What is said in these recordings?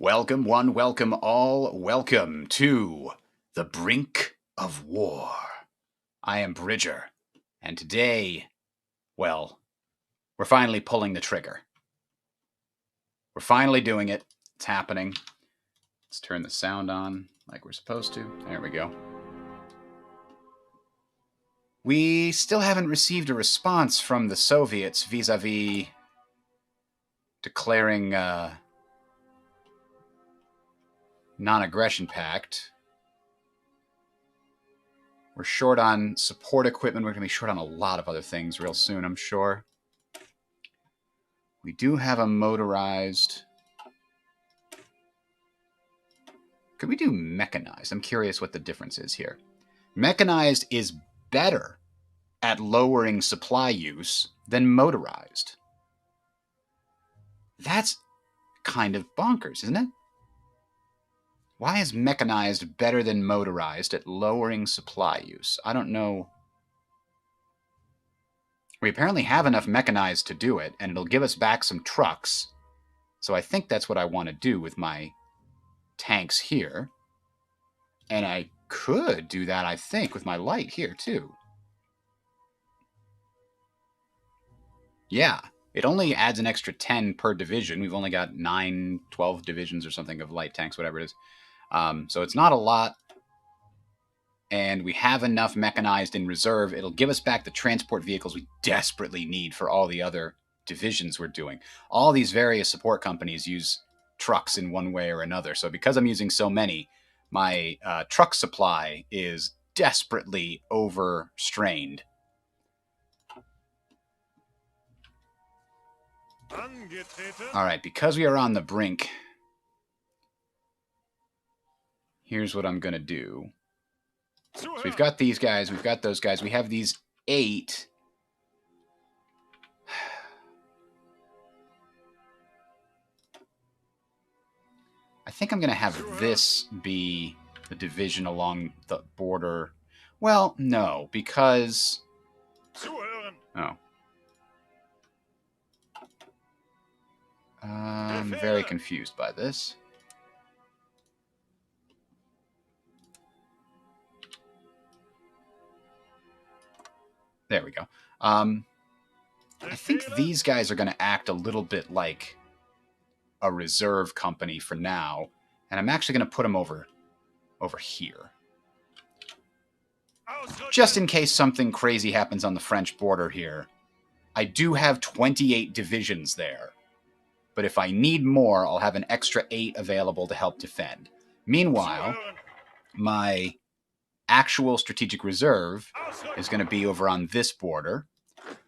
Welcome one, welcome all, welcome to the brink of war. I am Bridger, and today, well, we're finally pulling the trigger. We're finally doing it. It's happening. Let's turn the sound on like we're supposed to. There we go. We still haven't received a response from the Soviets vis-a-vis declaring non-aggression pact. We're short on support equipment. We're going to be short on a lot of other things real soon, I'm sure. We do have a motorized... Could we do mechanized? I'm curious what the difference is here. Mechanized is better at lowering supply use than motorized. That's kind of bonkers, isn't it? Why is mechanized better than motorized at lowering supply use? I don't know. We apparently have enough mechanized to do it, and it'll give us back some trucks. So I think that's what I want to do with my tanks here. And I could do that, I think, with my light here, too. Yeah, it only adds an extra 10 per division. We've only got 9, 12 divisions or something of light tanks, whatever it is. So it's not a lot. And we have enough mechanized in reserve. It'll give us back the transport vehicles we desperately need for all the other divisions we're doing. All these various support companies use trucks in one way or another. So because I'm using so many, my truck supply is desperately overstrained. All right, because we are on the brink, here's what I'm going to do. So we've got these guys, we've got those guys, we have these 8. I think I'm going to have this be the division along the border. Well, no, because... Oh. I'm very confused by this. There we go. I think these guys are going to act a little bit like a reserve company for now, and I'm actually going to put them over here. Just in case something crazy happens on the French border here. I do have 28 divisions there, but if I need more, I'll have an extra 8 available to help defend. Meanwhile, my actual strategic reserve is going to be over on this border.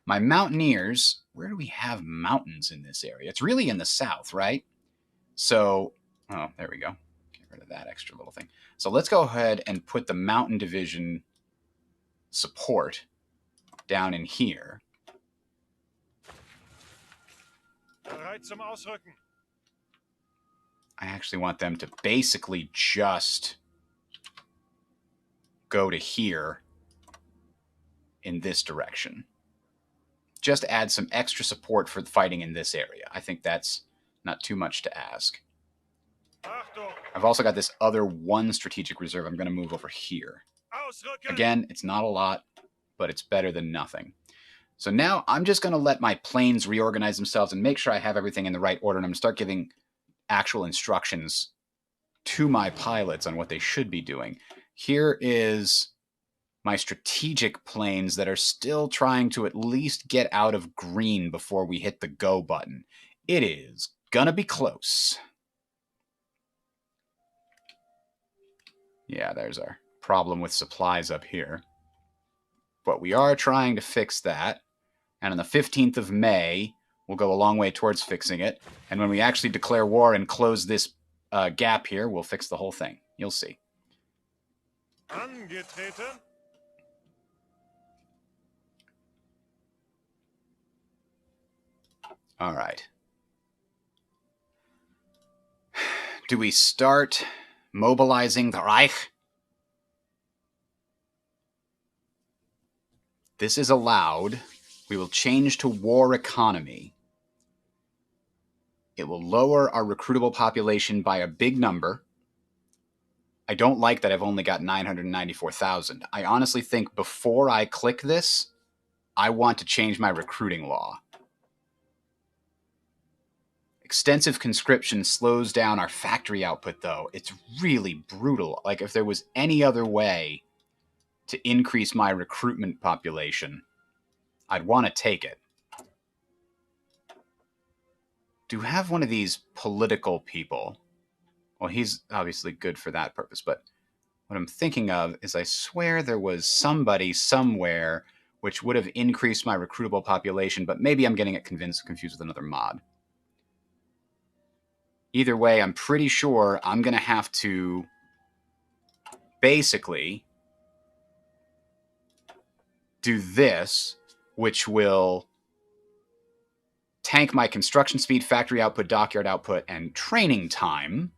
My mountaineers, where do we have mountains in this area? It's really in the south, right? So, oh, there we go. Get rid of that extra little thing. So let's go ahead and put the mountain division support down in here. I actually want them to basically just go to here in this direction. Just add some extra support for fighting in this area. I think that's not too much to ask. I've also got this other 1 strategic reserve I'm going to move over here. Again, it's not a lot, but it's better than nothing. So now I'm just going to let my planes reorganize themselves and make sure I have everything in the right order. And I'm going to start giving actual instructions to my pilots on what they should be doing. Here is my strategic planes that are still trying to at least get out of green before we hit the go button. It is gonna be close. Yeah, there's our problem with supplies up here. But we are trying to fix that. And on the 15th of May, we'll go a long way towards fixing it. And when we actually declare war and close this gap here, we'll fix the whole thing. You'll see. All right. Do we start mobilizing the Reich? This is allowed. We will change to war economy. It will lower our recruitable population by a big number. I don't like that I've only got 994,000. I honestly think before I click this, I want to change my recruiting law. Extensive conscription slows down our factory output, though. It's really brutal. Like, if there was any other way to increase my recruitment population, I'd want to take it. Do have one of these political people. Well, he's obviously good for that purpose, but what I'm thinking of is I swear there was somebody somewhere which would have increased my recruitable population, but maybe I'm getting it confused with another mod. Either way, I'm pretty sure I'm going to have to basically do this, which will tank my construction speed, factory output, dockyard output, and training time.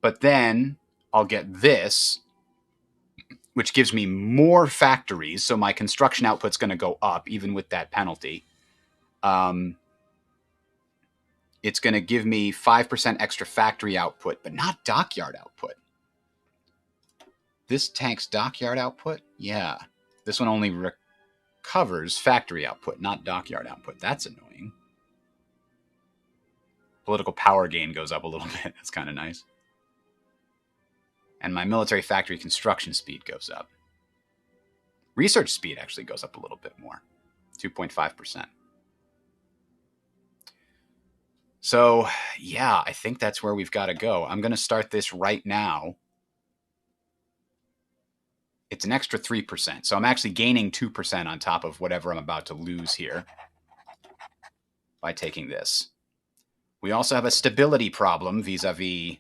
But then I'll get this, which gives me more factories, so my construction output's going to go up, even with that penalty. It's going to give me 5% extra factory output, but not dockyard output. This tanks dockyard output? Yeah. This one only recovers factory output, not dockyard output. That's annoying. Political power gain goes up a little bit. That's kind of nice. And my military factory construction speed goes up. Research speed actually goes up a little bit more, 2.5%. So, yeah, I think that's where we've got to go. I'm going to start this right now. It's an extra 3%, so I'm actually gaining 2% on top of whatever I'm about to lose here by taking this. We also have a stability problem vis-a-vis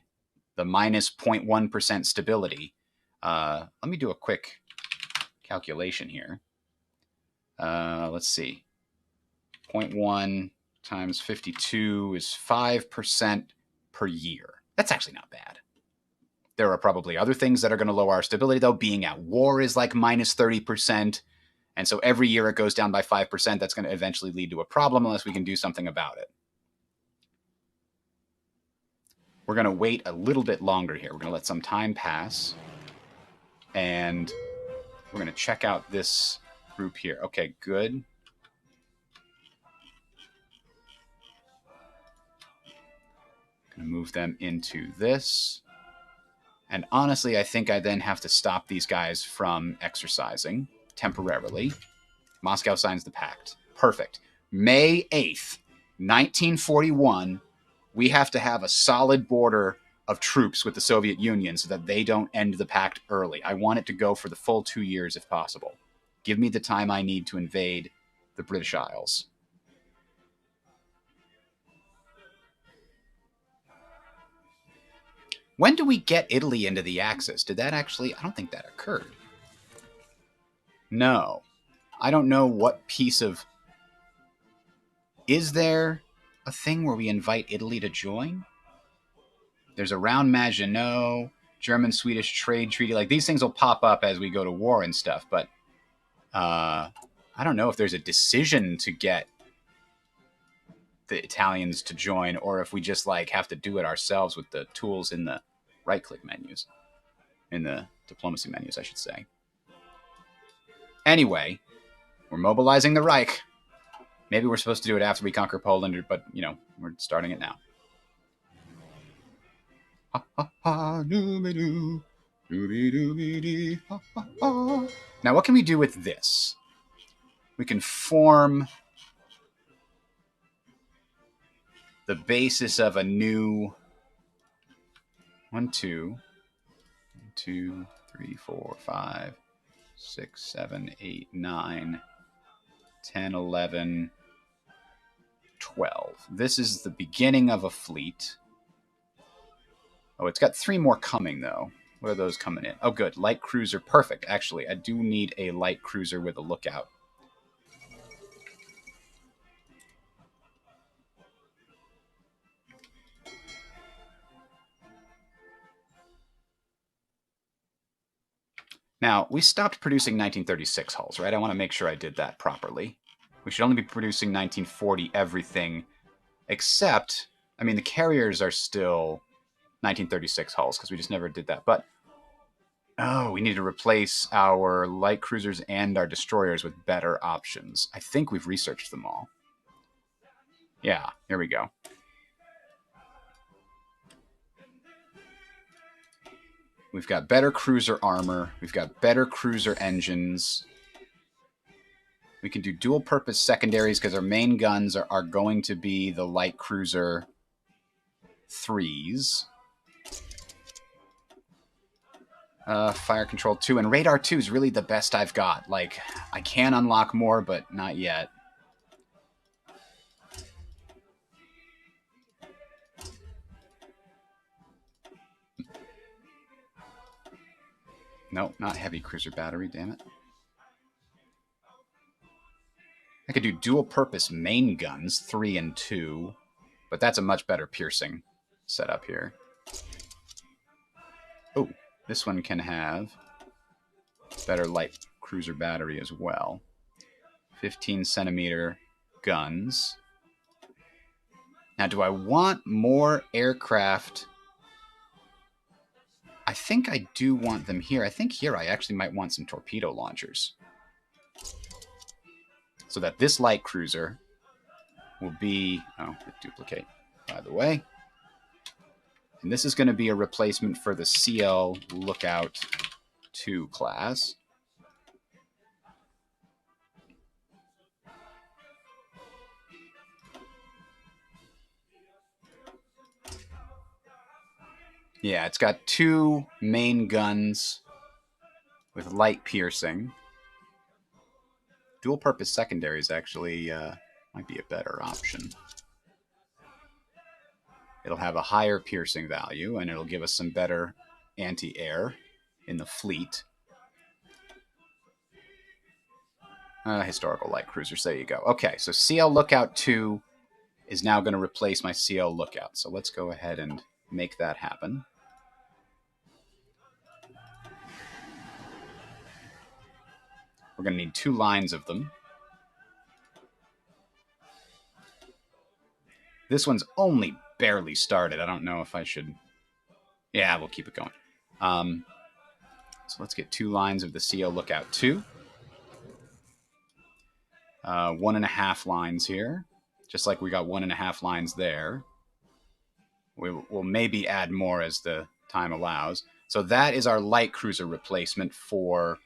the minus 0.1% stability. Let me do a quick calculation here. Let's see. 0.1 times 52 is 5% per year. That's actually not bad. There are probably other things that are going to lower our stability, though. Being at war is like minus 30%. And so every year it goes down by 5%. That's going to eventually lead to a problem unless we can do something about it. We're going to wait a little bit longer here. We're going to let some time pass. And we're going to check out this group here. Okay, good. Going to move them into this. And honestly, I think I then have to stop these guys from exercising temporarily. Moscow signs the pact. Perfect. May 8th, 1941, we have to have a solid border of troops with the Soviet Union so that they don't end the pact early. I want it to go for the full 2 years if possible. Give me the time I need to invade the British Isles. When do we get Italy into the Axis? Did that actually... I don't think that occurred. No. I don't know what piece of... Is there a thing where we invite Italy to join? There's around Maginot, German-Swedish trade treaty. Like, these things will pop up as we go to war and stuff, but I don't know if there's a decision to get the Italians to join, or if we just like have to do it ourselves with the tools in the right-click menus, in the diplomacy menus, I should say. Anyway, we're mobilizing the Reich. Maybe we're supposed to do it after we conquer Poland, but, you know, we're starting it now. Now, what can we do with this? We can form the basis of a new 1, 2, 3, 4, 5, 6, 7, 8, 9, 10, 11, 12. This is the beginning of a fleet. Oh, it's got 3 more coming, though. What are those coming in? Oh, good. Light cruiser. Perfect. Actually, I do need a light cruiser with a lookout. Now, we stopped producing 1936 hulls, right? I want to make sure I did that properly. We should only be producing 1940 everything Except, I mean, the carriers are still 1936 hulls because we just never did that. But, oh, we need to replace our light cruisers and our destroyers with better options. I think we've researched them all. Yeah, here we go. We've got better cruiser armor. We've got better cruiser engines. We can do dual-purpose secondaries because our main guns are going to be the light cruiser 3s. Fire control 2. And radar 2 is really the best I've got. Like, I can unlock more, but not yet. Nope, not heavy cruiser battery, damn it. I could do dual-purpose main guns, 3 and 2, but that's a much better piercing setup here. Oh, this one can have better light cruiser battery as well. 15-centimeter guns. Now, do I want more aircraft? I think I do want them here. I think here I actually might want some torpedo launchers. So that this light cruiser will be... Oh, duplicate, by the way. And this is going to be a replacement for the CL Lookout 2 class. Yeah, it's got 2 main guns with light piercing. Dual-purpose secondaries actually might be a better option. It'll have a higher piercing value, and it'll give us some better anti-air in the fleet. Historical light cruisers, there you go. Okay, so CL Lookout 2 is now going to replace my CL Lookout. So let's go ahead and make that happen. We're going to need 2 lines of them. This one's only barely started. I don't know if I should... Yeah, we'll keep it going. So let's get 2 lines of the CL Lookout 2. 1.5 lines here. Just like we got 1.5 lines there. We'll maybe add more as the time allows. So that is our light cruiser replacement for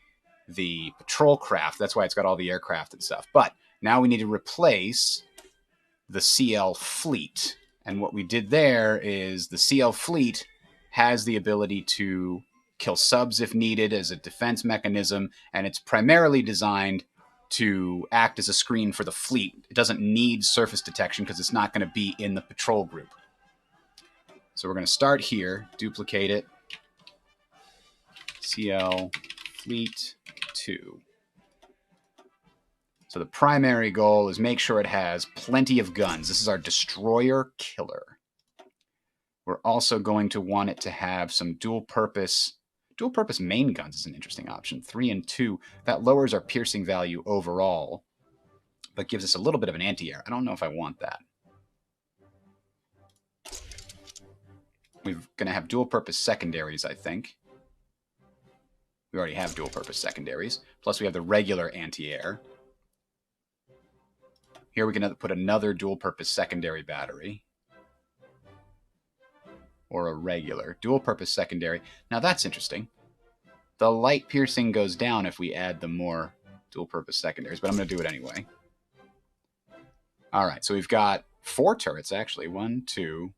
the patrol craft. That's why it's got all the aircraft and stuff. But now we need to replace the CL fleet. And what we did there is the CL fleet has the ability to kill subs if needed as a defense mechanism, and it's primarily designed to act as a screen for the fleet. It doesn't need surface detection because it's not going to be in the patrol group. So we're going to start here, duplicate it, CL Fleet 2. So the primary goal is make sure it has plenty of guns. This is our destroyer killer. We're also going to want it to have some dual-purpose main guns is an interesting option. 3 and 2. That lowers our piercing value overall, but gives us a little bit of an anti-air. I don't know if I want that. We're going to have dual-purpose secondaries, I think. We already have dual-purpose secondaries. Plus we have the regular anti-air. Here we're going to put another dual-purpose secondary battery. Or a regular. Dual-purpose secondary. Now that's interesting. The light piercing goes down if we add the more dual-purpose secondaries, but I'm going to do it anyway. Alright, so we've got 4 turrets, actually. 1, 2,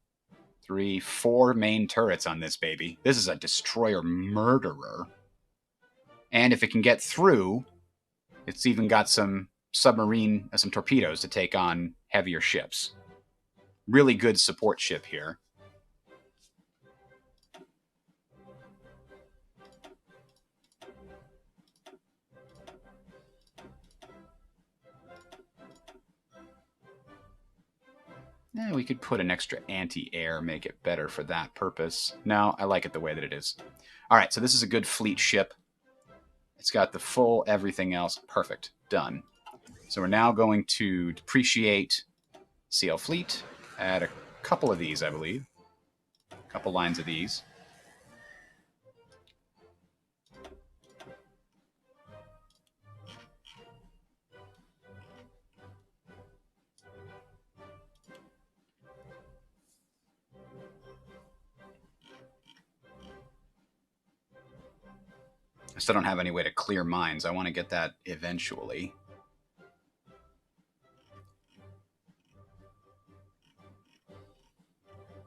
3, 4 main turrets on this baby. This is a destroyer murderer. And if it can get through, it's even got some submarine, some torpedoes to take on heavier ships. Really good support ship here. Yeah, we could put an extra anti-air, make it better for that purpose. No, I like it the way that it is. All right, so this is a good fleet ship. It's got the full everything else. Perfect. Done. So we're now going to depreciate CL Fleet. Add a couple of these, I believe. A couple lines of these. I still don't have any way to clear mines. I want to get that eventually.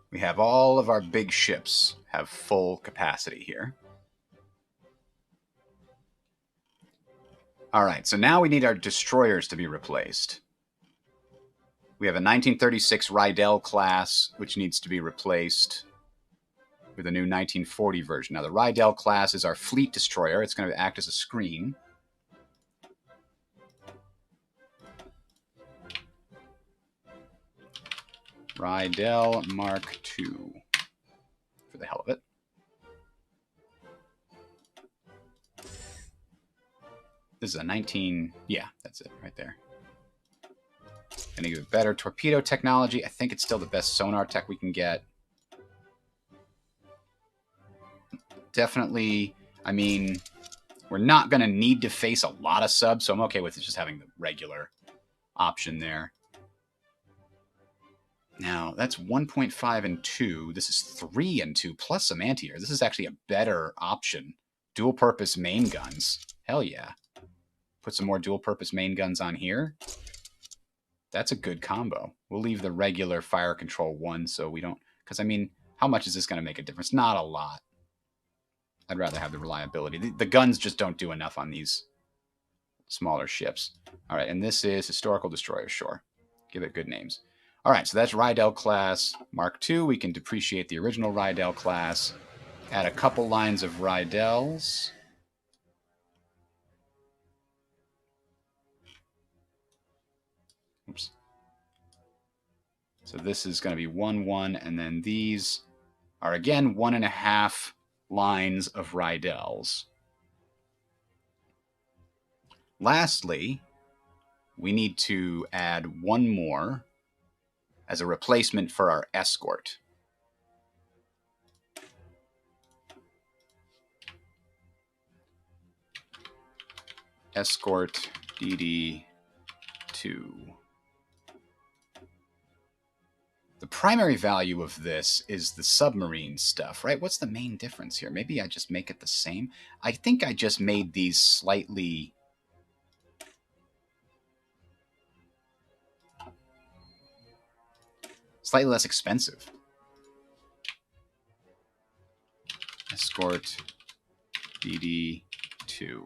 We have all of our big ships have full capacity here. All right, so now we need our destroyers to be replaced. We have a 1936 Rydell class, which needs to be replaced with a new 1940 version. Now, the Rydell class is our fleet destroyer. It's going to act as a screen. Rydell Mark II, for the hell of it. This is a 19... Yeah, that's it right there. Gonna give it better torpedo technology. I think it's still the best sonar tech we can get. Definitely, I mean, we're not going to need to face a lot of subs, so I'm okay with just having the regular option there. Now, that's 1.5 and 2. This is 3 and 2, plus some anti-air. This is actually a better option. Dual-purpose main guns. Hell yeah. Put some more dual-purpose main guns on here. That's a good combo. We'll leave the regular fire control 1 so we don't... Because, I mean, how much is this going to make a difference? Not a lot. I'd rather have the reliability. The guns just don't do enough on these smaller ships. All right, and this is Historical Destroyer, sure. Give it good names. All right, so that's Rydell class Mark II. We can depreciate the original Rydell class. Add a couple lines of Rydells. Oops. So this is going to be 1, 1, and then these are, again, 1.5 lines of Rydells. Lastly, we need to add one more as a replacement for our escort. Escort DD2. The primary value of this is the submarine stuff, right? What's the main difference here? Maybe I just make it the same. I think I just made these slightly less expensive. Escort DD2.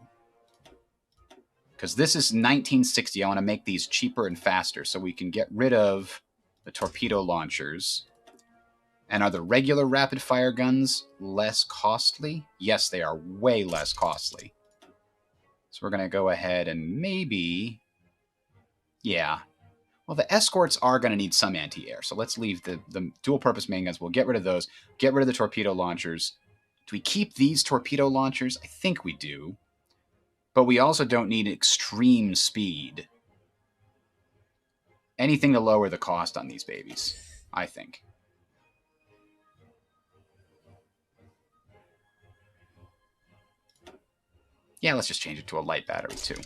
Because this is 1960. I want to make these cheaper and faster so we can get rid of the torpedo launchers. And are the regular rapid fire guns less costly? Yes, they are way less costly. So we're going to go ahead and maybe... Yeah. Well, the escorts are going to need some anti-air. So let's leave the dual-purpose main guns. We'll get rid of those. Get rid of the torpedo launchers. Do we keep these torpedo launchers? I think we do. But we also don't need extreme speed. Anything to lower the cost on these babies, I think. Yeah, let's just change it to a light battery, too.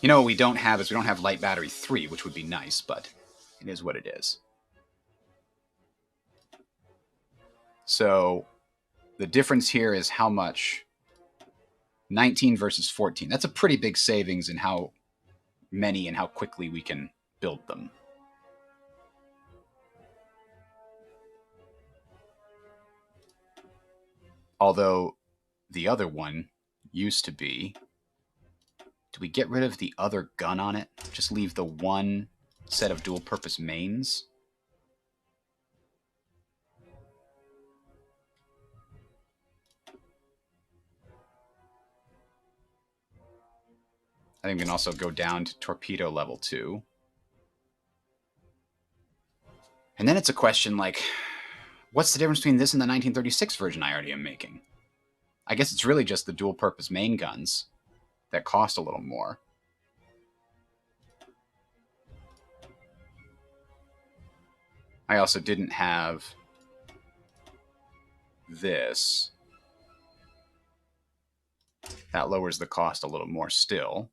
You know what we don't have is we don't have light battery 3, which would be nice, but it is what it is. So the difference here is how much? 19 versus 14. That's a pretty big savings in how many and how quickly we can build them. Although the other one used to be... Do we get rid of the other gun on it? Just leave the one set of dual-purpose mains? I think we can also go down to torpedo level 2. And then it's a question like, what's the difference between this and the 1936 version I already am making? I guess it's really just the dual-purpose main guns that cost a little more. I also didn't have this. That lowers the cost a little more still.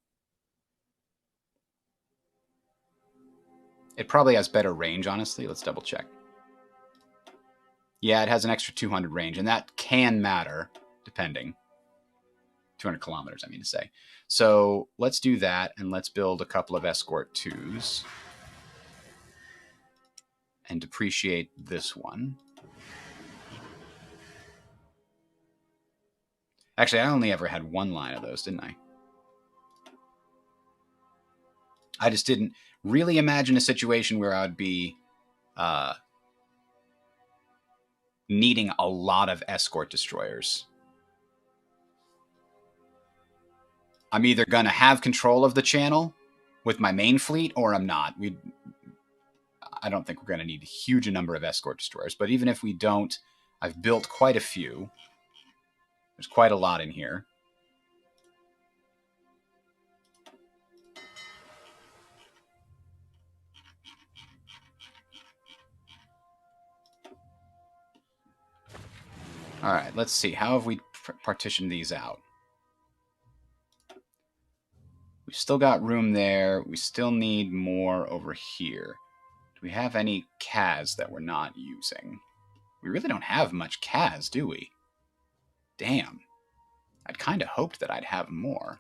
It probably has better range, honestly. Let's double check. Yeah, it has an extra 200 range, and that can matter, depending. 200 kilometers, I mean to say. So let's do that, and let's build a couple of Escort 2s. And depreciate this one. Actually, I only ever had one line of those, didn't I? I just didn't really imagine a situation where I would be needing a lot of escort destroyers. I'm either going to have control of the channel with my main fleet, or I'm not. I don't think we're going to need a huge number of escort destroyers, but even if we don't, I've built quite a few. There's quite a lot in here. All right, let's see. How have we partitioned these out? We've still got room there. We still need more over here. Do we have any CAS that we're not using? We really don't have much CAS, do we? Damn. I'd kind of hoped that I'd have more.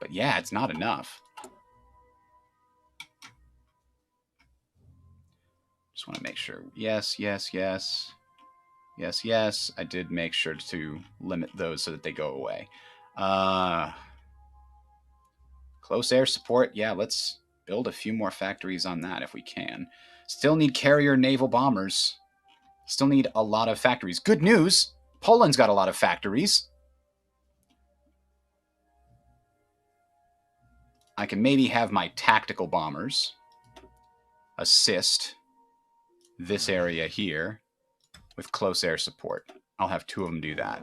But yeah, it's not enough. Just want to make sure. Yes, yes, yes. Yes, yes. I did make sure to limit those so that they go away. Close air support. Yeah, let's build a few more factories on that if we can. Still need carrier naval bombers. Still need a lot of factories. Good news! Poland's got a lot of factories. I can maybe have my tactical bombers assist this area here with close air support. I'll have 2 of them do that.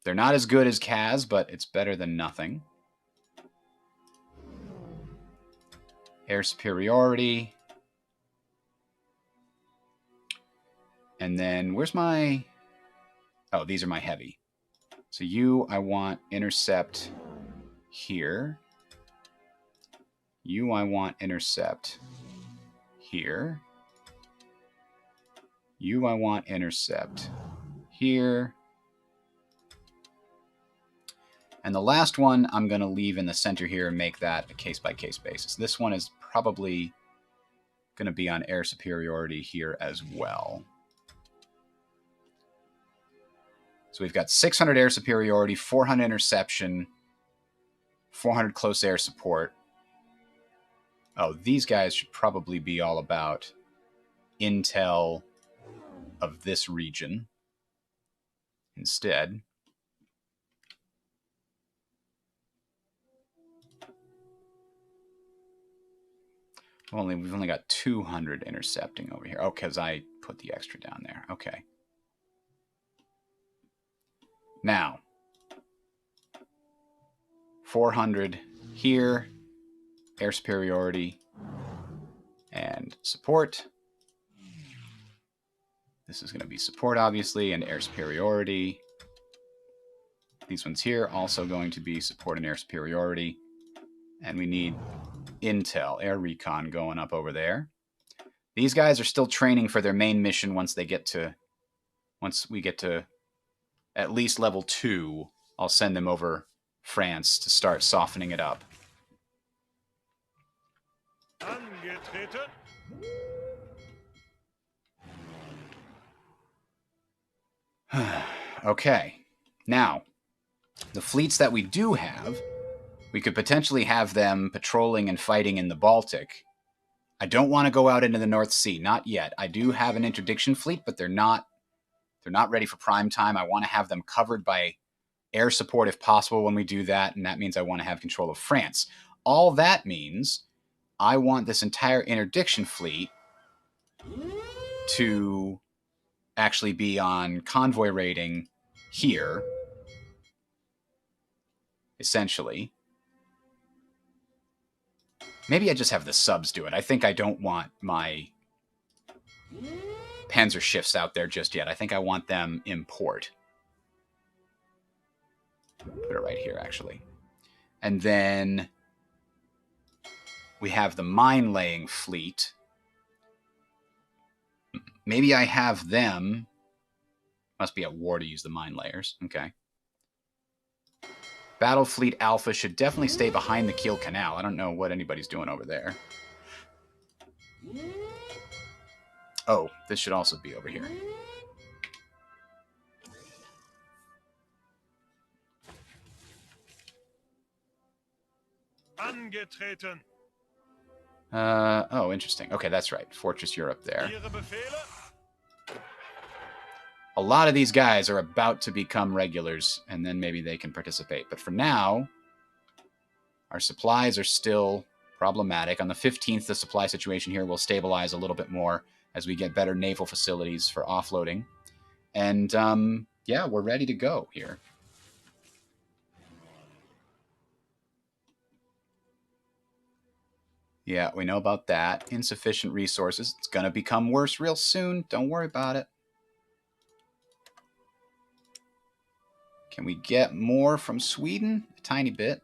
They're not as good as CAS, but it's better than nothing. Air superiority. And then, where's my... Oh, these are my heavy. So you, I want intercept here. You, I want intercept here. You, I want intercept here. And the last one, I'm going to leave in the center here and make that a case-by-case basis. This one is probably going to be on air superiority here as well. So we've got 600 air superiority, 400 interception, 400 close air support. Oh, these guys should probably be all about intel of this region instead. We've only got 200 intercepting over here. Oh, because I put the extra down there. Okay. Now, 400 here, air superiority, and support. This is going to be support, obviously, and air superiority. These ones here also going to be support and air superiority. And we need intel, air recon going up over there. These guys are still training for their main mission once we get to at least level 2. I'll send them over France to start softening it up. Okay. Now, the fleets that we do have, we could potentially have them patrolling and fighting in the Baltic. I don't want to go out into the North Sea, not yet. I do have an interdiction fleet, but they're not ready for prime time. I want to have them covered by air support if possible when we do that, and that means I want to have control of France. All that means I want this entire interdiction fleet to actually be on convoy rating here, essentially. Maybe I just have the subs do it. I think I don't want my Panzer shifts out there just yet. I think I want them in port. Put it right here, actually. And then we have the mine-laying fleet. Maybe I have them. Must be at war to use the mine layers. Okay. Battle Fleet Alpha should definitely stay behind the Kiel Canal. I don't know what anybody's doing over there. Oh, this should also be over here. Angetreten. Oh, interesting. Okay, that's right. Fortress Europe there. A lot of these guys are about to become regulars, and then maybe they can participate. But for now, our supplies are still problematic. On the 15th, the supply situation here will stabilize a little bit more as we get better naval facilities for offloading. And, yeah, we're ready to go here. Yeah, we know about that. Insufficient resources. It's going to become worse real soon. Don't worry about it. Can we get more from Sweden? A tiny bit.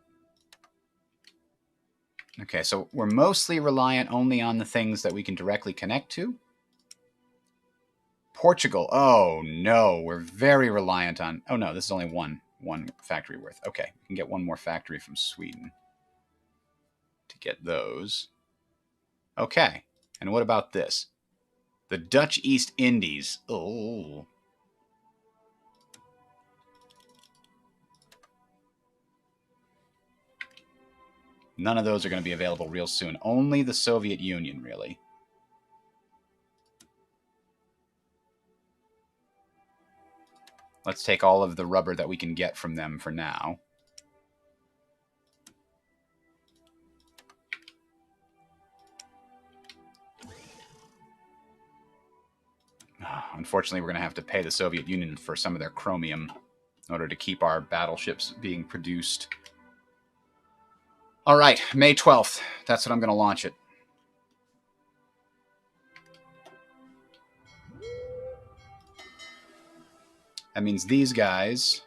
Okay, so we're mostly reliant only on the things that we can directly connect to. Portugal. Oh, no. We're very reliant on... Oh, no. This is only one factory worth. Okay, we can get one more factory from Sweden to get those. Okay, and what about this? The Dutch East Indies. Oh. None of those are going to be available real soon. Only the Soviet Union, really. Let's take all of the rubber that we can get from them for now. Unfortunately, we're going to have to pay the Soviet Union for some of their chromium in order to keep our battleships being produced. All right, May 12th. That's when I'm going to launch it. That means these guys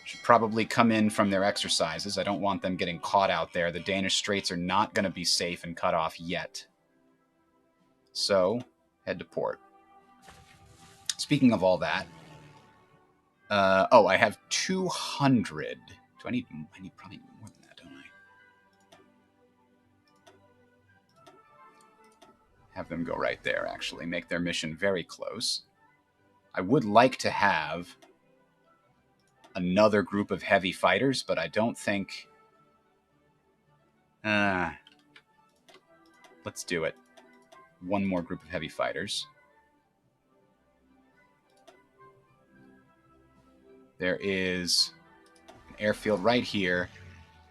should probably come in from their exercises. I don't want them getting caught out there. The Danish Straits are not going to be safe and cut off yet. So, head to port. Speaking of all that, oh, I have 200. Do I need probably more than that, don't I? Have them go right there, actually. Make their mission very close. I would like to have another group of heavy fighters, but I don't think... let's do it. One more group of heavy fighters. There is an airfield right here,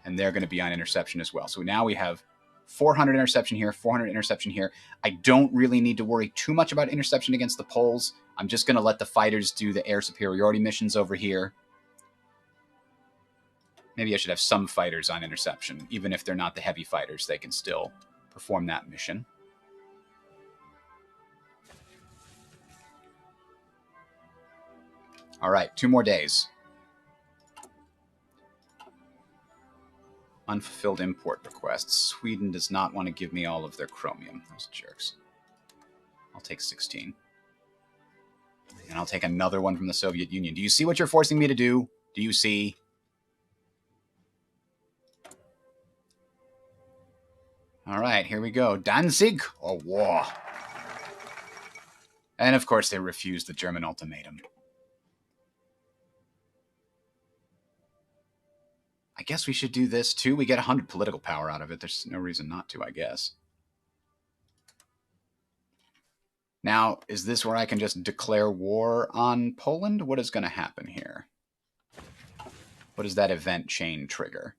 and they're going to be on interception as well. So now we have 400 interception here, 400 interception here. I don't really need to worry too much about interception against the Poles. I'm just going to let the fighters do the air superiority missions over here. Maybe I should have some fighters on interception. Even if they're not the heavy fighters, they can still perform that mission. All right, 2 more days. Unfulfilled import requests. Sweden does not want to give me all of their chromium. Those jerks. I'll take 16. And I'll take another one from the Soviet Union. Do you see what you're forcing me to do? Do you see? All right, here we go. Danzig or war? And of course, they refused the German ultimatum. I guess we should do this too. We get 100 political power out of it. There's no reason not to, I guess. Now, is this where I can just declare war on Poland? What is going to happen here? What does that event chain trigger?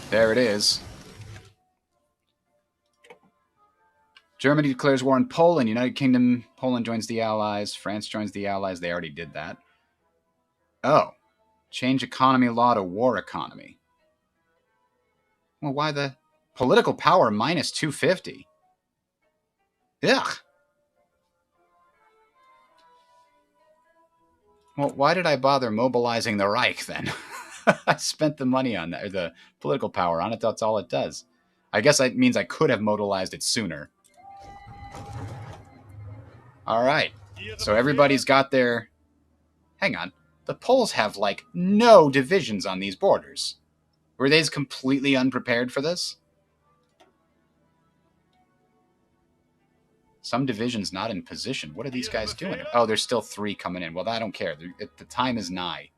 There it is. Germany declares war on Poland. United Kingdom, Poland joins the Allies. France joins the Allies. They already did that. Oh. Change economy law to war economy. Well, why the... Political power minus 250. Ugh. Well, why did I bother mobilizing the Reich then? I spent the money on that, or the political power on it. That's all it does. I guess that means I could have mobilized it sooner. All right. So everybody's got their... Hang on. The Poles have, like, no divisions on these borders. Were they completely unprepared for this? Some divisions not in position. What are these guys doing? Oh, there's still 3 coming in. Well, I don't care. The time is nigh.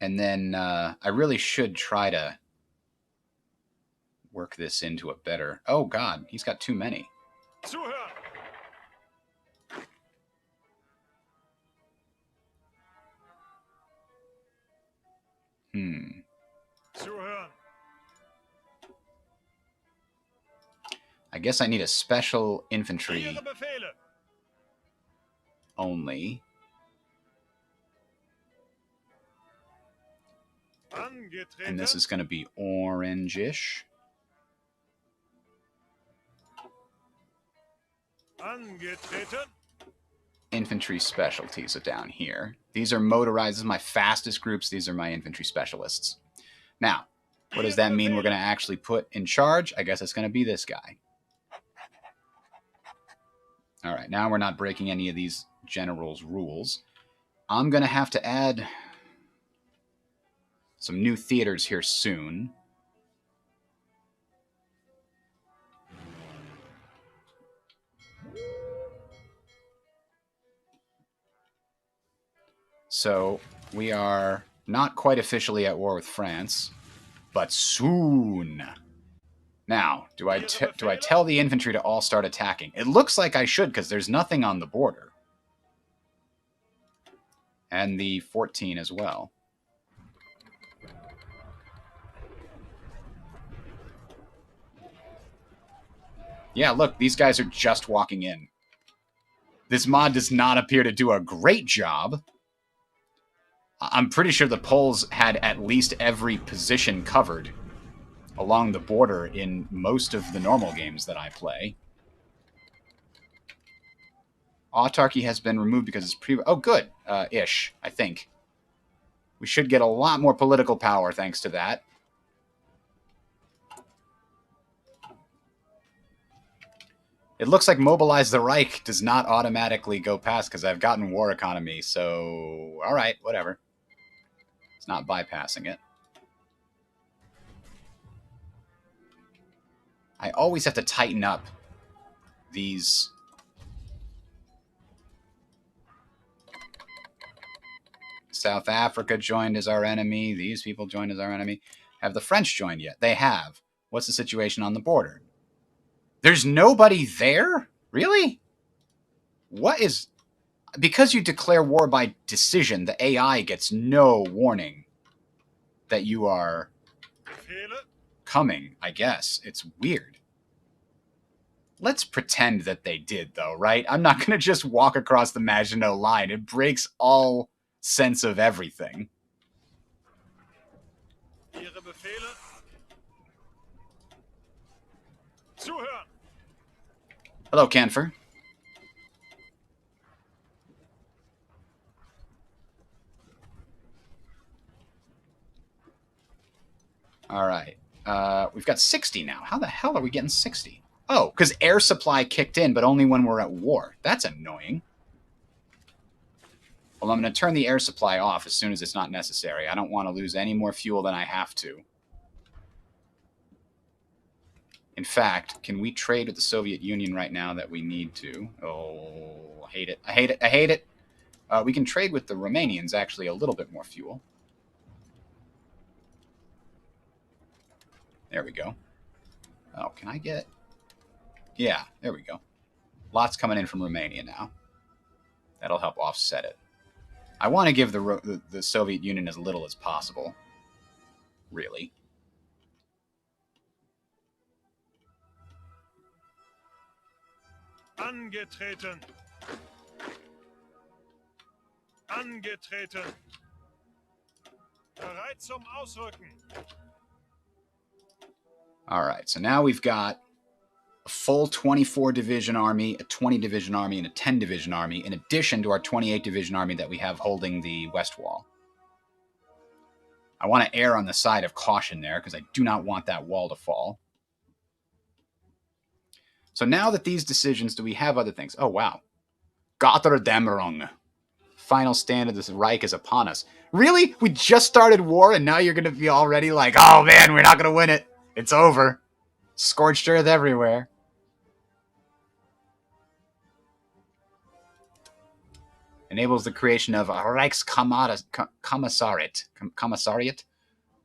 And then I really should try to work this into a better... Oh, God. He's got too many. I guess I need a special infantry only. And this is going to be orange-ish. Infantry specialties are down here. These are motorized. This is my fastest groups. These are my infantry specialists. Now, what does that mean we're going to actually put in charge? I guess it's going to be this guy. All right, now we're not breaking any of these generals' rules. I'm going to have to add some new theaters here soon. So we are not quite officially at war with France, but soon. Now, do I tell the infantry to all start attacking? It looks like I should, because there's nothing on the border. And the 14 as well. Yeah, look, these guys are just walking in. This mod does not appear to do a great job. I'm pretty sure the Poles had at least every position covered along the border in most of the normal games that I play. Autarky has been removed because it's oh, good. Ish, I think. We should get a lot more political power thanks to that. It looks like Mobilize the Reich does not automatically go past because I've gotten war economy, so... Alright, whatever. It's not bypassing it. I always have to tighten up these... South Africa joined as our enemy. These people joined as our enemy. Have the French joined yet? They have. What's the situation on the border? There's nobody there? Really? What is... Because you declare war by decision, the AI gets no warning that you are coming, I guess. It's weird. Let's pretend that they did, though, right? I'm not going to just walk across the Maginot line. It breaks all sense of everything. Hello, Canfer. All right. We've got 60 now. How the hell are we getting 60? Oh, because air supply kicked in, but only when we're at war. That's annoying. Well, I'm going to turn the air supply off as soon as it's not necessary. I don't want to lose any more fuel than I have to. In fact, can we trade with the Soviet Union right now that we need to? Oh, I hate it. I hate it. I hate it. We can trade with the Romanians, actually, a little bit more fuel. There we go. Oh, can I get... Yeah, there we go. Lots coming in from Romania now. That'll help offset it. I want to give the Soviet Union as little as possible. Really. Angetreten. Angetreten. Bereit zum Ausrücken. All right, so now we've got a full 24 division army, a 20 division army, and a 10 division army, in addition to our 28 division army that we have holding the west wall. I want to err on the side of caution there because I do not want that wall to fall. So now that these decisions, do we have other things? Oh, wow. Gotterdammerung. Final stand of this Reich is upon us. Really? We just started war and now you're going to be already like, oh man, we're not going to win it. It's over. Scorched earth everywhere. Enables the creation of a Reichskommissariat. Commissariat?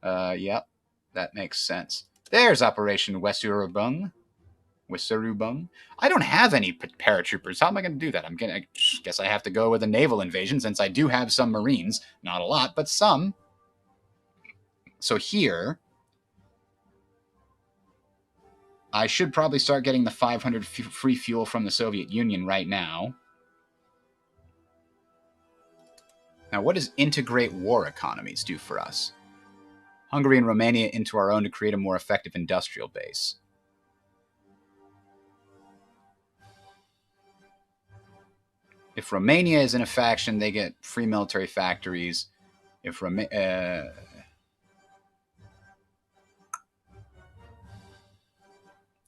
Yep, that makes sense. There's Operation Weserubung. I don't have any paratroopers. How am I going to do that? I guess I have to go with a naval invasion since I do have some Marines. Not a lot, but some. So here, I should probably start getting the 500 free fuel from the Soviet Union right now. Now, what does integrate war economies do for us? Hungary and Romania into our own to create a more effective industrial base. If Romania is in a faction, they get free military factories. If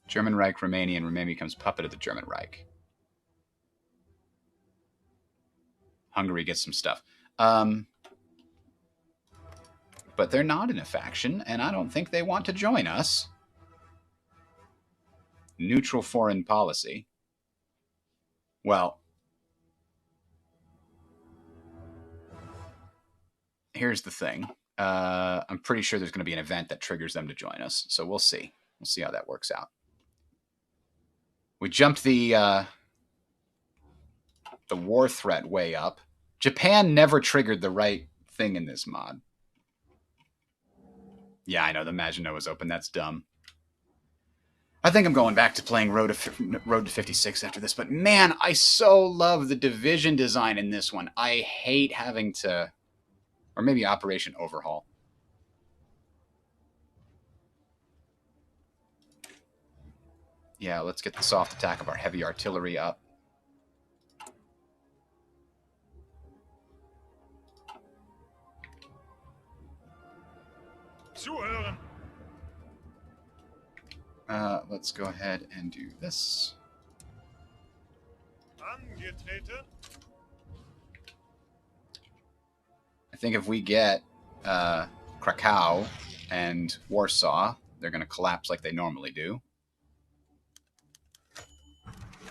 German Reich, Romania, and Romania becomes puppet of the German Reich. Hungary gets some stuff. But they're not in a faction, and I don't think they want to join us. Neutral foreign policy. Well, here's the thing. I'm pretty sure there's going to be an event that triggers them to join us, so we'll see. We'll see how that works out. We jumped the war threat way up. Japan never triggered the right thing in this mod. Yeah, I know, the Maginot was open. That's dumb. I think I'm going back to playing Road to 56 after this, but man, I so love the division design in this one. I hate having to... Or maybe Operation Overhaul. Yeah, let's get the soft attack of our heavy artillery up. Zuhören. Let's go ahead and do this. Angetreten. I think if we get Krakow and Warsaw, they're going to collapse like they normally do.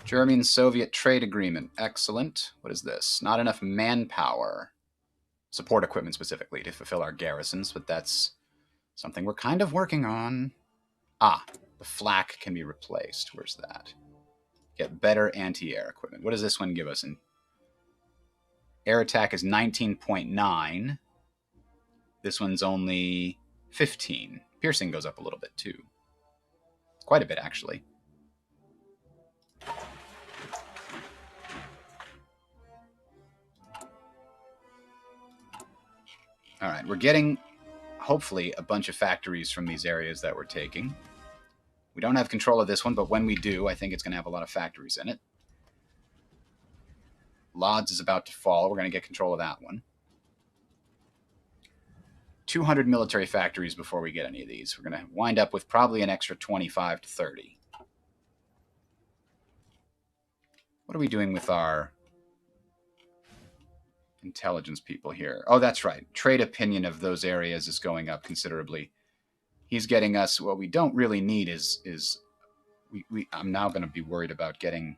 German-Soviet trade agreement. Excellent. What is this? Not enough manpower. Support equipment specifically to fulfill our garrisons, but that's something we're kind of working on. Ah, the flak can be replaced. Where's that? Get better anti-air equipment. What does this one give us? Air attack is 19.9. This one's only 15. Piercing goes up a little bit too. Quite a bit, actually. All right, we're getting, hopefully, a bunch of factories from these areas that we're taking. We don't have control of this one, but when we do, I think it's going to have a lot of factories in it. Lodz is about to fall. We're going to get control of that one. 200 military factories before we get any of these. We're going to wind up with probably an extra 25 to 30. What are we doing with our intelligence people here? Oh, that's right. Trade opinion of those areas is going up considerably. He's getting us, what we don't really need is I'm now going to be worried about getting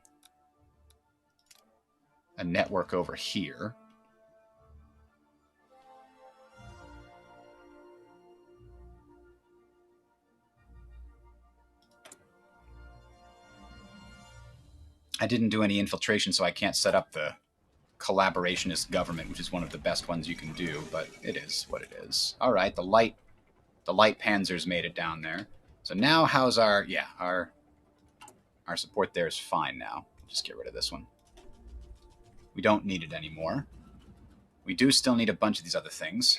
a network over here. I didn't do any infiltration, so I can't set up the collaborationist government, which is one of the best ones you can do, but it is what it is. All right, the light panzers made it down there. So now how's our support there is fine now. just get rid of this one. We don't need it anymore. We do still need a bunch of these other things.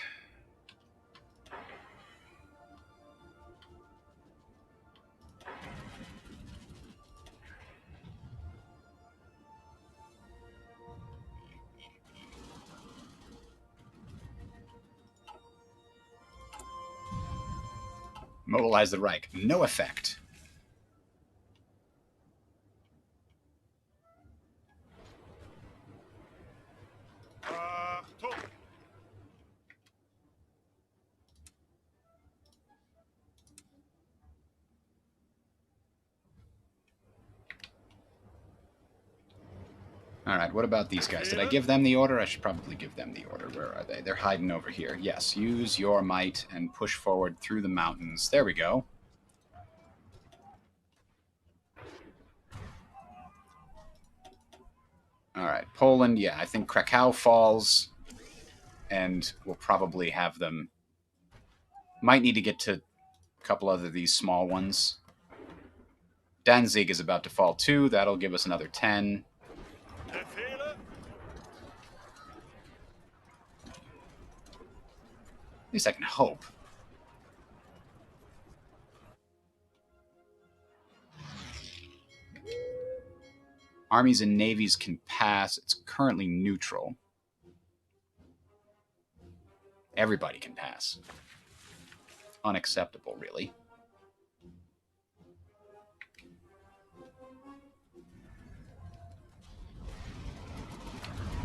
Mobilize the Reich. No effect. Achtung! All right, what about these guys? Did I give them the order? I should probably give them the order. Where are they? They're hiding over here. Yes, use your might and push forward through the mountains. There we go. All right, Poland, yeah, I think Krakow falls, and we'll probably have them... Might need to get to a couple other of these small ones. Danzig is about to fall too. That'll give us another 10. Befehle? At least I can hope. Armies and navies can pass. It's currently neutral. Everybody can pass. Unacceptable, really.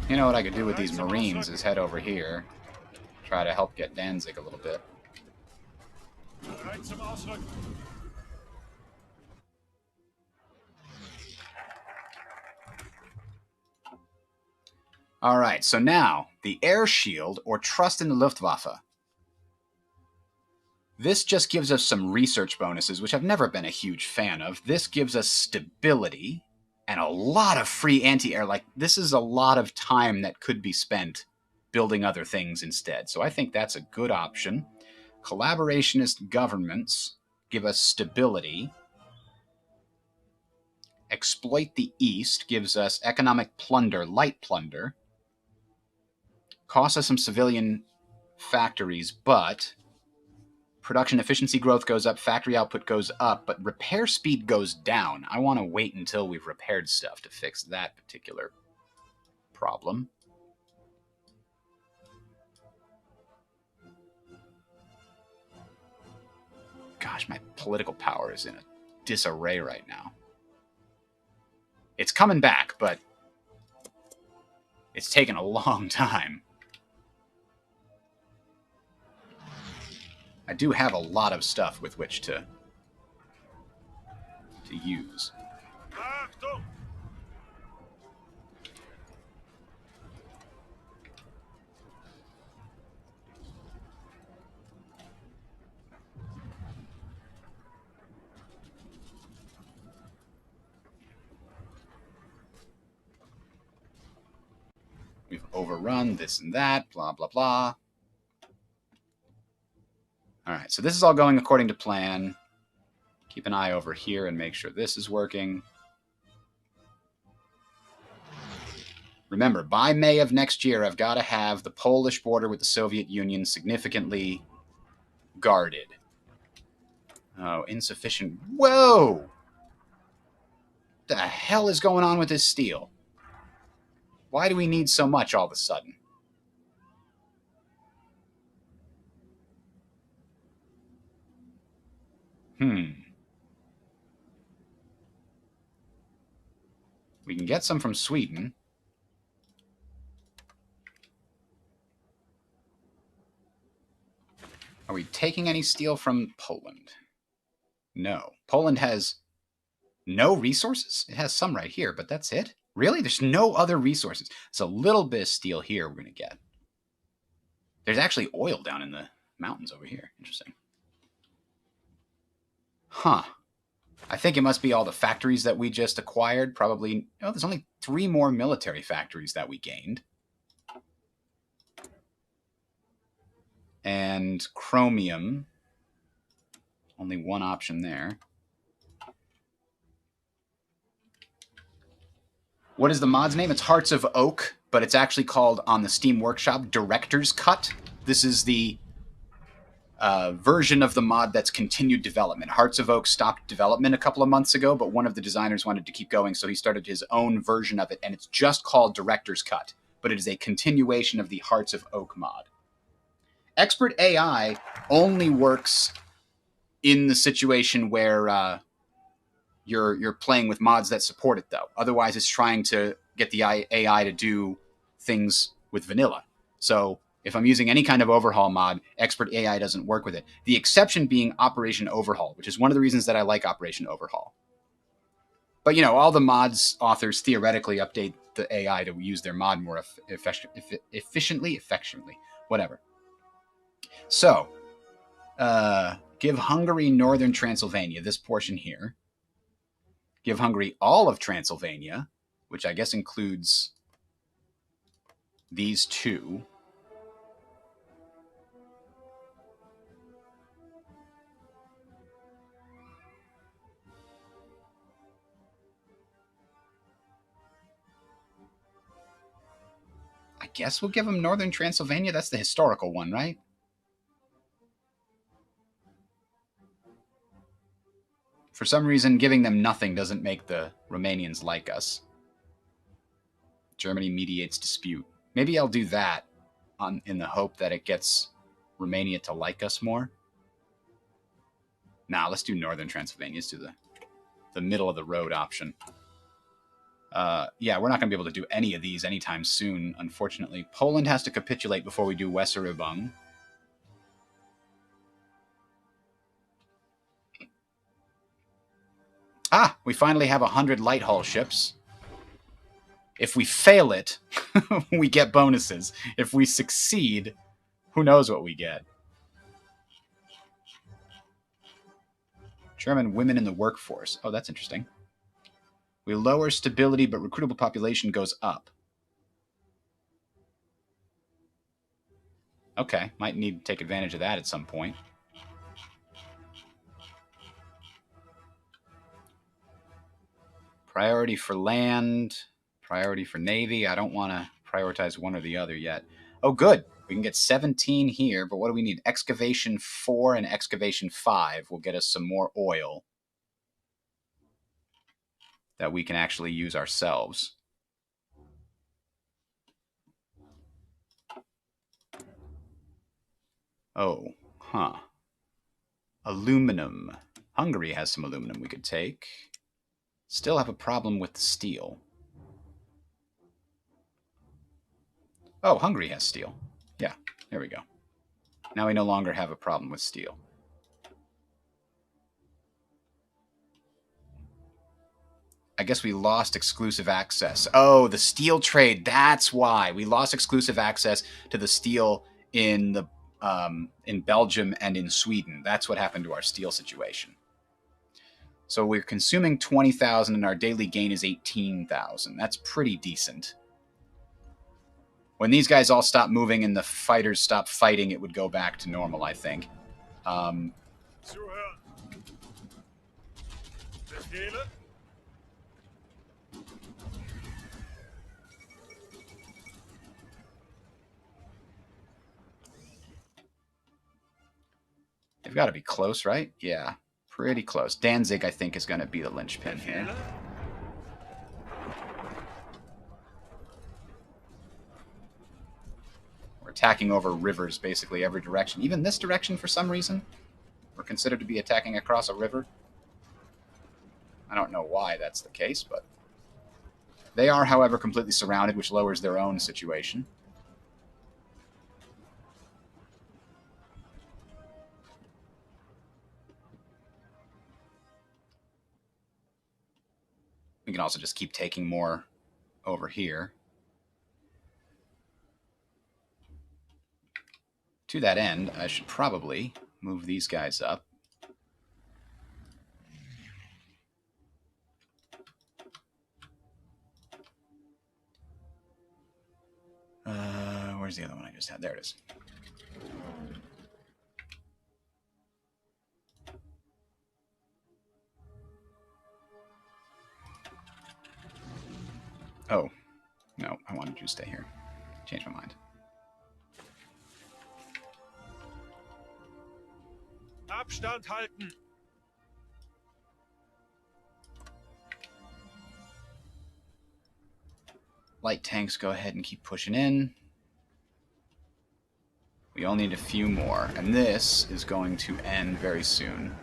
You know what I could do with these Marines is head over here. Try to help get Danzig a little bit. Bereit zum Ausrücken. All right, so now, the air shield, or trust in the Luftwaffe. This just gives us some research bonuses, which I've never been a huge fan of. This gives us stability and a lot of free anti-air. Like, this is a lot of time that could be spent building other things instead. So I think that's a good option. Collaborationist governments give us stability. Exploit the East gives us economic plunder, light plunder. Costs us some civilian factories, but production efficiency growth goes up, factory output goes up, but repair speed goes down. I want to wait until we've repaired stuff to fix that particular problem. Gosh, my political power is in a disarray right now. It's coming back, but it's taken a long time. I do have a lot of stuff with which to use. Achtung! We've overrun this and that, blah, blah, blah. All right, so this is all going according to plan. Keep an eye over here and make sure this is working. Remember, by May of next year, I've got to have the Polish border with the Soviet Union significantly guarded. Oh, insufficient. Whoa! The hell is going on with this steel? Why do we need so much all of a sudden? We can get some from Sweden. Are we taking any steel from Poland? No. Poland has no resources? It has some right here, but that's it? Really? There's no other resources. There's a little bit of steel here we're going to get. There's actually oil down in the mountains over here. Interesting. Huh. I think it must be all the factories that we just acquired. Probably, oh, there's only 3 more military factories that we gained. And chromium. Only one option there. What is the mod's name? It's Hearts of Oak, but it's actually called on the Steam Workshop Director's Cut. This is the version of the mod that's continued development. Hearts of Oak stopped development a couple of months ago, but one of the designers wanted to keep going, so he started his own version of it, and it's just called Director's Cut, but it is a continuation of the Hearts of Oak mod. Expert AI only works in the situation where you're playing with mods that support it, though. Otherwise, it's trying to get the AI to do things with vanilla. So if I'm using any kind of overhaul mod, Expert AI doesn't work with it. The exception being Operation Overhaul, which is one of the reasons that I like Operation Overhaul. But, you know, all the mods authors theoretically update the AI to use their mod more efficiently, whatever. So, give Hungary Northern Transylvania, this portion here. Give Hungary all of Transylvania, which I guess includes these two. I guess we'll give them Northern Transylvania. That's the historical one, right? For some reason, giving them nothing doesn't make the Romanians like us. Germany mediates dispute. Maybe I'll do that in the hope that it gets Romania to like us more. Nah, let's do Northern Transylvania. Let's do the middle of the road option. Yeah, we're not going to be able to do any of these anytime soon, unfortunately. Poland has to capitulate before we do Weserübung. Ah, we finally have 100 light hull ships. If we fail it, we get bonuses. If we succeed, who knows what we get. German women in the workforce. Oh, that's interesting. We lower stability, but recruitable population goes up. Okay, might need to take advantage of that at some point. Priority for land, priority for navy. I don't want to prioritize one or the other yet. Oh, good. We can get 17 here, but what do we need? Excavation 4 and excavation 5 will get us some more oil that we can actually use ourselves. Oh, huh. Aluminum. Hungary has some aluminum we could take. Still have a problem with the steel. Oh, Hungary has steel. Yeah, there we go. Now we no longer have a problem with steel. I guess we lost exclusive access. Oh, the steel trade. That's why we lost exclusive access to the steel in Belgium and in Sweden. That's what happened to our steel situation. So we're consuming 20,000 and our daily gain is 18,000. That's pretty decent. When these guys all stop moving and the fighters stop fighting, it would go back to normal, I think. They've got to be close, right? Yeah, pretty close. Danzig, I think, is going to be the linchpin here. We're attacking over rivers, basically every direction. Even this direction, for some reason, we're considered to be attacking across a river. I don't know why that's the case, but they are, however, completely surrounded, which lowers their own situation. We can also just keep taking more over here. To that end, I should probably move these guys up. Where's the other one I just had? There it is. No, I wanted you to stay here. Change my mind. Abstand halten. Light tanks go ahead and keep pushing in. We only need a few more, and this is going to end very soon.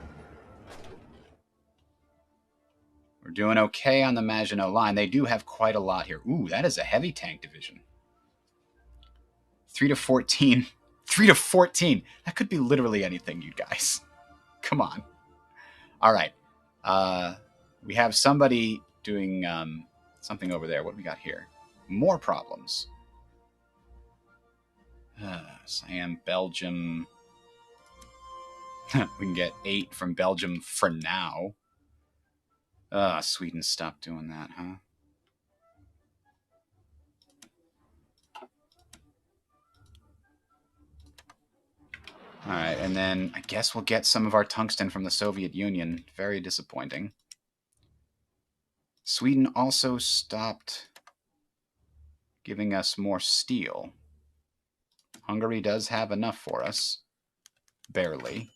We're doing okay on the Maginot line. They do have quite a lot here. Ooh, that is a heavy tank division. 3 to 14. 3 to 14. That could be literally anything, you guys. Come on. All right. We have somebody doing something over there. What do we got here? More problems. Siam, Belgium. We can get 8 from Belgium for now. Sweden stopped doing that, huh? All right, and then I guess we'll get some of our tungsten from the Soviet Union. Very disappointing. Sweden also stopped giving us more steel. Hungary does have enough for us. Barely.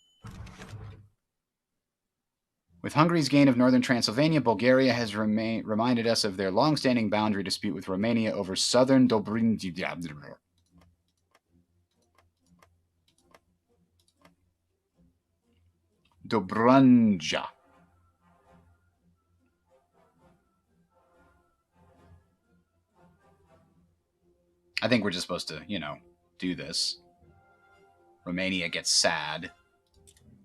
With Hungary's gain of northern Transylvania, Bulgaria has reminded us of their long-standing boundary dispute with Romania over southern Dobranja. I think we're just supposed to, do this. Romania gets sad.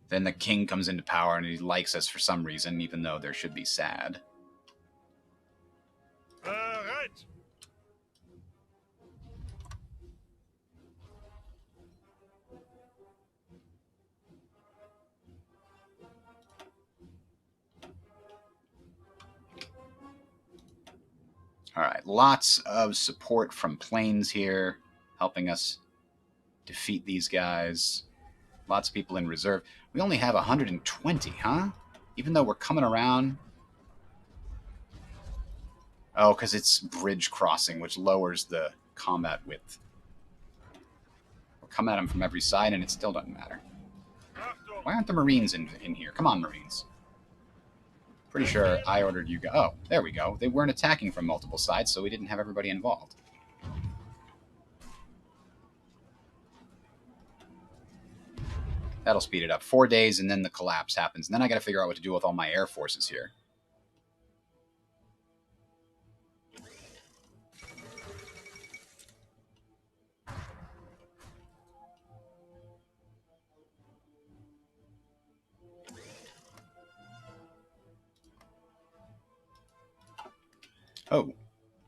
Then the king comes into power and he likes us for some reason, even though there should be sad. Bereit. All right, lots of support from planes here, helping us defeat these guys. Lots of people in reserve. We only have 120, huh? Even though we're coming around. Oh, because it's bridge crossing, which lowers the combat width. We're coming at them from every side, and it still doesn't matter. Why aren't the Marines in here? Come on, Marines. Pretty sure I ordered you. Oh, there we go. They weren't attacking from multiple sides, so we didn't have everybody involved. That'll speed it up. 4 days, and then the collapse happens. And then I got to figure out what to do with all my air forces here. Oh,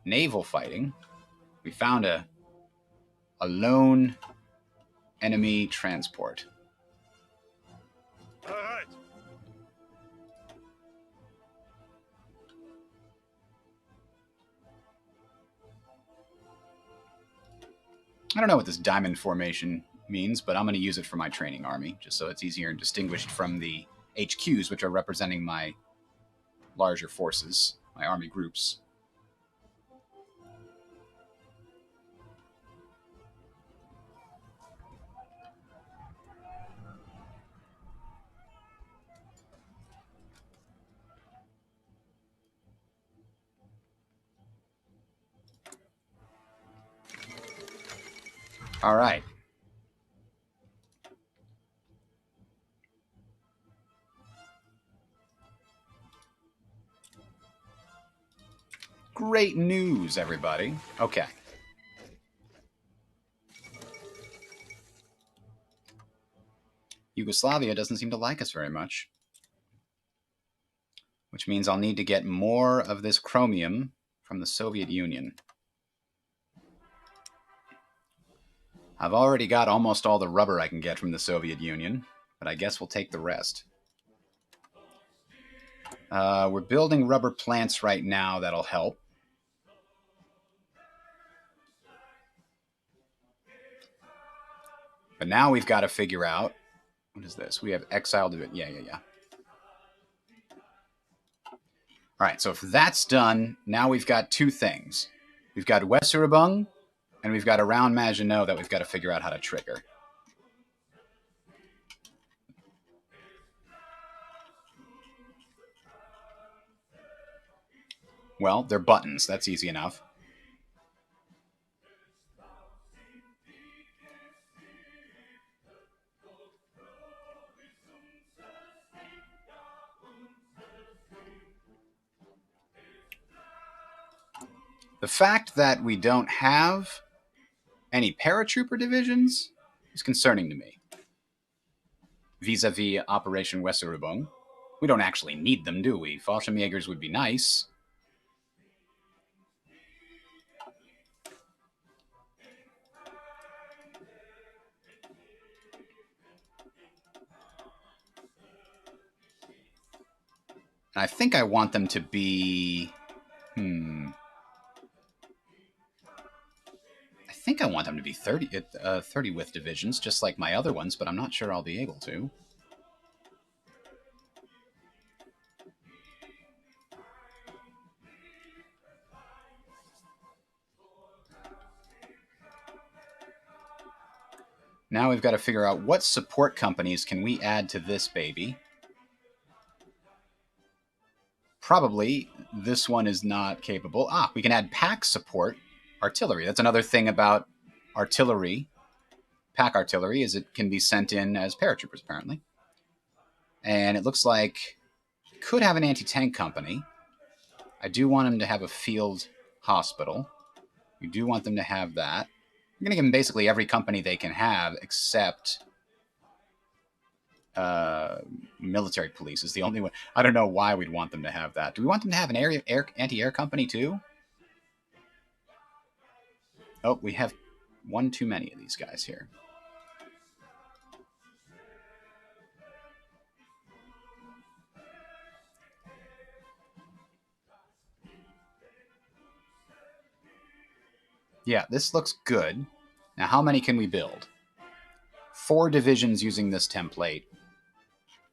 naval fighting. We found a lone enemy transport. Bereit. I don't know what this diamond formation means, but I'm going to use it for my training army, just so it's easier and distinguished from the HQs, which are representing my larger forces, my army groups. All right. Great news, everybody. Okay. Yugoslavia doesn't seem to like us very much, which means I'll need to get more of this chromium from the Soviet Union. I've already got almost all the rubber I can get from the Soviet Union, but I guess we'll take the rest. We're building rubber plants right now that'll help. But now we've got to figure out, what is this? We have exiled it. Yeah. All right, so if that's done, now we've got two things. We've got Weserübung, and we've got around Maginot that we've got to figure out how to trigger. Well, they're buttons. That's easy enough. The fact that we don't have any paratrooper divisions is concerning to me. Vis-a-vis Operation Weserübung. We don't actually need them, do we? Fallschirmjägers would be nice. And I think I want them to be... I think I want them to be 30 width divisions, just like my other ones, but I'm not sure I'll be able to. Now we've got to figure out what support companies can we add to this baby. Probably this one is not capable. We can add pack support artillery. That's another thing about artillery. Pack artillery is it can be sent in as paratroopers, apparently. And it looks like it could have an anti-tank company. I do want them to have a field hospital. We do want them to have that. I'm going to give them basically every company they can have except military police is the only one. I don't know why we'd want them to have that. Do we want them to have an anti-air company too? Oh, we have one too many of these guys here. Yeah, this looks good. Now, how many can we build? 4 divisions using this template.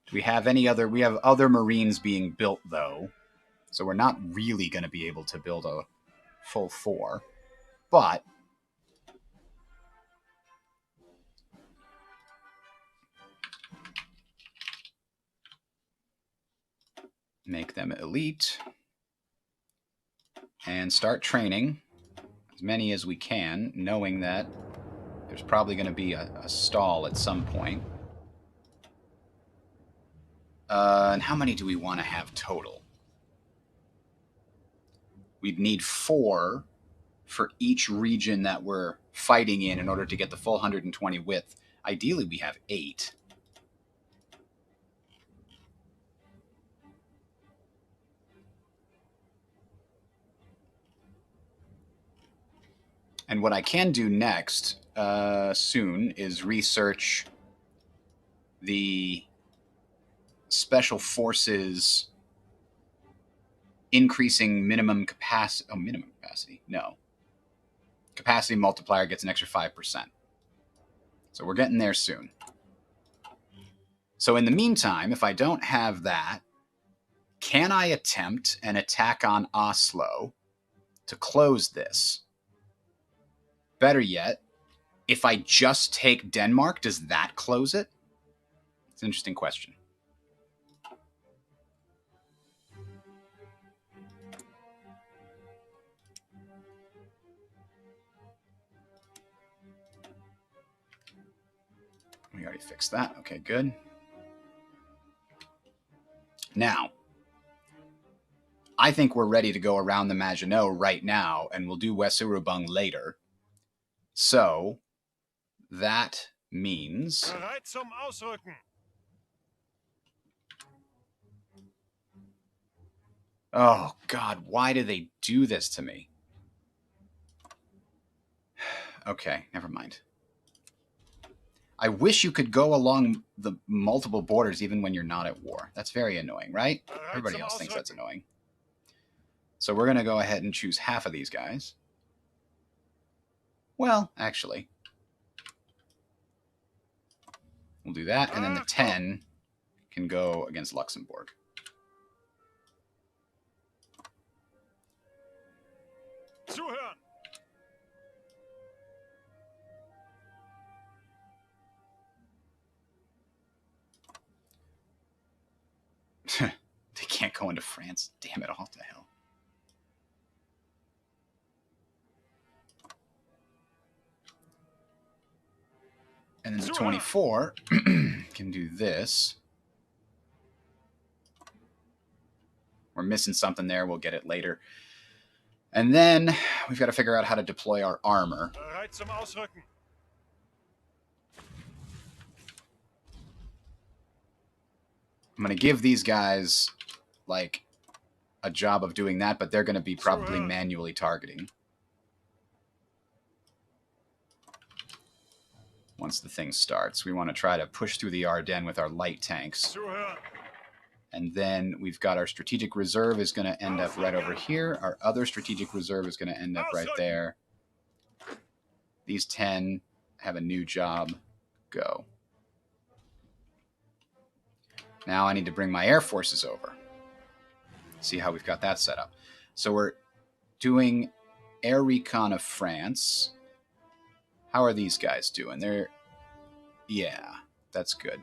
Do we have any other? We have other Marines being built, though. So we're not really going to be able to build a full 4. But make them elite and start training as many as we can, knowing that there's probably going to be a stall at some point. And how many do we want to have total? We'd need 4 for each region that we're fighting in order to get the full 120 width. Ideally, we have 8. And what I can do next, soon, is research the Special Forces increasing minimum capacity. Oh, minimum capacity? No. Capacity multiplier gets an extra 5%. So we're getting there soon. So in the meantime, if I don't have that, can I attempt an attack on Oslo to close this? Better yet, if I just take Denmark, does that close it? It's an interesting question. We already fixed that. Okay, good. Now, I think we're ready to go around the Maginot right now, and we'll do Weserübung later. So, that means... Bereit zum Ausrücken. Oh, God, why do they do this to me? Okay, never mind. I wish you could go along the multiple borders even when you're not at war. That's very annoying, right? Everybody else thinks that's annoying. So we're going to go ahead and choose half of these guys. Well, actually, we'll do that, and then the 10 can go against Luxembourg. Zuhören. going to France. Damn it, all to hell. And then the 24 can do this. We're missing something there. We'll get it later. And then we've got to figure out how to deploy our armor. Bereit zum Ausrücken. I'm going to give these guys, like, a job of doing that, but they're going to be probably manually targeting. Once the thing starts, we want to try to push through the Ardennes with our light tanks. And then we've got our strategic reserve is going to end up right over here. Our other strategic reserve is going to end up right there. These 10 have a new job. Go. Now I need to bring my air forces over. See how we've got that set up. So we're doing air recon of France. How are these guys doing? They're... yeah, that's good.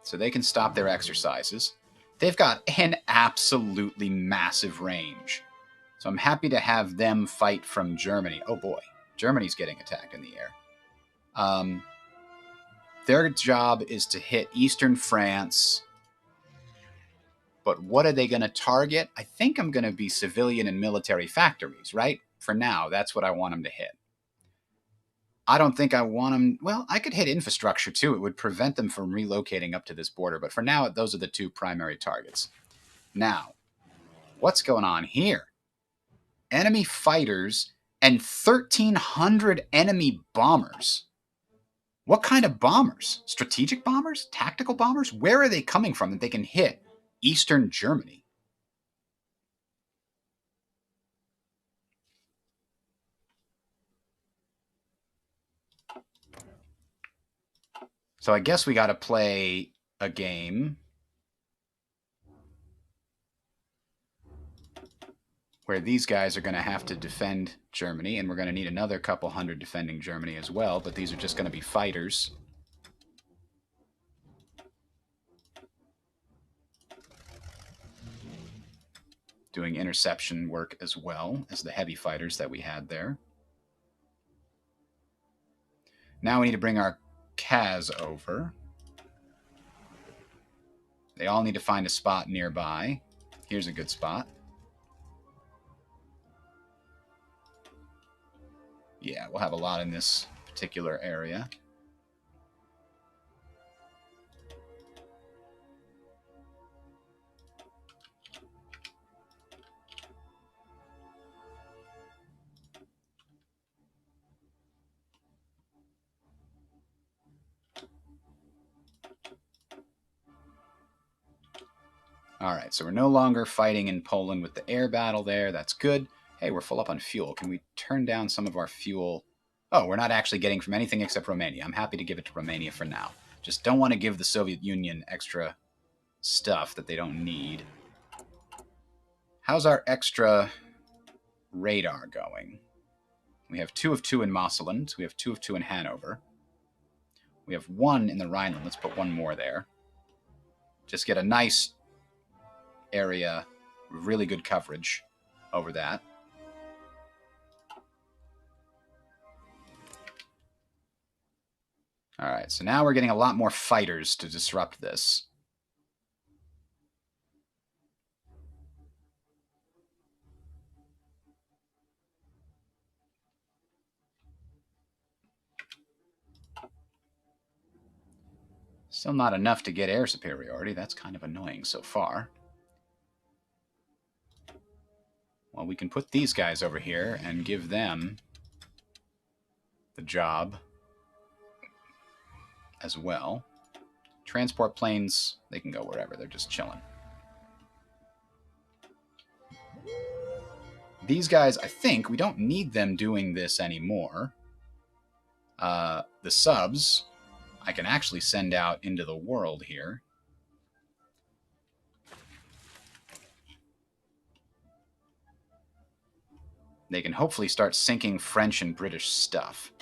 So they can stop their exercises. They've got an absolutely massive range. So I'm happy to have them fight from Germany. Oh boy, Germany's getting attacked in the air. Their job is to hit eastern France. But what are they going to target? I think I'm going to be civilian and military factories, right? For now, that's what I want them to hit. I don't think I want them... well, I could hit infrastructure too. It would prevent them from relocating up to this border. But for now, those are the two primary targets. Now, what's going on here? Enemy fighters and 1,300 enemy bombers. What kind of bombers? Strategic bombers? Tactical bombers? Where are they coming from that they can hit Eastern Germany? So I guess we got to play a game where these guys are going to have to defend Germany, and we're going to need another couple hundred defending Germany as well, but these are just going to be fighters. Doing interception work as well as the heavy fighters that we had there. Now we need to bring our Kaz over. They all need to find a spot nearby. Here's a good spot. Yeah, we'll have a lot in this particular area. Alright, so we're no longer fighting in Poland with the air battle there. That's good. Hey, we're full up on fuel. Can we turn down some of our fuel? Oh, we're not actually getting from anything except Romania. I'm happy to give it to Romania for now. Just don't want to give the Soviet Union extra stuff that they don't need. How's our extra radar going? We have 2 of 2 in Mosselland. We have 2 of 2 in Hanover. We have 1 in the Rhineland. Let's put 1 more there. Just get a nice area, really good coverage over that. Alright, so now we're getting a lot more fighters to disrupt this. Still not enough to get air superiority. That's kind of annoying so far. Well, we can put these guys over here and give them the job as well. Transport planes, they can go wherever. They're just chilling. These guys, I think, we don't need them doing this anymore. The subs, I can actually send out into the world here. They can hopefully start sinking French and British stuff.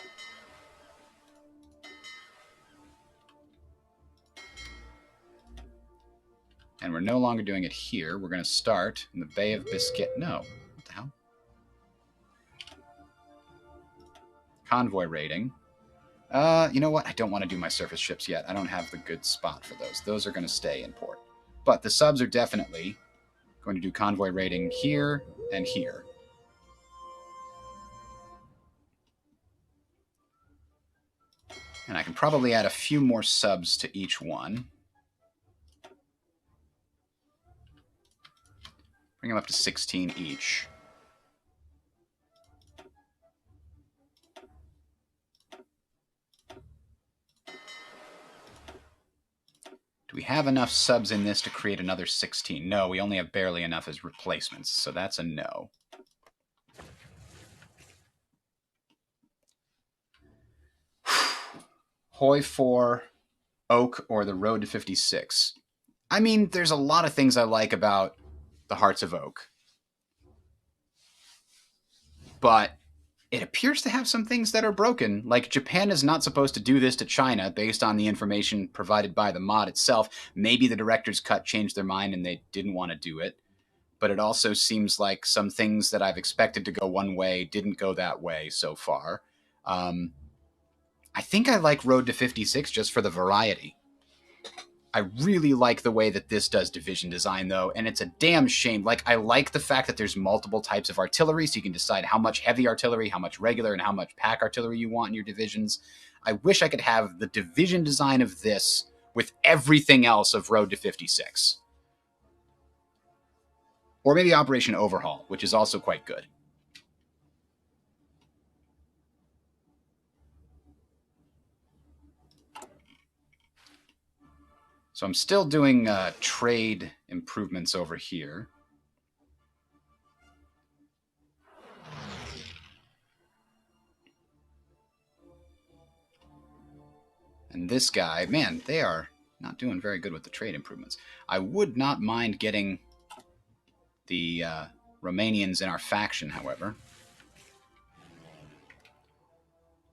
And we're no longer doing it here. We're going to start in the Bay of Biscay. No. What the hell? Convoy raiding. You know what? I don't want to do my surface ships yet. I don't have the good spot for those. Those are going to stay in port. But the subs are definitely going to do convoy raiding here and here. And I can probably add a few more subs to each one. Bring them up to 16 each. Do we have enough subs in this to create another 16? No, we only have barely enough as replacements, so that's a no. Hoi 4, Oak, or the Road to 56. I mean, there's a lot of things I like about the Hearts of Oak. But it appears to have some things that are broken. Like, Japan is not supposed to do this to China based on the information provided by the mod itself. Maybe the director's cut changed their mind and they didn't want to do it. But it also seems like some things that I've expected to go one way didn't go that way so far. I think I like Road to 56 just for the variety. I really like the way that this does division design, though, and it's a damn shame. Like, I like the fact that there's multiple types of artillery, so you can decide how much heavy artillery, how much regular, and how much pack artillery you want in your divisions. I wish I could have the division design of this with everything else of Road to 56. Or maybe Operation Overhaul, which is also quite good. So I'm still doing trade improvements over here. And this guy, man, they are not doing very good with the trade improvements. I would not mind getting the Romanians in our faction, however.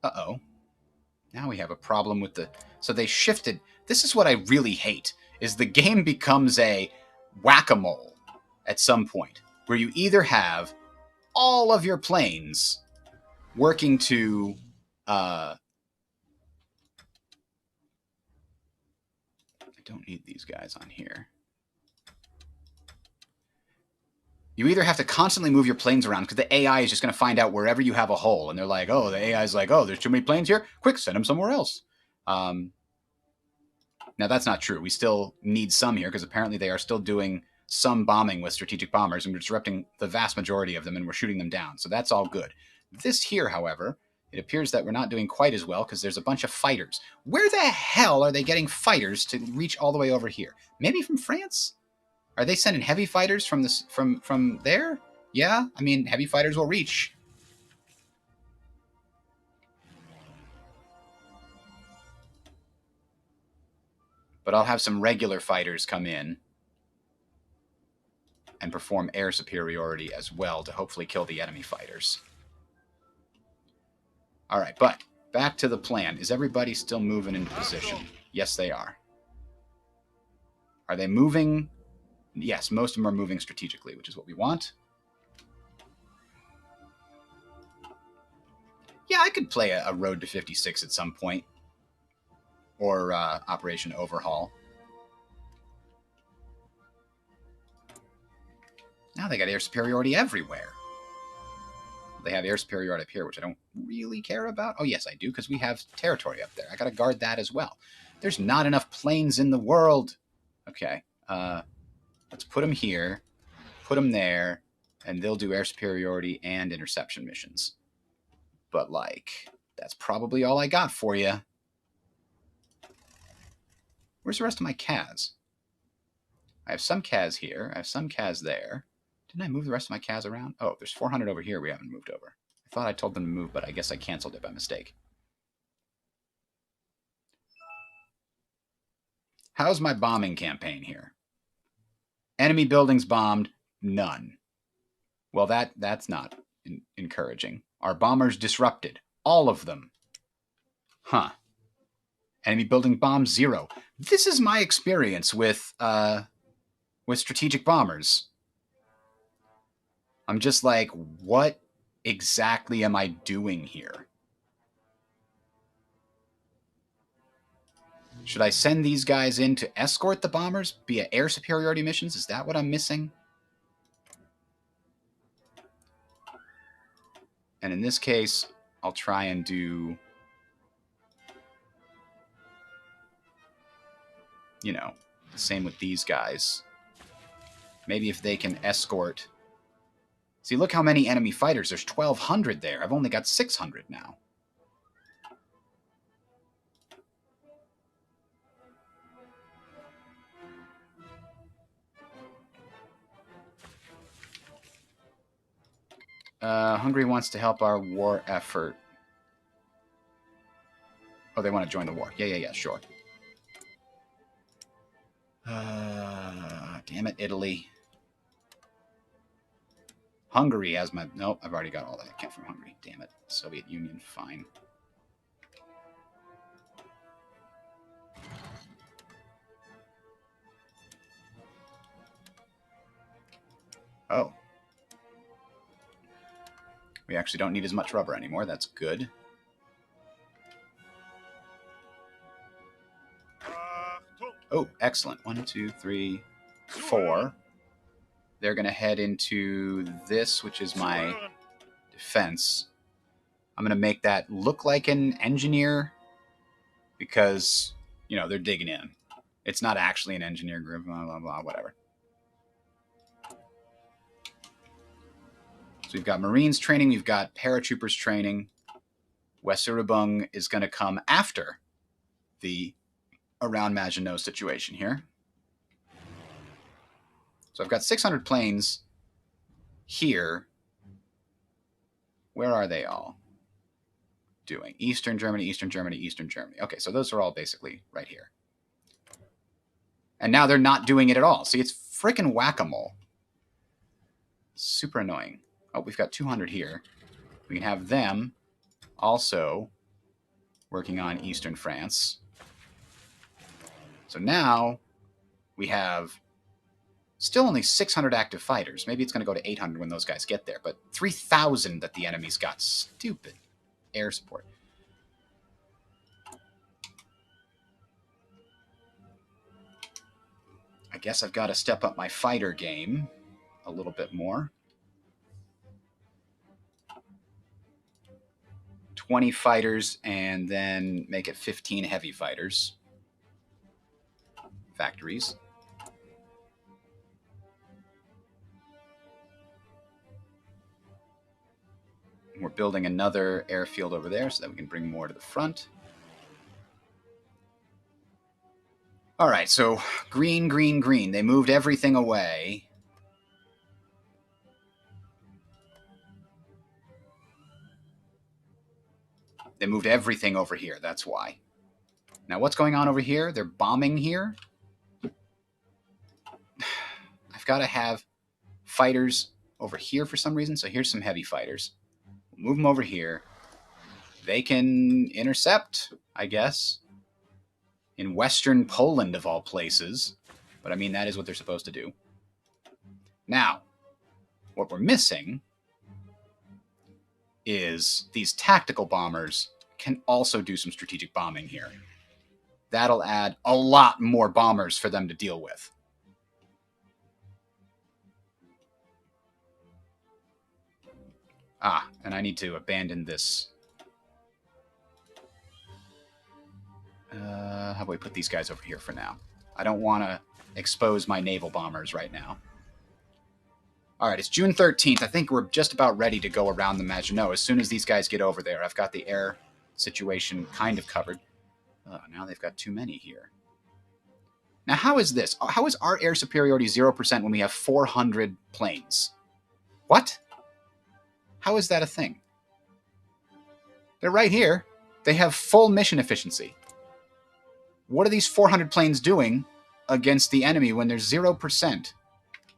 Uh-oh. Now we have a problem with the... So they shifted... This is what I really hate, is the game becomes a whack-a-mole at some point, where you either have all of your planes working to... I don't need these guys on here. You either have to constantly move your planes around because the AI is just going to find out wherever you have a hole. And they're like, oh, the AI is like, oh, there's too many planes here. Quick, send them somewhere else. Now, that's not true. We still need some here because apparently they are still doing some bombing with strategic bombers and we're disrupting the vast majority of them and we're shooting them down. So that's all good. This here, however, it appears that we're not doing quite as well because there's a bunch of fighters. Where the hell are they getting fighters to reach all the way over here? Maybe from France? Are they sending heavy fighters from this from there? Yeah, I mean, heavy fighters will reach. But I'll have some regular fighters come in and perform air superiority as well to hopefully kill the enemy fighters. All right, but back to the plan. Is everybody still moving into position? Yes, they are. Are they moving? Yes, most of them are moving strategically, which is what we want. Yeah, I could play a Road to 56 at some point. Or Operation Overhaul. Now they got air superiority everywhere. They have air superiority up here, which I don't really care about. Oh, yes, I do, because we have territory up there. I got to guard that as well. There's not enough planes in the world. Okay. Let's put them here, put them there, and they'll do air superiority and interception missions. But, like, that's probably all I got for you. Where's the rest of my CAS? I have some CAS here. I have some CAS there. Didn't I move the rest of my CAS around? Oh, there's 400 over here we haven't moved over. I thought I told them to move, but I guess I canceled it by mistake. How's my bombing campaign here? Enemy buildings bombed, none. Well, that's not encouraging. Our bombers disrupted, all of them. Huh. Enemy building bomb, 0. This is my experience with with strategic bombers. I'm just like, what exactly am I doing here? Should I send these guys in to escort the bombers via air superiority missions? Is that what I'm missing? And in this case, I'll try and do, you know, the same with these guys. Maybe if they can escort. See, look how many enemy fighters. There's 1,200 there. I've only got 600 now. Hungary wants to help our war effort. Oh, they want to join the war. Yeah, sure. Damn it, Italy. Hungary has my... Nope, I've already got all that I can from Hungary. Damn it. Soviet Union, fine. Oh. We actually don't need as much rubber anymore. That's good. Oh, excellent. 1, 2, 3, 4. They're going to head into this, which is my defense. I'm going to make that look like an engineer because, you know, they're digging in. It's not actually an engineer group, blah, blah, blah, whatever. So we've got Marines training, we've got paratroopers training. Weserübung is going to come after the around Maginot situation here. So I've got 600 planes here. Where are they all doing? Eastern Germany, Eastern Germany, Eastern Germany. Okay, so those are all basically right here. And now they're not doing it at all. See, it's freaking whack-a-mole. Super annoying. Oh, we've got 200 here. We can have them also working on Eastern France. So now we have still only 600 active fighters. Maybe it's going to go to 800 when those guys get there, but 3,000 that the enemy's got. Stupid air support. I guess I've got to step up my fighter game a little bit more. 20 fighters and then make it 15 heavy fighters. Factories. We're building another airfield over there so that we can bring more to the front. All right, so green, green, green. They moved everything away. They moved everything over here. That's why. Now, what's going on over here? They're bombing here. I've got to have fighters over here for some reason. So here's some heavy fighters. We'll move them over here. They can intercept, I guess, in Western Poland, of all places. But, I mean, that is what they're supposed to do. Now, what we're missing is these tactical bombers can also do some strategic bombing here. That'll add a lot more bombers for them to deal with. Ah, and I need to abandon this. How about we put these guys over here for now? I don't want to expose my naval bombers right now. All right, it's June 13th. I think we're just about ready to go around the Maginot. As soon as these guys get over there, I've got the air situation kind of covered. Now they've got too many here. Now, how is this? How is our air superiority 0% when we have 400 planes? What? How is that a thing? They're right here. They have full mission efficiency. What are these 400 planes doing against the enemy when there's 0%?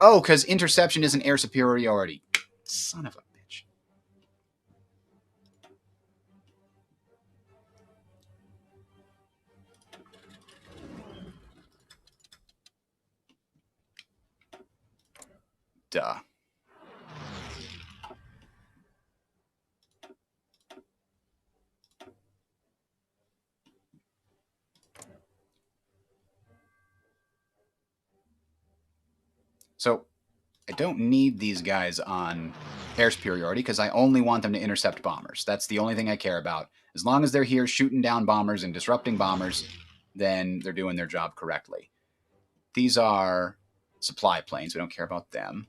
Oh, because interception isn't air superiority. Son of a bitch. Duh. So I don't need these guys on air superiority because I only want them to intercept bombers. That's the only thing I care about. As long as they're here shooting down bombers and disrupting bombers, then they're doing their job correctly. These are supply planes. We don't care about them.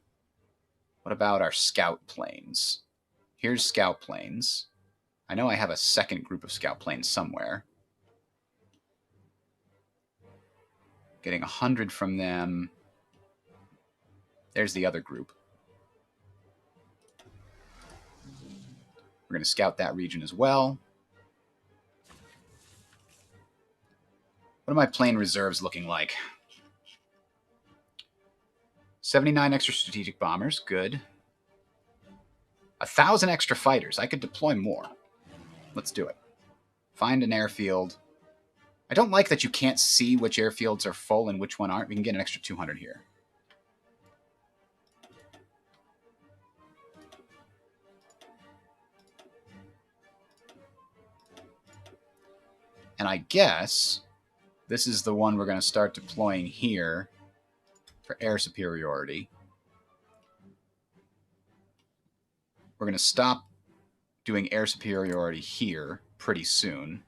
What about our scout planes? Here's scout planes. I know I have a second group of scout planes somewhere. Getting 100 from them. There's the other group. We're going to scout that region as well. What are my plane reserves looking like? 79 extra strategic bombers. Good. 1,000 extra fighters. I could deploy more. Let's do it. Find an airfield. I don't like that you can't see which airfields are full and which one aren't. We can get an extra 200 here. And I guess this is the one we're going to start deploying here for air superiority. We're going to stop doing air superiority here pretty soon.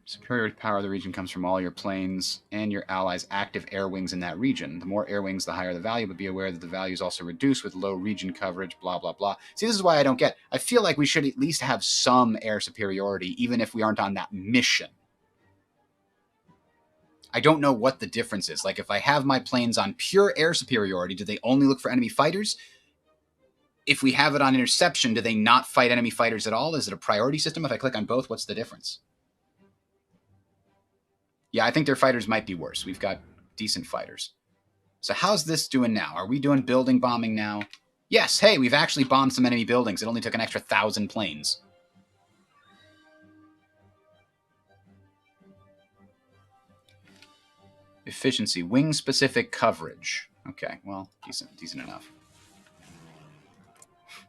Superiority power of the region comes from all your planes and your allies' active air wings in that region. The more air wings, the higher the value, but be aware that the value is also reduced with low region coverage, blah, blah, blah. See, this is why I don't get. I feel like we should at least have some air superiority, even if we aren't on that mission. I don't know what the difference is. Like, if I have my planes on pure air superiority, do they only look for enemy fighters? If we have it on interception, do they not fight enemy fighters at all? Is it a priority system? If I click on both, what's the difference? Yeah, I think their fighters might be worse. We've got decent fighters. So how's this doing now? Are we doing building bombing now? Yes, hey, we've actually bombed some enemy buildings. It only took an extra 1,000 planes. Efficiency, wing-specific coverage. Okay, well, decent enough.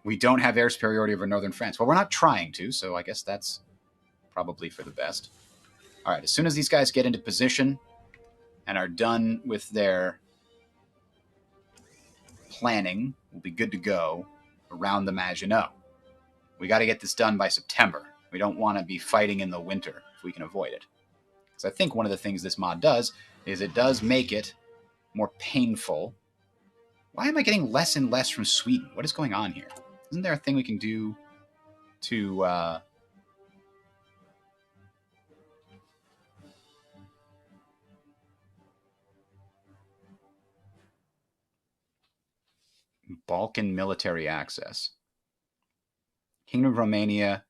We don't have air superiority over northern France. Well, we're not trying to, so I guess that's probably for the best. All right, as soon as these guys get into position and are done with their planning, we'll be good to go around the Maginot. We got to get this done by September. We don't want to be fighting in the winter if we can avoid it. Because I think one of the things this mod does is it does make it more painful. Why am I getting less and less from Sweden? What is going on here? Isn't there a thing we can do to... Balkan military access. Kingdom of Romania,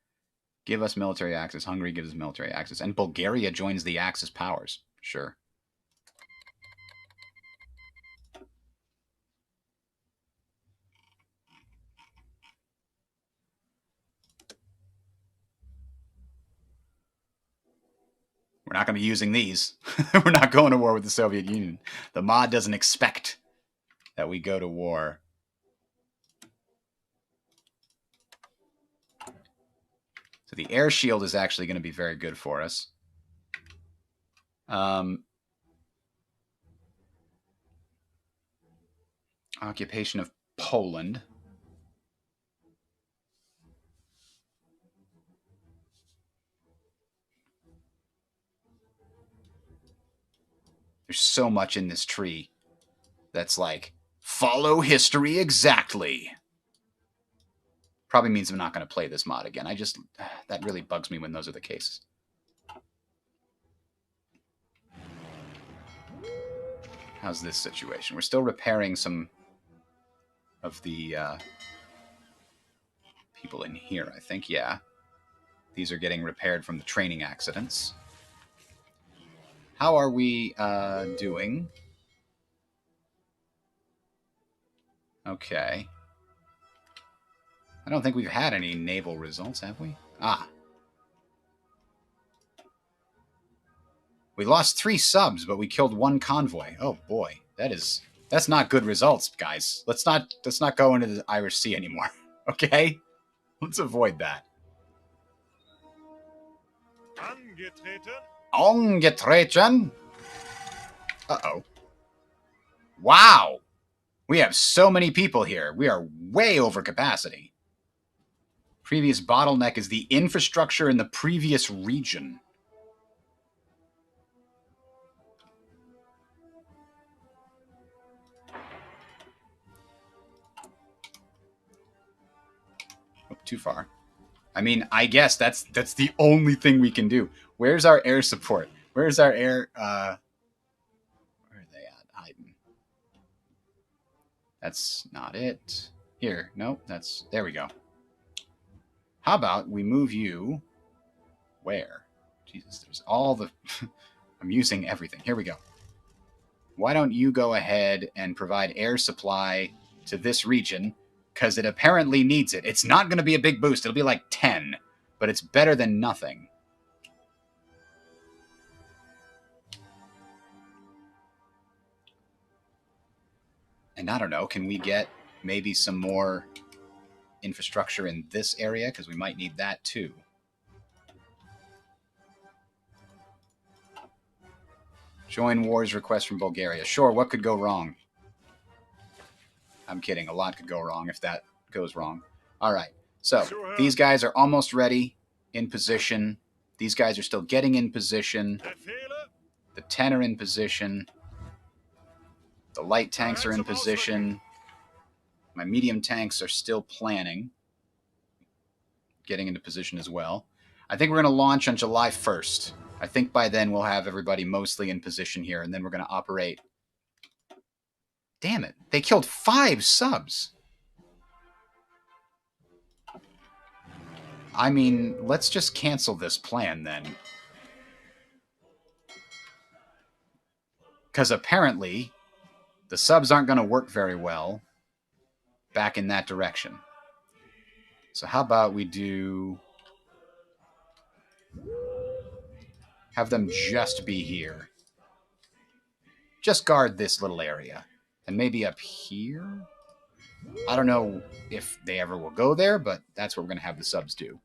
give us military access. Hungary gives us military access. And Bulgaria joins the Axis powers. Sure. We're not going to be using these. We're not going to war with the Soviet Union. The mod doesn't expect that we go to war. So the air shield is actually going to be very good for us. Occupation of Poland. There's so much in this tree that's like, follow history exactly. Probably means I'm not going to play this mod again. That really bugs me when those are the cases. How's this situation? We're still repairing some of the people in here, I think. Yeah. These are getting repaired from the training accidents. How are we doing? Okay. I don't think we've had any naval results, have we? Ah. We lost 3 subs, but we killed 1 convoy. Oh boy, that's not good results, guys. Let's not go into the Irish Sea anymore. Okay? Let's avoid that. Angetreten. Angetreten. Uh-oh. Wow. We have so many people here. We are way over capacity. Previous bottleneck is the infrastructure in the previous region. Oh, too far. I mean, I guess that's the only thing we can do. Where's our air support? Where's our air? Where are they at? Hiding. That's not it. Here, nope. There we go. How about we move you? Where? Jesus, there's all the. I'm using everything. Here we go. Why don't you go ahead and provide air supply to this region? Because it apparently needs it. It's not going to be a big boost. It'll be like 10, but it's better than nothing. And I don't know, can we get maybe some more infrastructure in this area? Because we might need that too. Join wars request from Bulgaria. Sure, what could go wrong? I'm kidding. A lot could go wrong if that goes wrong. All right. So these guys are almost ready, in position. These guys are still getting in position. The 10 are in position. The light tanks are in position. My medium tanks are still planning, getting into position as well. I think we're going to launch on July 1st. I think by then we'll have everybody mostly in position here, and then we're going to operate. Damn it. They killed 5 subs. I mean, let's just cancel this plan then. Because apparently the subs aren't going to work very well back in that direction. So how about we do... have them just be here. Just guard this little area. And maybe up here? I don't know if they ever will go there, but that's what we're going to have the subs do.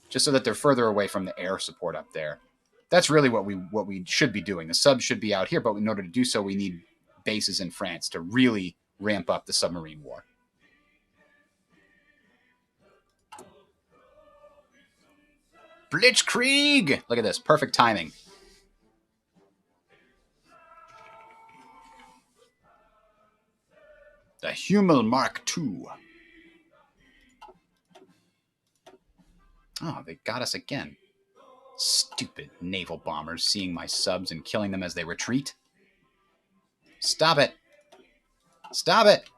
Just so that they're further away from the air support up there. That's really what we should be doing. The subs should be out here, but in order to do so, we need bases in France to really ramp up the submarine war. Blitzkrieg! Look at this. Perfect timing. The Hummel Mark II. Oh, they got us again. Stupid naval bombers seeing my subs and killing them as they retreat. Stop it. Stop it.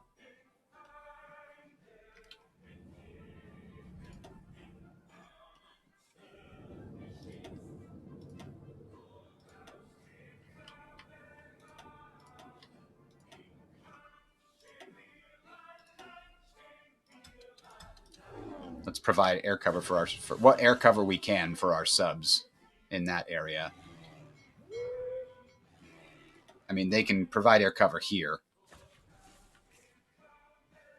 Let's provide air cover for what air cover we can for our subs in that area. I mean, they can provide air cover here.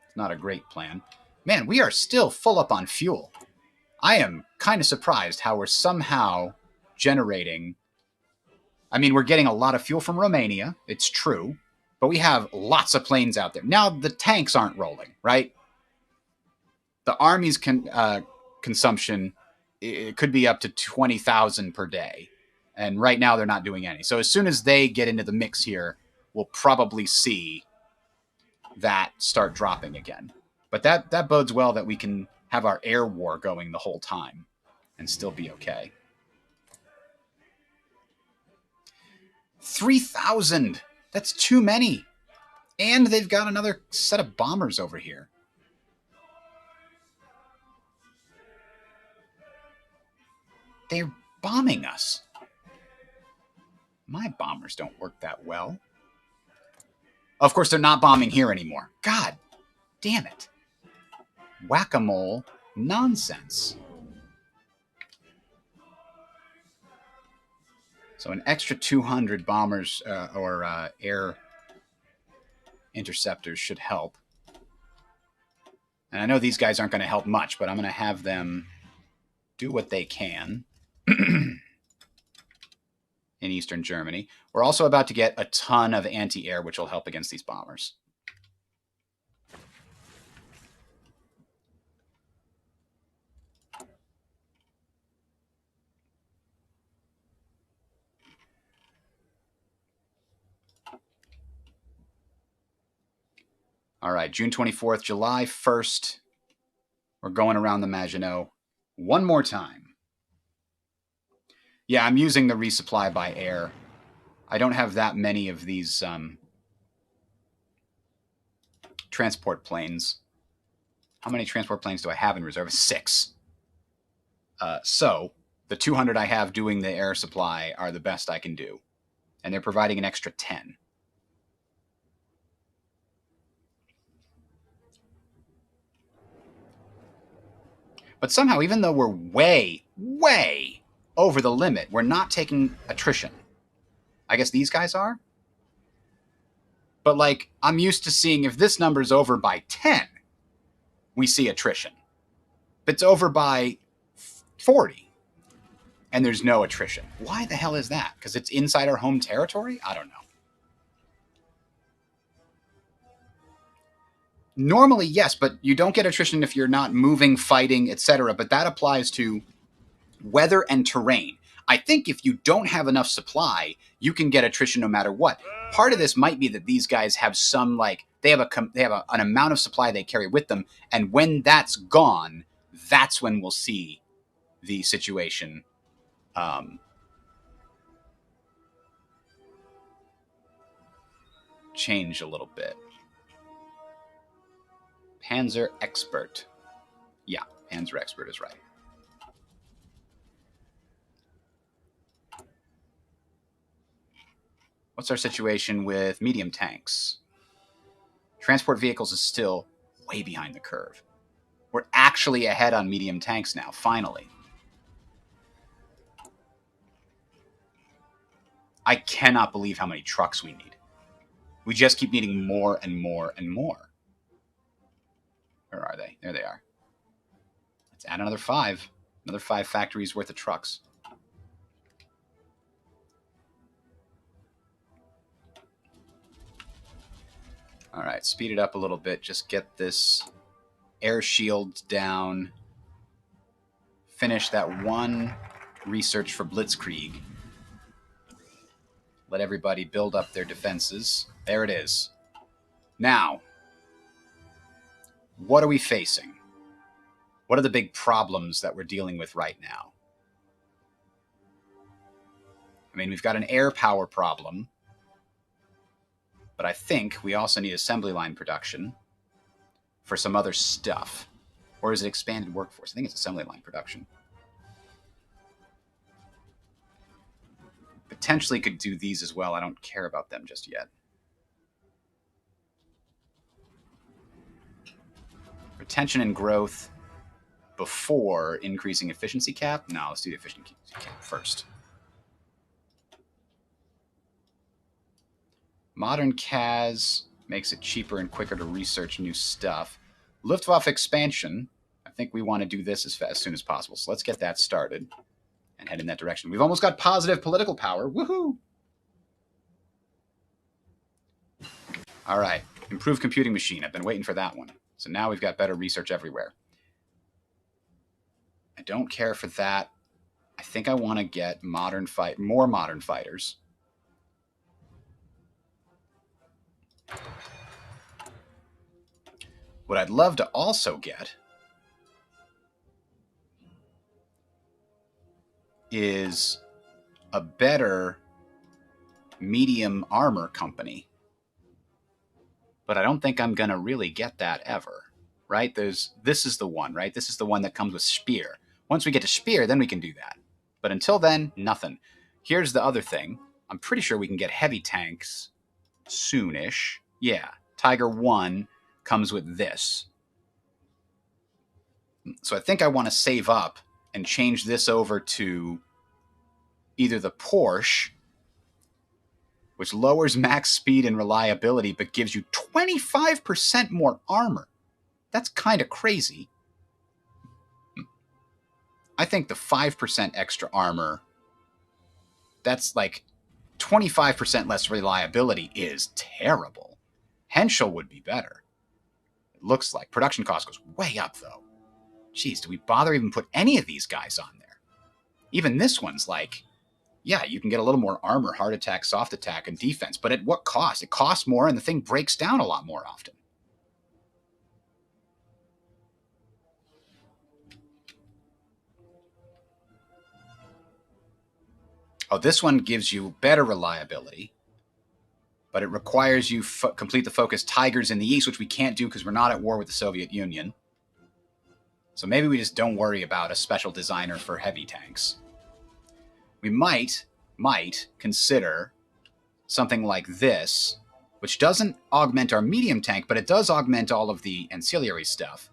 It's not a great plan. Man, we are still full up on fuel. I am kind of surprised how we're somehow generating... I mean, we're getting a lot of fuel from Romania. It's true. But we have lots of planes out there. Now, the tanks aren't rolling, right? The Army's consumption, it could be up to 20,000 per day. And right now, they're not doing any. So as soon as they get into the mix here, we'll probably see that start dropping again. But that bodes well that we can have our air war going the whole time and still be okay. 3,000! That's too many! And they've got another set of bombers over here. They're bombing us. My bombers don't work that well. Of course, they're not bombing here anymore. God damn it. Whack-a-mole nonsense. So an extra 200 bombers or air interceptors should help. And I know these guys aren't going to help much, but I'm going to have them do what they can in eastern Germany. We're also about to get a ton of anti-air, which will help against these bombers. All right, June 24th, July 1st. We're going around the Maginot one more time. Yeah, I'm using the resupply by air. I don't have that many of these transport planes. How many transport planes do I have in reserve? 6. So the 200 I have doing the air supply are the best I can do. And they're providing an extra 10. But somehow, even though we're way, way over the limit, we're not taking attrition. I guess these guys are? But, like, I'm used to seeing if this number's over by 10, we see attrition. If it's over by 40, and there's no attrition. Why the hell is that? Because it's inside our home territory? I don't know. Normally, yes, but you don't get attrition if you're not moving, fighting, etc. But that applies to weather and terrain. I think if you don't have enough supply, you can get attrition no matter what. Part of this might be that these guys have some, like, they have an amount of supply they carry with them, and when that's gone, that's when we'll see the situation change a little bit. Panzer Expert. Yeah, Panzer Expert is right. What's our situation with medium tanks? Transport vehicles is still way behind the curve. We're actually ahead on medium tanks now, finally. I cannot believe how many trucks we need. We just keep needing more and more and more. Where are they? There they are. Let's add another 5. Another 5 factories worth of trucks. All right, speed it up a little bit. Just get this air shield down. Finish that one research for Blitzkrieg. Let everybody build up their defenses. There it is. Now, what are we facing? What are the big problems that we're dealing with right now? I mean, we've got an air power problem, but I think we also need assembly line production for some other stuff. Or is it expanded workforce? I think it's assembly line production. Potentially could do these as well. I don't care about them just yet. Retention and growth before increasing efficiency cap? No, let's do the efficiency cap first. Modern CAS makes it cheaper and quicker to research new stuff. Luftwaffe expansion. I think we want to do this as soon as possible. So let's get that started and head in that direction. We've almost got positive political power. Woohoo! All right. Improved computing machine. I've been waiting for that one. So now we've got better research everywhere. I don't care for that. I think I want to get more modern fighters. What I'd love to also get is a better medium armor company. But I don't think I'm going to really get that ever, right? This is the one, right? This is the one that comes with Spear. Once we get to Spear, then we can do that. But until then, nothing. Here's the other thing. I'm pretty sure we can get heavy tanks soonish. Yeah, Tiger 1 comes with this. So I think I want to save up and change this over to either the Porsche which lowers max speed and reliability but gives you 25% more armor. That's kind of crazy. I think the 5% extra armor, that's like 25% less reliability, is terrible. Henschel would be better. It looks like. Production cost goes way up, though. Jeez, do we bother even put any of these guys on there? Even this one's like, yeah, you can get a little more armor, hard attack, soft attack, and defense, but at what cost? It costs more, and the thing breaks down a lot more often. Oh, this one gives you better reliability, but it requires you complete the focus Tigers in the East, which we can't do because we're not at war with the Soviet Union. So maybe we just don't worry about a special designer for heavy tanks. We might consider something like this, which doesn't augment our medium tank, but it does augment all of the ancillary stuff.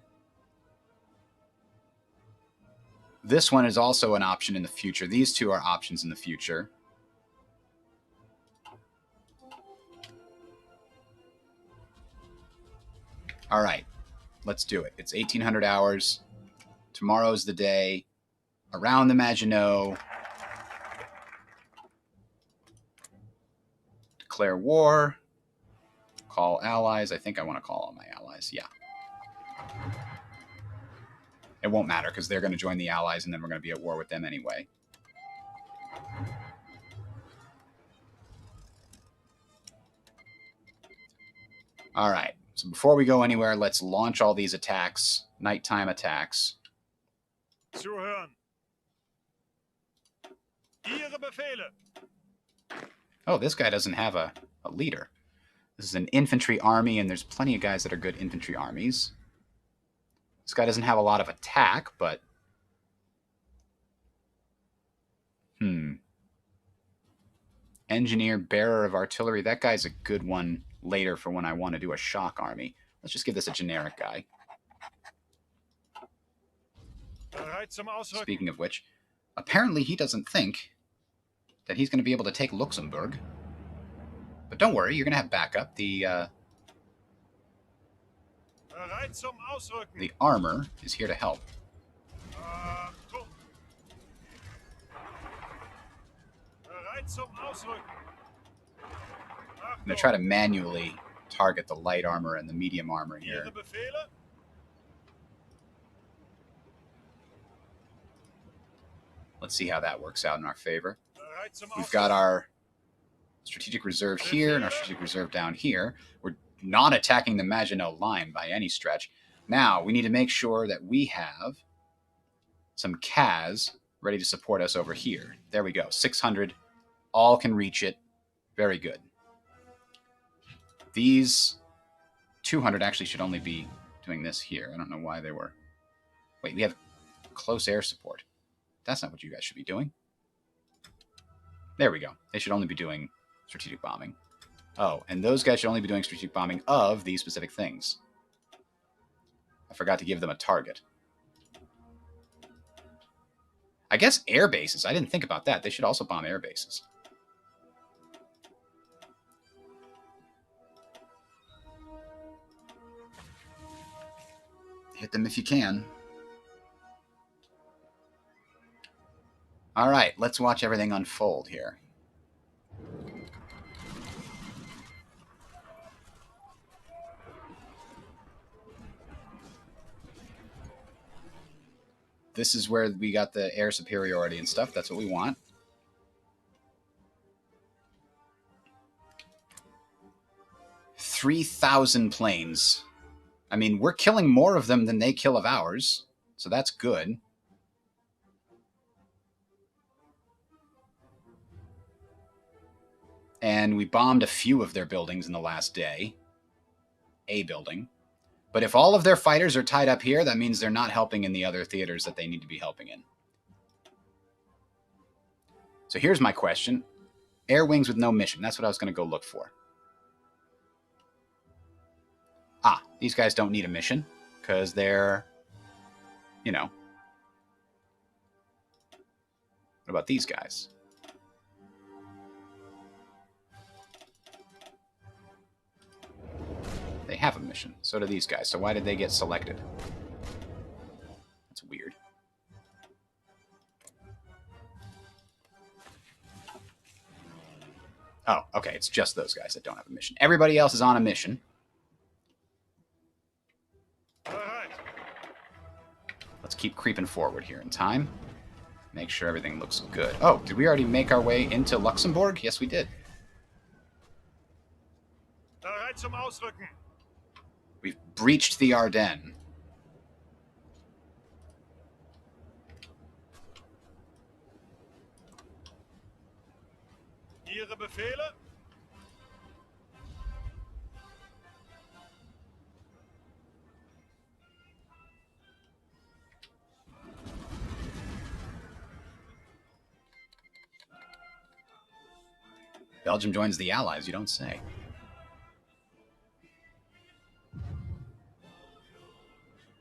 This one is also an option in the future. These two are options in the future. All right, let's do it. It's 1800 hours. Tomorrow's the day. Around the Maginot. Declare war. Call allies. I think I want to call all my allies. Yeah. It won't matter because they're going to join the allies and then we're going to be at war with them anyway. All right. So before we go anywhere, let's launch all these attacks. Nighttime attacks. Zuhören. Ihre Befehle. Oh, this guy doesn't have a leader. This is an infantry army, and there's plenty of guys that are good infantry armies. This guy doesn't have a lot of attack, but... Engineer, bearer of artillery. That guy's a good one later for when I want to do a shock army. Let's just give this a generic guy. Speaking of which, apparently he doesn't think that he's going to be able to take Luxembourg. But don't worry, you're going to have backup. The armor is here to help. I'm going to try to manually target the light armor and the medium armor here. Let's see how that works out in our favor. We've got our strategic reserve here and our strategic reserve down here. We're not attacking the Maginot Line by any stretch. Now, we need to make sure that we have some CAS ready to support us over here. There we go. 600. All can reach it. Very good. These 200 actually should only be doing this here. I don't know why they were... Wait, we have close air support. That's not what you guys should be doing. There we go. They should only be doing strategic bombing. Oh, and those guys should only be doing strategic bombing of these specific things. I forgot to give them a target. I guess air bases. I didn't think about that. They should also bomb air bases. Hit them if you can. All right, let's watch everything unfold here. This is where we got the air superiority and stuff. That's what we want. $3,000 planes. I mean, we're killing more of them than they kill of ours, so that's good. And we bombed a few of their buildings in the last day. A building. But if all of their fighters are tied up here, that means they're not helping in the other theaters that they need to be helping in. So here's my question. Air wings with no mission. That's what I was going to go look for. Ah, these guys don't need a mission because they're, you know. What about these guys? have a mission. So do these guys. So why did they get selected? That's weird. Oh, okay. It's just those guys that don't have a mission. Everybody else is on a mission. Let's keep creeping forward here in time. Make sure everything looks good. Oh, did we already make our way into Luxembourg? Yes, we did. Bereit zum Ausrücken. We've breached the Ardennes. Ihre Befehle? Belgium joins the Allies, you don't say.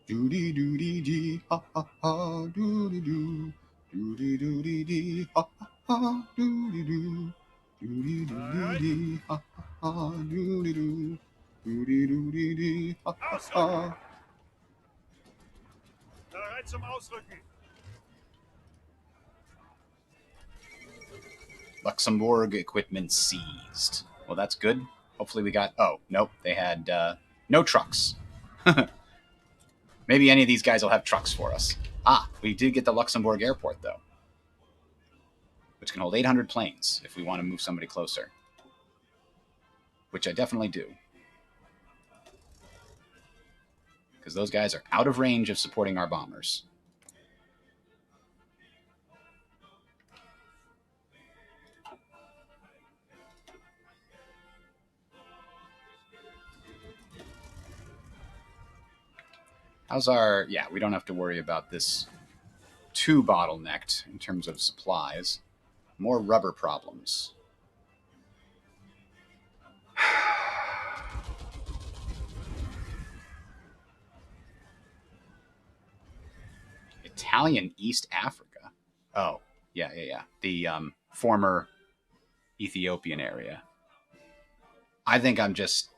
Doody doody dee, ha ha ha, doody doo. Doody doody dee, ha ha ha, doody doo. Doody doody dee, ha ha ha, doody doo. Doody doody dee, ha ha ha. Bereit zum Ausrücken. Luxembourg equipment seized. Well, that's good. Hopefully we got... Oh, nope. They had no trucks. Maybe any of these guys will have trucks for us. Ah, we did get the Luxembourg airport, though. Which can hold 800 planes if we want to move somebody closer. Which I definitely do. Because those guys are out of range of supporting our bombers. How's our... Yeah, we don't have to worry about this too bottlenecked in terms of supplies. More rubber problems. Italian East Africa? Oh, yeah. The former Ethiopian area. I think I'm just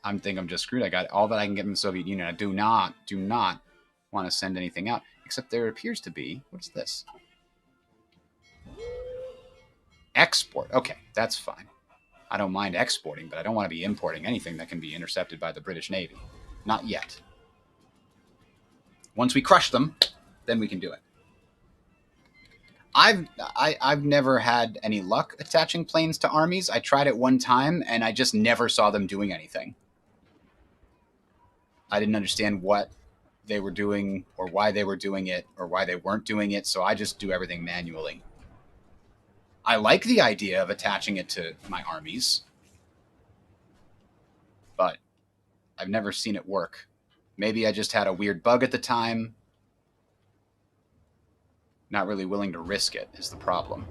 screwed. I got all that I can get from the Soviet Union. I do not want to send anything out, except there appears to be... What's this? Export. Okay, that's fine. I don't mind exporting, but I don't want to be importing anything that can be intercepted by the British Navy. Not yet. Once we crush them, then we can do it. I've never had any luck attaching planes to armies. I tried it one time, and I just never saw them doing anything. I didn't understand what they were doing, or why they were doing it, or why they weren't doing it, so I just do everything manually. I like the idea of attaching it to my armies, but I've never seen it work. Maybe I just had a weird bug at the time. Not really willing to risk it is the problem.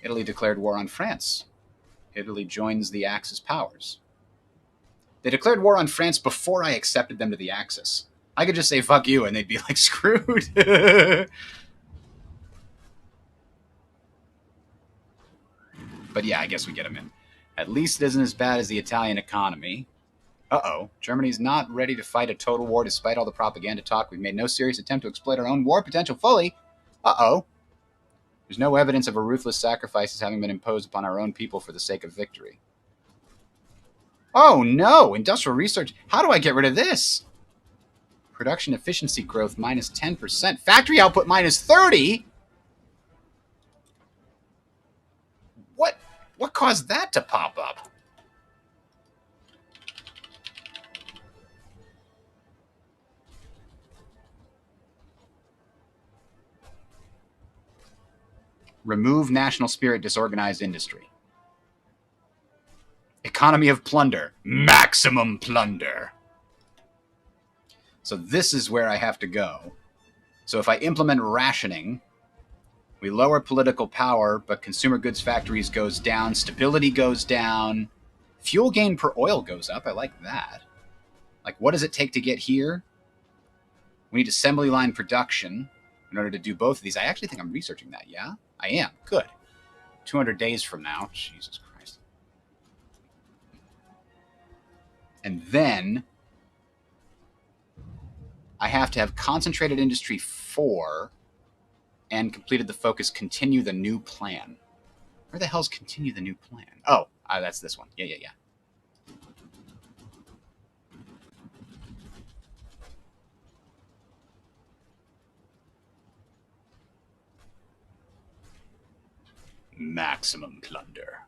Italy declared war on France. Italy joins the Axis powers. They declared war on France before I accepted them to the Axis. I could just say, fuck you, and they'd be like, screwed. But yeah, I guess we get them in. At least it isn't as bad as the Italian economy. Uh-oh. Germany's not ready to fight a total war despite all the propaganda talk. We've made no serious attempt to exploit our own war potential fully. Uh-oh. There's no evidence of a ruthless sacrifices having been imposed upon our own people for the sake of victory. Oh, no! Industrial research. How do I get rid of this? Production efficiency growth minus 10%. Factory output minus 30%? What caused that to pop up? Remove national spirit, disorganized industry. Economy of plunder. Maximum plunder. So this is where I have to go. So if I implement rationing, we lower political power, but consumer goods factories goes down, stability goes down, fuel gain per oil goes up. I like that. Like, what does it take to get here? We need assembly line production in order to do both of these. I actually think I'm researching that, yeah? I am. Good. 200 days from now. Jesus Christ. And then I have to have concentrated industry 4 and completed the focus continue the new plan. Where the hell's continue the new plan? Oh, that's this one. Yeah. Maximum plunder.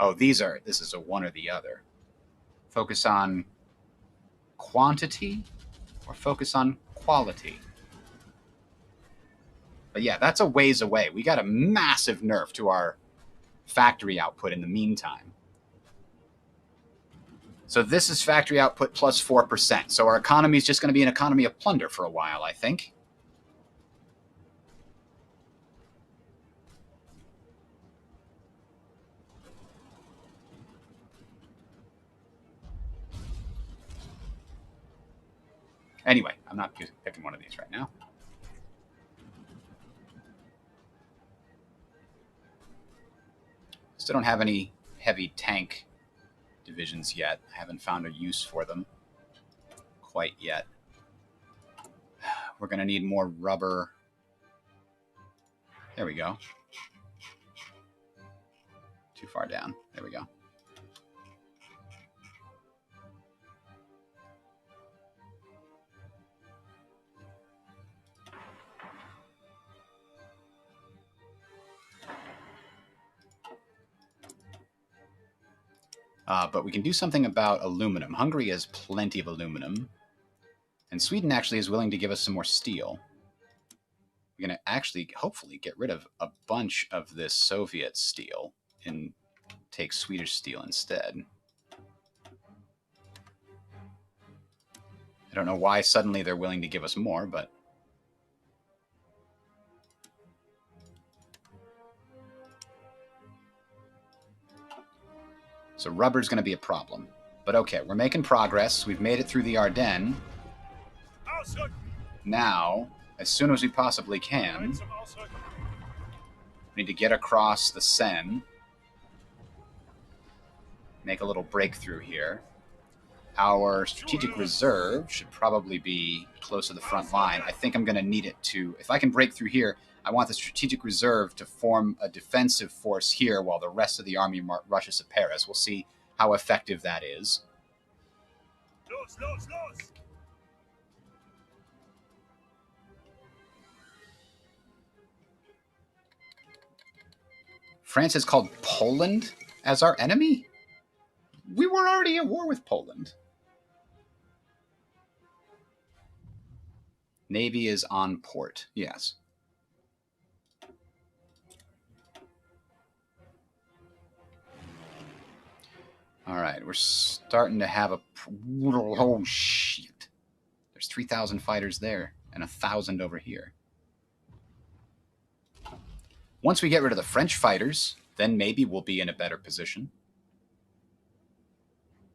Oh, this is a one or the other. Focus on quantity or focus on quality. But yeah, that's a ways away. We got a massive nerf to our factory output in the meantime. So this is factory output plus 4%. So our economy is just going to be an economy of plunder for a while, I think. Anyway, I'm not picking one of these right now. Still don't have any heavy tank divisions yet. I haven't found a use for them quite yet. We're going to need more rubber. There we go. Too far down. There we go. But we can do something about aluminum. Hungary has plenty of aluminum. And Sweden actually is willing to give us some more steel. We're going to actually, hopefully, get rid of a bunch of this Soviet steel and take Swedish steel instead. I don't know why suddenly they're willing to give us more, but... So rubber's going to be a problem. But okay, we're making progress. We've made it through the Ardennes. Now, as soon as we possibly can, we need to get across the Seine. Make a little breakthrough here. Our strategic reserve should probably be close to the front line. I think I'm going to need it to... If I can break through here, I want the strategic reserve to form a defensive force here while the rest of the army rushes to Paris. We'll see how effective that is. France has called Poland as our enemy? We were already at war with Poland. Navy is on port, yes. All right, we're starting to have a... Oh, shit. There's 3,000 fighters there and 1,000 over here. Once we get rid of the French fighters, then maybe we'll be in a better position.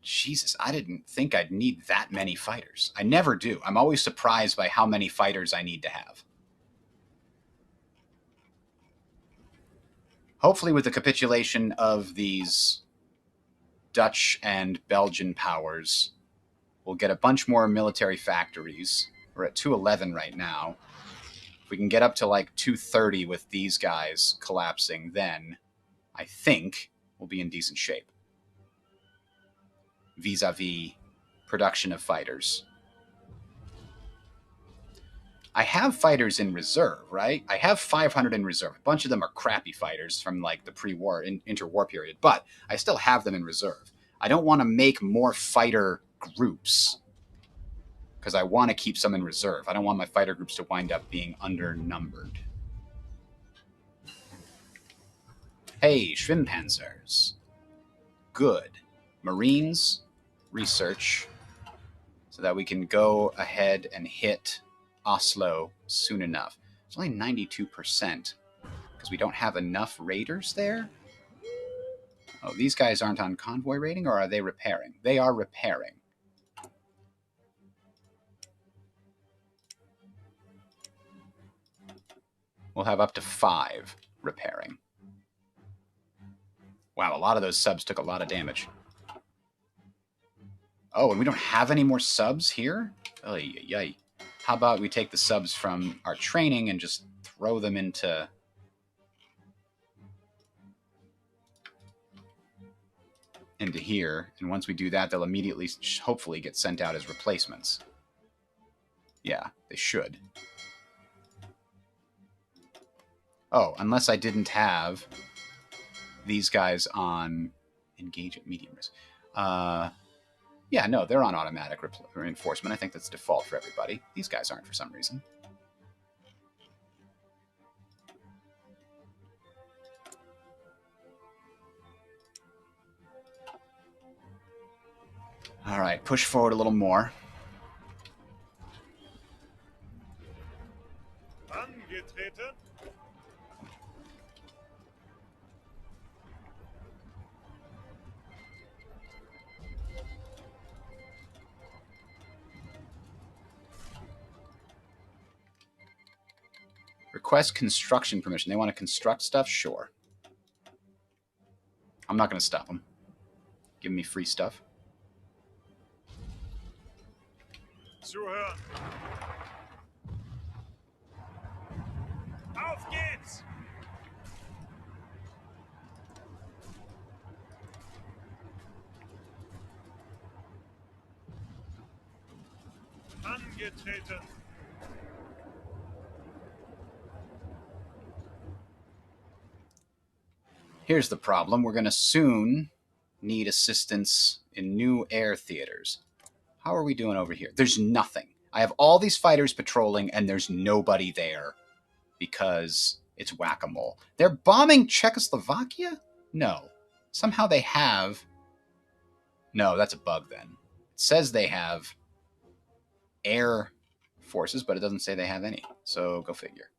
Jesus, I didn't think I'd need that many fighters. I never do. I'm always surprised by how many fighters I need to have. Hopefully with the capitulation of these Dutch and Belgian powers, we'll get a bunch more military factories. We're at 211 right now. If we can get up to like 230 with these guys collapsing, then I think we'll be in decent shape. Vis-a-vis production of fighters. I have fighters in reserve, right? I have 500 in reserve. A bunch of them are crappy fighters from like the pre-war, interwar period, but I still have them in reserve. I don't want to make more fighter groups because I want to keep some in reserve. I don't want my fighter groups to wind up being undernumbered. Hey, Schwimmpanzers. Good. Marines, research, so that we can go ahead and hit Oslo soon enough. It's only 92% because we don't have enough raiders there. Oh, these guys aren't on convoy raiding, or are they repairing? They are repairing. We'll have up to 5 repairing. Wow, a lot of those subs took a lot of damage. Oh, and we don't have any more subs here? Oy, oy, oy. How about we take the subs from our training and just throw them into... here, and once we do that, they'll immediately, hopefully, get sent out as replacements. Yeah, they should. Oh, unless I didn't have these guys on engage at medium risk. Yeah, no, they're on automatic reinforcement. I think that's default for everybody. These guys aren't for some reason. All right, push forward a little more. Angetreten. Request construction permission. They want to construct stuff? Sure. I'm not going to stop them. Give me free stuff. Zuhören. Auf geht's! Angetreten. Here's the problem. We're going to soon need assistance in new air theaters. How are we doing over here? There's nothing. I have all these fighters patrolling, and there's nobody there because it's whack-a-mole. They're bombing Czechoslovakia? No. Somehow they have... No, that's a bug then. It says they have air forces, but it doesn't say they have any. So go figure.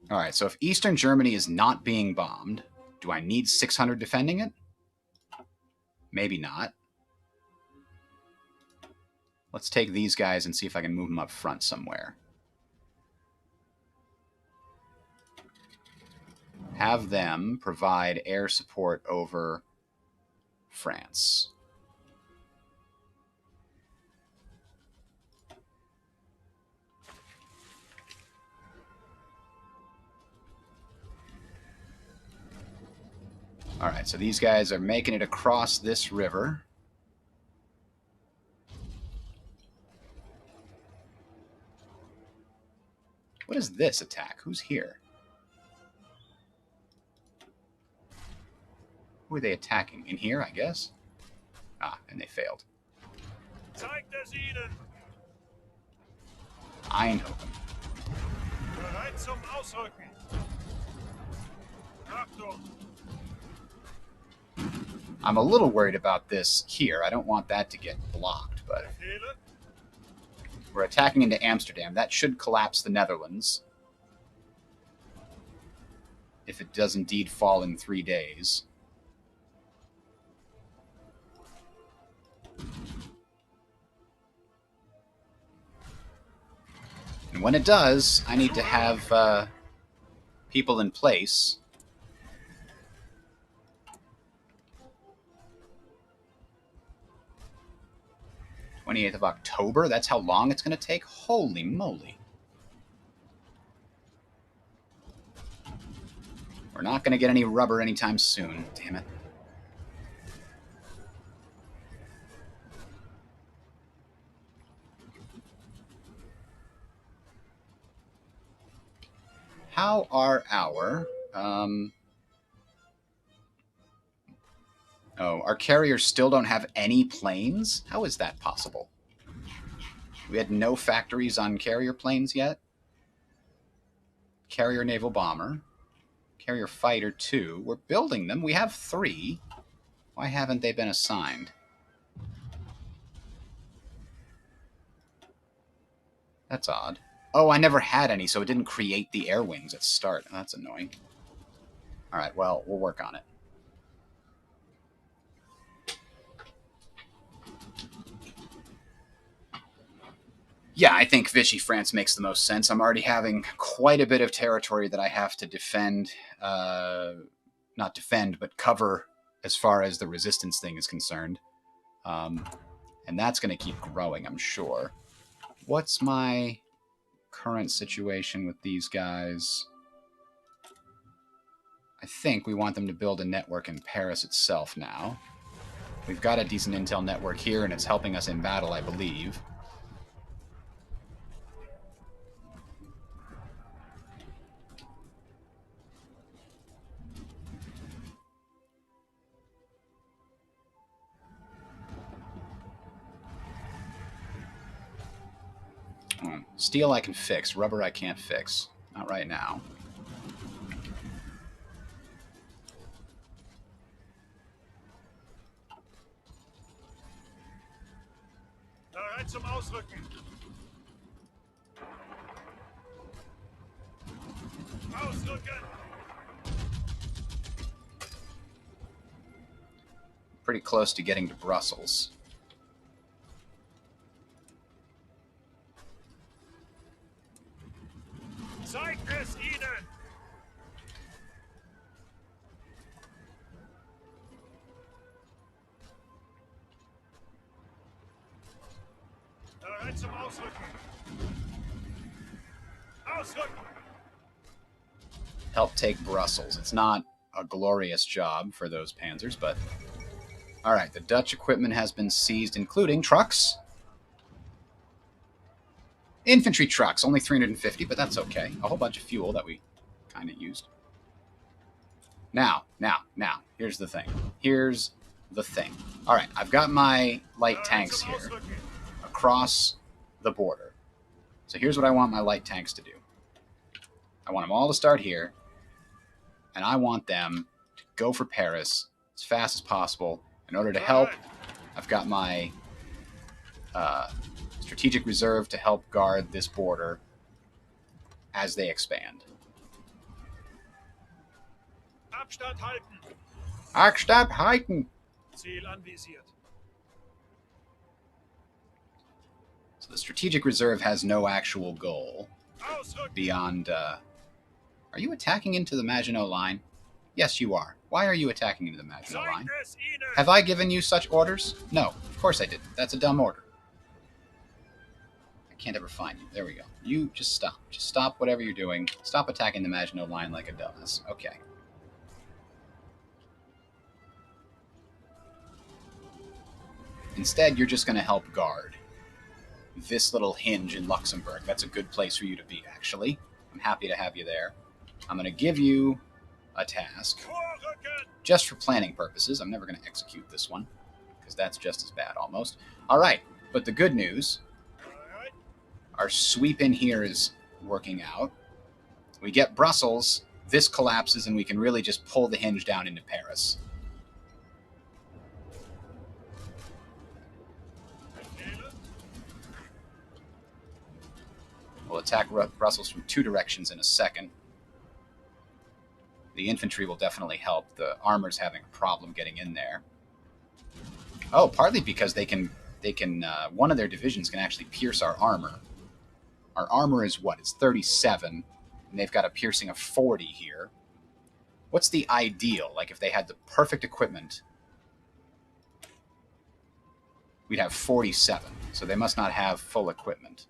All right, so if Eastern Germany is not being bombed, do I need 600 defending it? Maybe not. Let's take these guys and see if I can move them up front somewhere. Have them provide air support over France. All right, so these guys are making it across this river. What is this attack? Who's here? Who are they attacking? In here, I guess? Ah, and they failed. Zeigt es ihnen! Eindhoven. Bereit zum Ausrücken! Achtung! I'm a little worried about this here. I don't want that to get blocked, but Befehle? we're attacking into Amsterdam. That should collapse the Netherlands. If it does indeed fall in 3 days. And when it does, I need to have people in place. "28th of October? That's how long it's going to take? Holy moly. We're not going to get any rubber anytime soon. Damn it. How are our... Oh, our carriers still don't have any planes? How is that possible? We had no factories on carrier planes yet? Carrier naval bomber. Carrier fighter 2. We're building them. We have 3. Why haven't they been assigned? That's odd. Oh, I never had any, so it didn't create the air wings at start. Oh, that's annoying. All right, well, we'll work on it. Yeah, I think Vichy France makes the most sense. I'm already having quite a bit of territory that I have to defend, not defend, but cover as far as the resistance thing is concerned. And that's going to keep growing, I'm sure. What's my current situation with these guys? I think we want them to build a network in Paris itself now. We've got a decent intel network here, and it's helping us in battle, I believe. Steel I can fix. Rubber I can't fix. Not right now. Bereit zum Ausrücken. Ausrücken. Pretty close to getting to Brussels. Zeigt es ihnen. Bereit zum Ausrücken. Ausrücken. Help take Brussels. It's not a glorious job for those panzers, but... Alright, the Dutch equipment has been seized, including trucks. Infantry trucks, only 350, but that's okay. A whole bunch of fuel that we kind of used. Now, here's the thing. Alright, I've got my light tanks here across the border. So here's what I want my light tanks to do. I want them all to start here, and I want them to go for Paris as fast as possible. In order to help, I've got my strategic reserve to help guard this border as they expand. Abstand halten. Abstand halten. Ziel anvisiert. So the strategic reserve has no actual goal Ausrücken. beyond... Are you attacking into the Maginot line? Yes, you are. Why are you attacking into the Maginot line? Zeigt es ihnen. Have I given you such orders? No, of course I didn't. That's a dumb order. I can't ever find you. There we go. You just stop. Just stop whatever you're doing. Stop attacking the Maginot line like a dumbass. Okay. Instead, you're just going to help guard this little hinge in Luxembourg. That's a good place for you to be, actually. I'm happy to have you there. I'm going to give you a task. Vorrücken. Just for planning purposes. I'm never going to execute this one, because that's just as bad, almost. All right, but the good news, Bereit. our sweep in here is working out. We get Brussels, this collapses, and we can really just pull the hinge down into Paris. Befehle. We'll attack Brussels from two directions in a second. The infantry will definitely help. The armor's having a problem getting in there. Oh, partly because they can one of their divisions can actually pierce our armor. Our armor is what? It's 37, and they've got a piercing of 40 here. What's the ideal? Like if they had the perfect equipment, we'd have 47. So they must not have full equipment.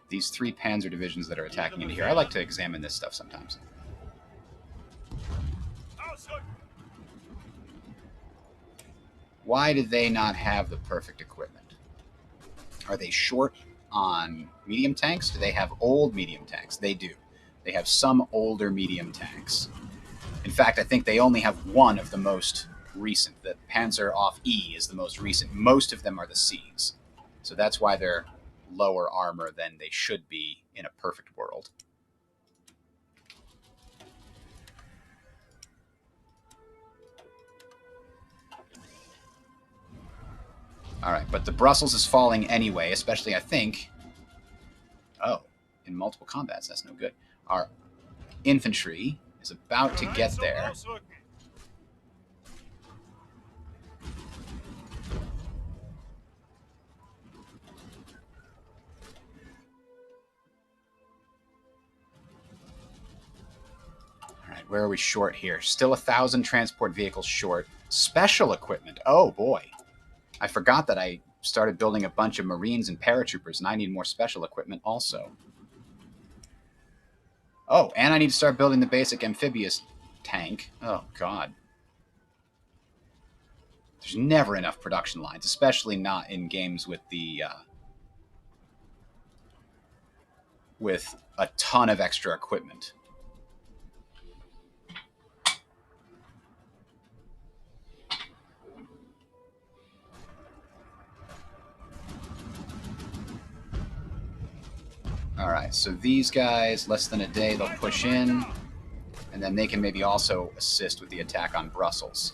These three panzer divisions that are attacking into here. I like to examine this stuff sometimes. Ausrücken. Why do they not have the perfect equipment? Are they short on medium tanks? Do they have old medium tanks? They do. They have some older medium tanks. In fact, I think they only have one of the most recent. The Panzer off E is the most recent. Most of them are the Cs. So that's why they're lower armor than they should be in a perfect world. Alright, but the Brussels is falling anyway, especially, I think... Oh, in multiple combats, that's no good. Our infantry is about to get there. right, where are we short here? Still 1,000 transport vehicles short. Special equipment. Oh, boy. I forgot that I started building a bunch of Marines and paratroopers, and I need more special equipment also. Oh, and I need to start building the basic amphibious tank. Oh, God. There's never enough production lines, especially not in games with the with a ton of extra equipment. All right, so these guys, less than a day, they'll push in, and then they can maybe also assist with the attack on Brussels.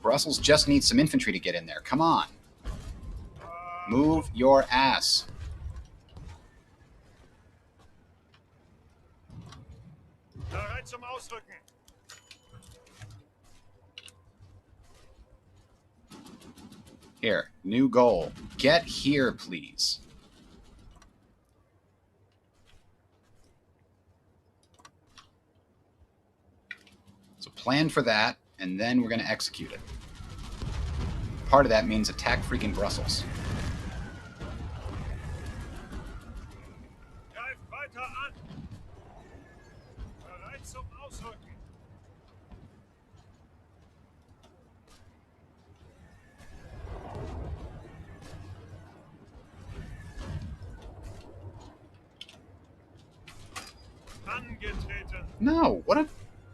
Brussels just needs some infantry to get in there. Come on. Move your ass. Bereit zum Ausrücken. Here, new goal. Get here, please. So plan for that, and then we're going to execute it. Part of that means attack freaking Brussels. Greif weiter an. Bereit zum Ausrücken. Angetreten. No, what a...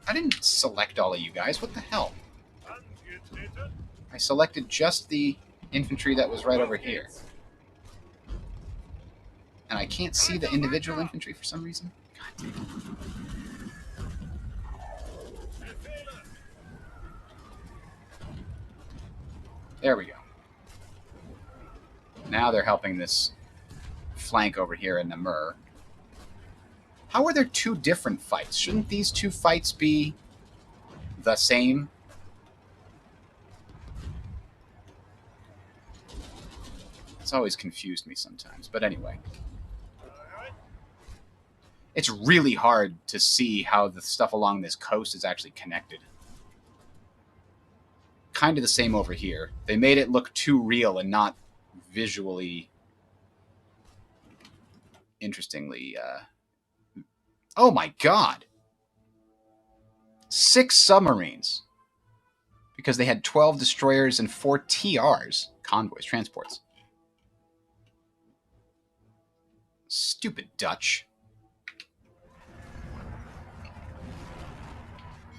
I didn't select all of you guys. What the hell? Angetreten. I selected just the infantry that was right over here. And I can't see the individual infantry for some reason. God damn it. Befehle. There we go. Now they're helping this flank over here in Namur. How are there two different fights? Shouldn't these two fights be the same? It's always confused me sometimes. But anyway. Bereit. It's really hard to see how the stuff along this coast is actually connected. Kind of the same over here. They made it look too real and not visually interestingly. Oh my god! 6 submarines! Because they had 12 destroyers and 4 TRs. Convoys, transports. Stupid Dutch.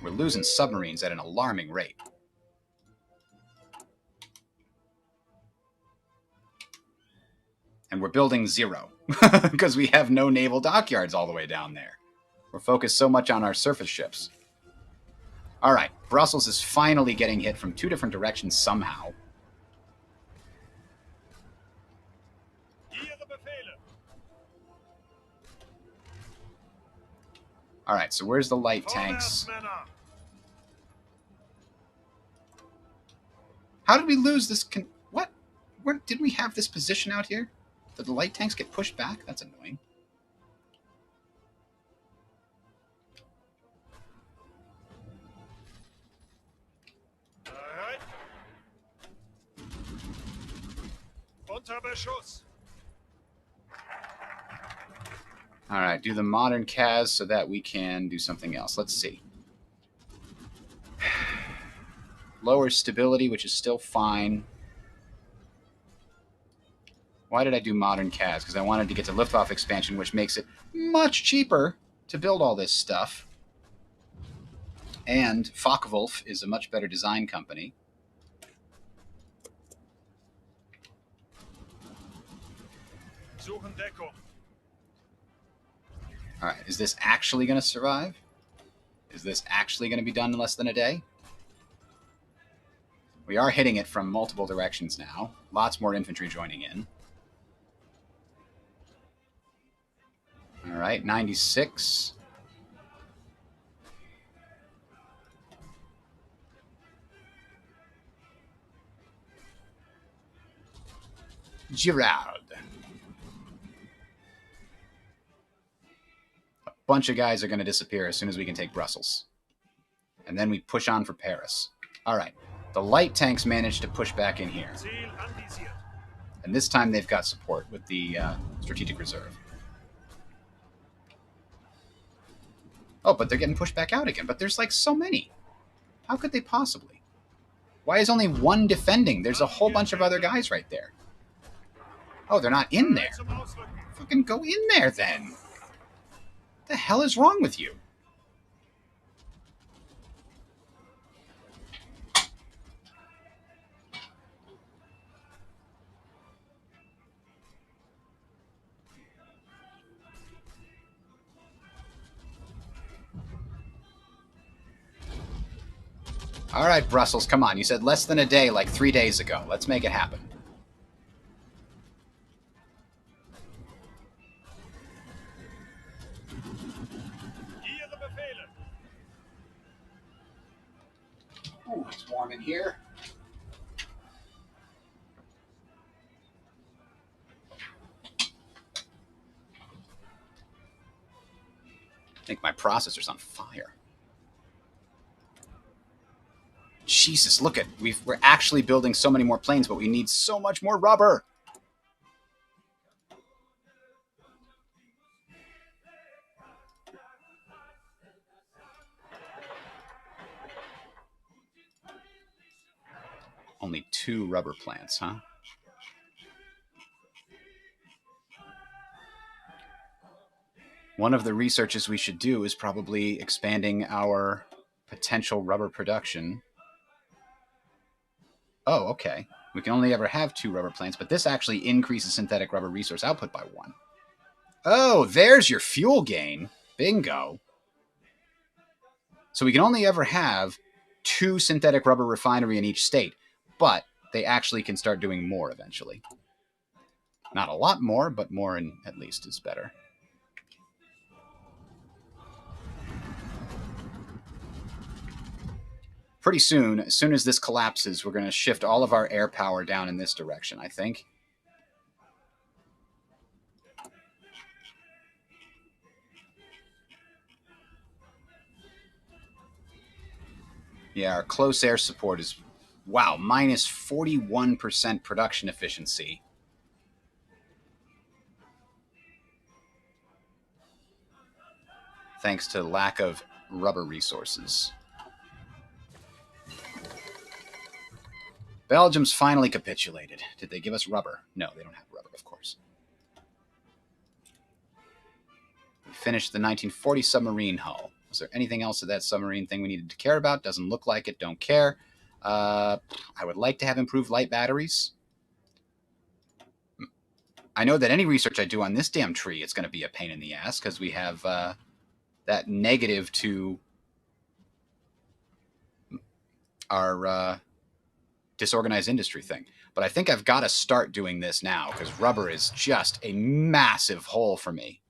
We're losing submarines at an alarming rate. And we're building 0. Because we have no naval dockyards all the way down there. We're focused so much on our surface ships. Alright, Brussels is finally getting hit from 2 different directions somehow. Ihre Befehle. Alright, so where's the light tanks? Vorwärts, Männer. How did we lose this? What? Where did we have this position out here? Did the light tanks get pushed back? That's annoying. Bereit. Unter Beschuss. Alright, do the modern CAS so that we can do something else. Let's see. Lower stability, which is still fine. Why did I do modern CAS? Because I wanted to get to liftoff expansion, which makes it much cheaper to build all this stuff. And Focke-Wulf is a much better design company. Suchen Deckung. Alright, is this actually going to survive? Is this actually going to be done in less than a day? We are hitting it from multiple directions now. Lots more infantry joining in. Alright, 96. Girard. bunch of guys are going to disappear as soon as we can take Brussels. And then we push on for Paris. All right. The light tanks managed to push back in here. Ziel anvisiert. And this time they've got support with the strategic reserve. Oh, but they're getting pushed back out again. But there's like so many. How could they possibly? Why is only one defending? There's a whole bunch of other guys right there. Oh, they're not in there. Zum Ausrücken. Fucking go in there then. What the hell is wrong with you? All right, Brussels, come on. You said less than a day like 3 days ago. Let's make it happen. Ihre Befehle. Ooh, it's warm in here. I think my processor's on fire. Jesus, look at we're actually building so many more planes, but we need so much more rubber. Only 2 rubber plants, huh? One of the researches we should do is probably expanding our potential rubber production. Oh, okay. We can only ever have 2 rubber plants, but this actually increases synthetic rubber resource output by 1. Oh, there's your fuel gain. Bingo. So we can only ever have 2 synthetic rubber refinery in each state, but they actually can start doing more eventually. Not a lot more, but more in, at least is better. Pretty soon, as soon as this collapses, we're going to shift all of our air power down in this direction, I think. Yeah, our close air support is, wow, minus 41% production efficiency. Thanks to lack of rubber resources. Belgium's finally capitulated. Did they give us rubber? No, they don't have rubber, of course. We finished the 1940 submarine hull. Was there anything else of that submarine thing we needed to care about? Doesn't look like it. Don't care. I would like to have improved light batteries. I know that any research I do on this damn tree, it's going to be a pain in the ass because we have that negative to our disorganized industry thing. But I think I've got to start doing this now because rubber is just a massive hole for me.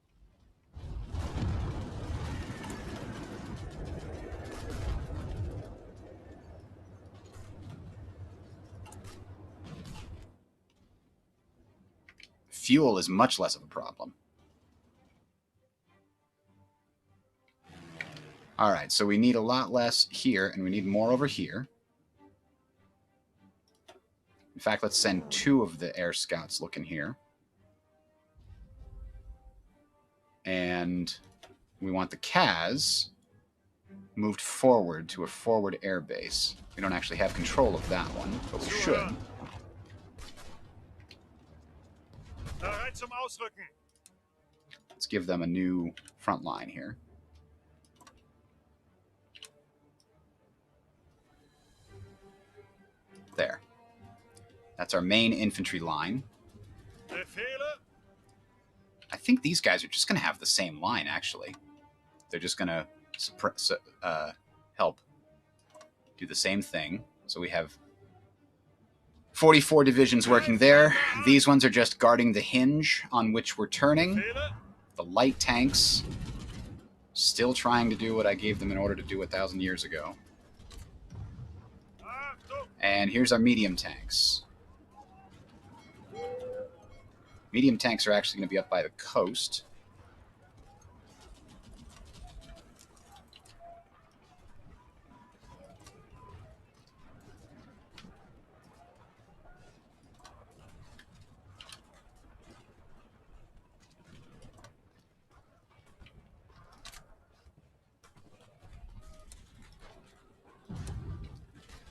Fuel is much less of a problem. All right, so we need a lot less here, and we need more over here. In fact, let's send 2 of the air scouts looking here. And we want the CAS moved forward to a forward air base. We don't actually have control of that one, but we should. Bereit zum Ausrücken. Let's give them a new front line here. There. That's our main infantry line. Befehle. I think these guys are just going to have the same line, actually. They're just going to help do the same thing. So we have 44 divisions working there. These ones are just guarding the hinge on which we're turning. Befehle. The light tanks still trying to do what I gave them in order to do 1,000 years ago. Achtung. And here's our medium tanks. Medium tanks are actually going to be up by the coast.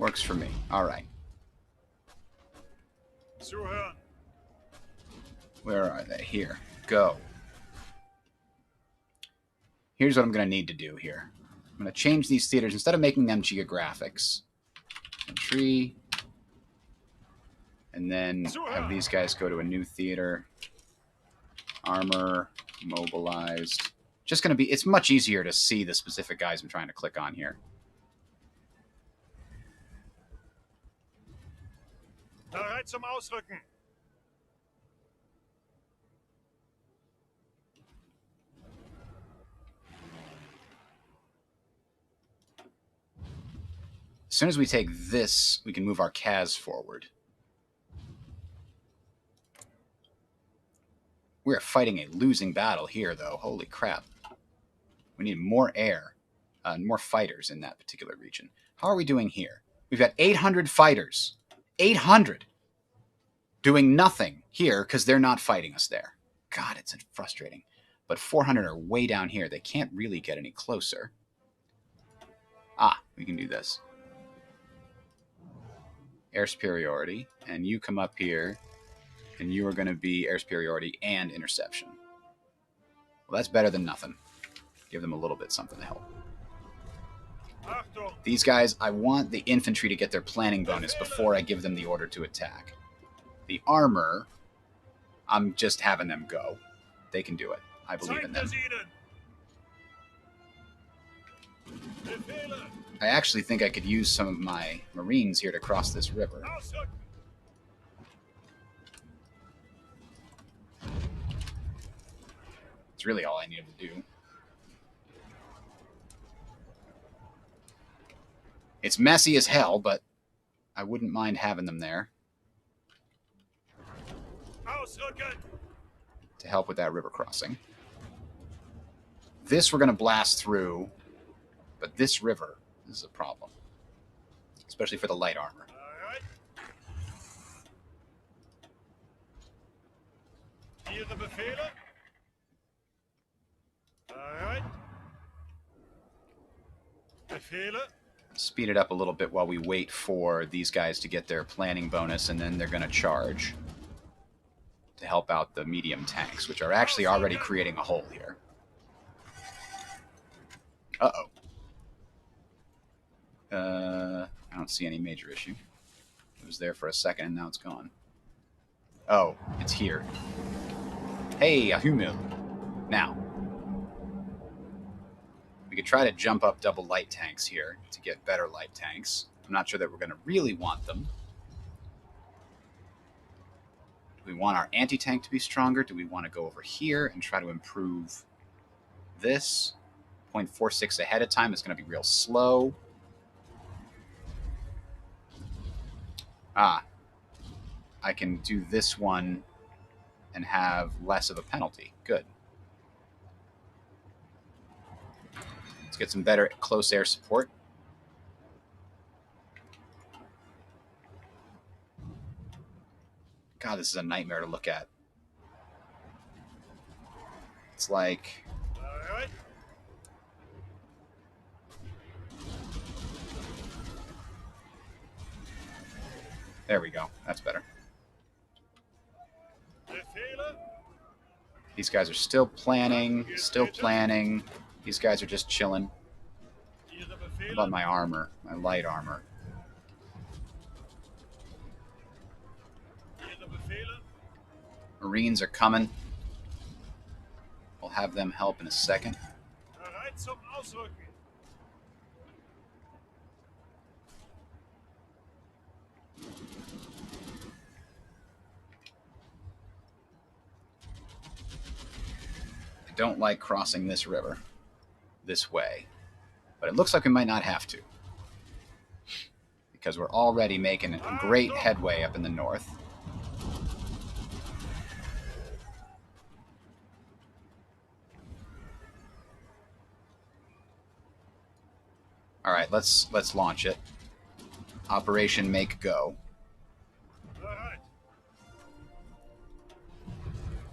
Works for me. All right. Zuhören. Where are they? Here. Go. Here's what I'm going to need to do here. I'm going to change these theaters. Instead of making them geographics, tree, and then have these guys go to a new theater. Armor, mobilized. Just going to be, it's much easier to see the specific guys I'm trying to click on here. Bereit zum Ausrücken. As soon as we take this, we can move our Kaz forward. We're fighting a losing battle here, though. Holy crap. We need more air, more fighters in that particular region. How are we doing here? We've got 800 fighters. 800! Doing nothing here because they're not fighting us there. God, it's frustrating. But 400 are way down here. They can't really get any closer. Ah, we can do this. Air superiority. And you come up here, and you are going to be air superiority and interception. Well, that's better than nothing. Give them a little bit something to help. These guys, I want the infantry to get their planning bonus before I give them the order to attack. The armor, I'm just having them go. They can do it. I believe in them. I actually think I could use some of my Marines here to cross this river. It's really all I needed to do. It's messy as hell, but I wouldn't mind having them there to help with that river crossing. This we're going to blast through, but this river is a problem, especially for the light armor. Hier de befehlen. Alright. Befehlen. Speed it up a little bit while we wait for these guys to get their planning bonus, and then they're going to charge to help out the medium tanks, which are actually already creating a hole here. Uh-oh. I don't see any major issue. It was there for a second, and now it's gone. Oh, it's here. Hey, a Humil. Now, we could try to jump up double light tanks here to get better light tanks. I'm not sure that we're going to really want them. Do we want our anti-tank to be stronger? Do we want to go over here and try to improve this? 0.46 ahead of time is going to be real slow. Ah, I can do this one and have less of a penalty. Good. Let's get some better close air support. God, this is a nightmare to look at. It's like... There we go. That's better. These guys are still planning, still planning. These guys are just chilling. What about my armor, my light armor? Marines are coming. We'll have them help in a second. I don't like crossing this river this way, but it looks like we might not have to, because we're already making a great headway up in the north. All right, let's launch it. Operation Make Go.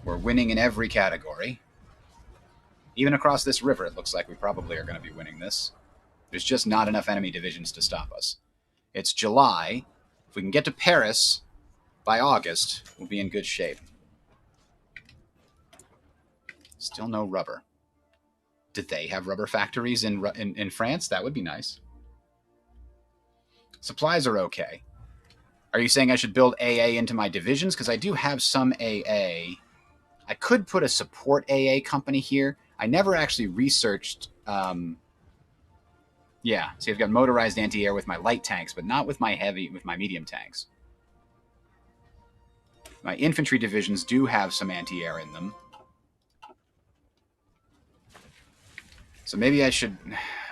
We're winning in every category. Even across this river, it looks like we probably are going to be winning this. There's just not enough enemy divisions to stop us. It's July. If we can get to Paris by August, we'll be in good shape. Still no rubber. Did they have rubber factories in France? That would be nice. Supplies are okay. Are you saying I should build AA into my divisions? Because I do have some AA. I could put a support AA company here. I never actually researched... yeah, see, I've got motorized anti-air with my light tanks, but not with my medium tanks. My infantry divisions do have some anti-air in them. So maybe I should...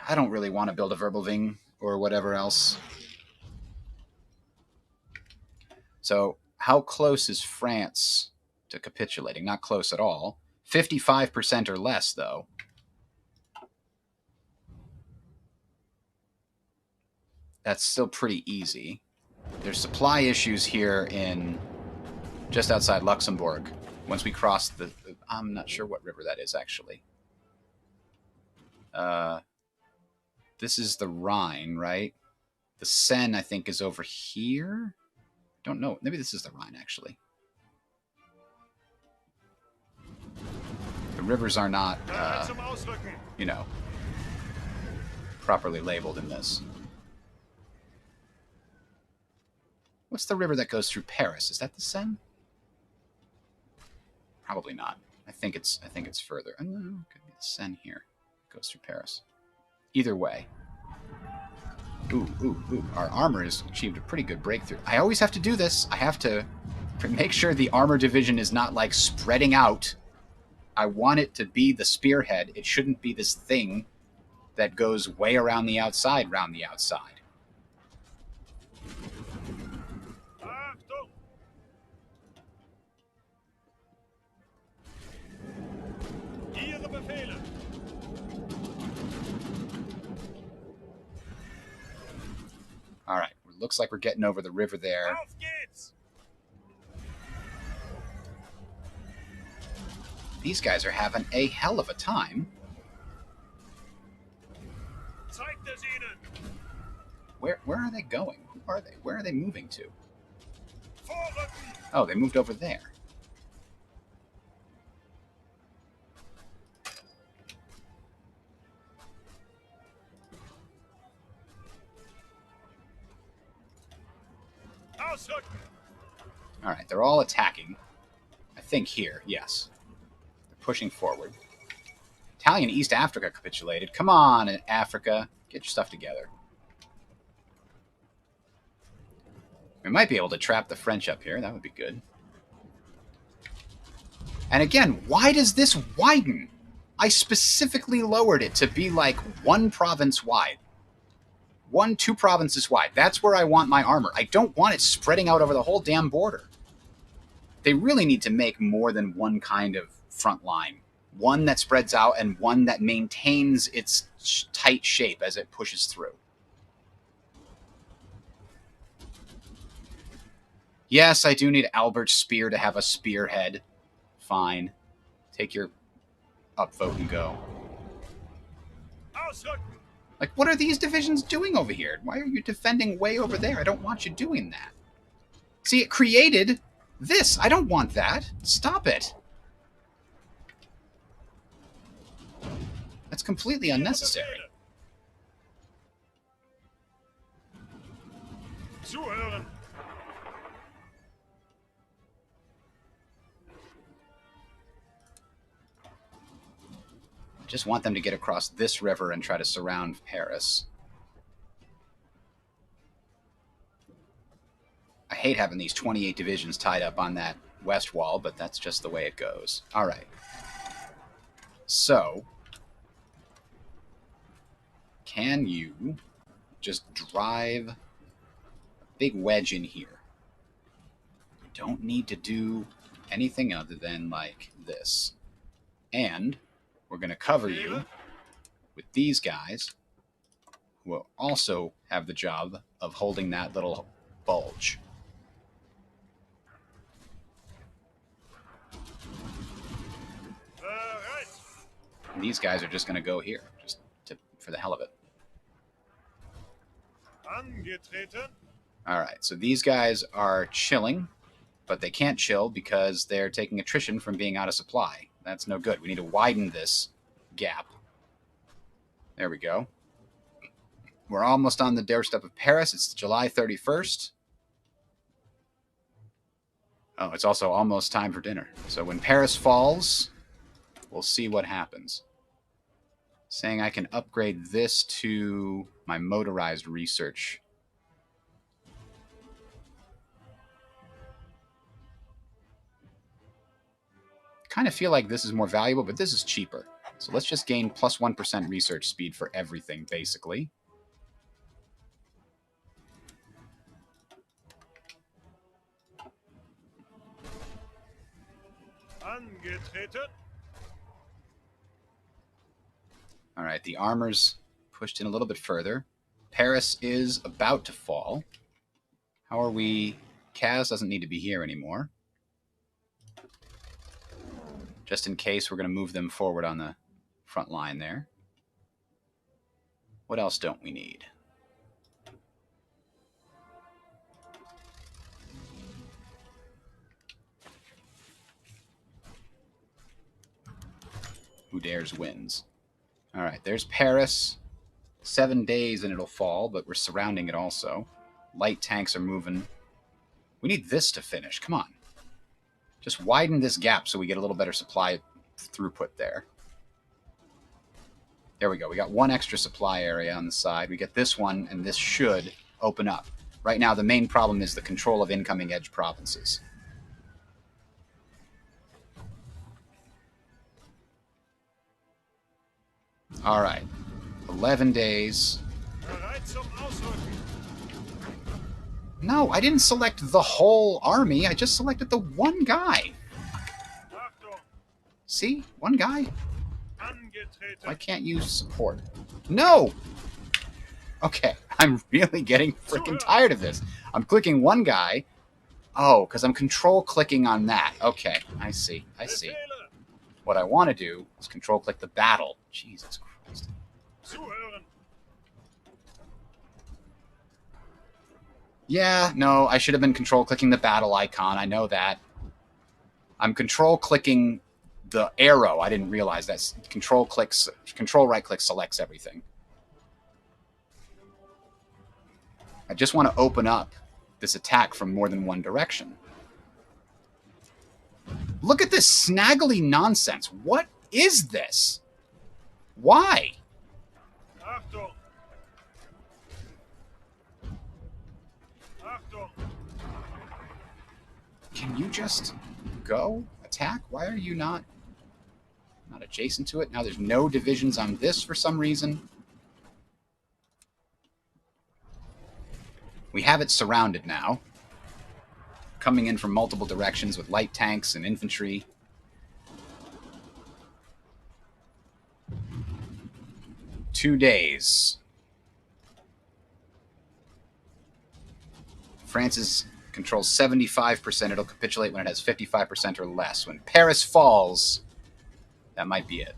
I don't really want to build a Verbelwing or whatever else. So how close is France to capitulating? Not close at all. 55% or less, though. That's still pretty easy. There's supply issues here in just outside Luxembourg. Once we cross the... I'm not sure what river that is, actually. This is the Rhine, right? The Seine, I think, is over here? Don't know. Maybe this is the Rhine, actually. The rivers are not, you know, properly labeled in this. What's the river that goes through Paris? Is that the Seine? Probably not. I think it's further. Oh, no, it could be the Seine here. It goes through Paris. Either way. Ooh. Our armor has achieved a pretty good breakthrough. I always have to do this. I have to make sure the armor division is not, like, spreading out. I want it to be the spearhead. It shouldn't be this thing that goes way around the outside, All right. Looks like we're getting over the river there. These guys are having a hell of a time. Where are they going? Who are they? Where are they moving to? Oh, they moved over there. All right, they're all attacking. I think here, yes. They're pushing forward. Italian East Africa capitulated. Come on, Africa. Get your stuff together. We might be able to trap the French up here. That would be good. And again, why does this widen? I specifically lowered it to be like one province wide. 2 provinces wide. That's where I want my armor. I don't want it spreading out over the whole damn border. They really need to make more than one kind of front line. One that spreads out and one that maintains its tight shape as it pushes through. Yes, I do need Albert's spear to have a spearhead. Fine. Take your upvote and go. Like, what are these divisions doing over here? Why are you defending way over there? I don't want you doing that. See, it created this. I don't want that. Stop it. That's completely unnecessary. Just want them to get across this river and try to surround Paris. I hate having these 28 divisions tied up on that west wall, but that's just the way it goes. All right. So, can you just drive a big wedge in here? You don't need to do anything other than like this. And we're going to cover you with these guys who will also have the job of holding that little bulge. And these guys are just going to go here, just for the hell of it. Angetreten. All right, so these guys are chilling, but they can't chill because they're taking attrition from being out of supply. That's no good. We need to widen this gap. There we go. We're almost on the doorstep of Paris. It's July 31st. Oh, it's also almost time for dinner. So when Paris falls, we'll see what happens. Saying I can upgrade this to my motorized research. Kind of feel like this is more valuable, but this is cheaper. So let's just gain plus 1% research speed for everything, basically. Angetreten. All right, the armor's pushed in a little bit further. Paris is about to fall. How are we? Kaz doesn't need to be here anymore. Just in case, we're going to move them forward on the front line there. What else don't we need? Who dares wins. All right, there's Paris. 7 days and it'll fall, but we're surrounding it also. Light tanks are moving. We need this to finish. Come on. Just widen this gap so we get a little better supply throughput there. There we go. We got one extra supply area on the side. We get this one, and this should open up. Right now, the main problem is the control of incoming edge provinces. All right. 11 days. Bereit zum Ausrücken. No, I didn't select the whole army. I just selected the one guy. Achtung. See? One guy. Angetreten. Why can't you support? No! Okay, I'm really getting freaking tired of this. I'm clicking one guy. Oh, because I'm control-clicking on that. Okay, I see. I see. Befehle. What I want to do is control-click the battle. Jesus Christ. Zuhören. Yeah, no, I should have been control-clicking the battle icon. I know that. I'm control-clicking the arrow. I didn't realize that. Control right-click selects everything. I just want to open up this attack from more than one direction. Look at this snaggly nonsense. What is this? Why? Achtung. Achtung. Can you just go attack? Why are you not adjacent to it? Now there's no divisions on this for some reason. We have it surrounded now. Coming in from multiple directions with light tanks and infantry. Two days. France controls 75%. It'll capitulate when it has 55% or less. When Paris falls, that might be it.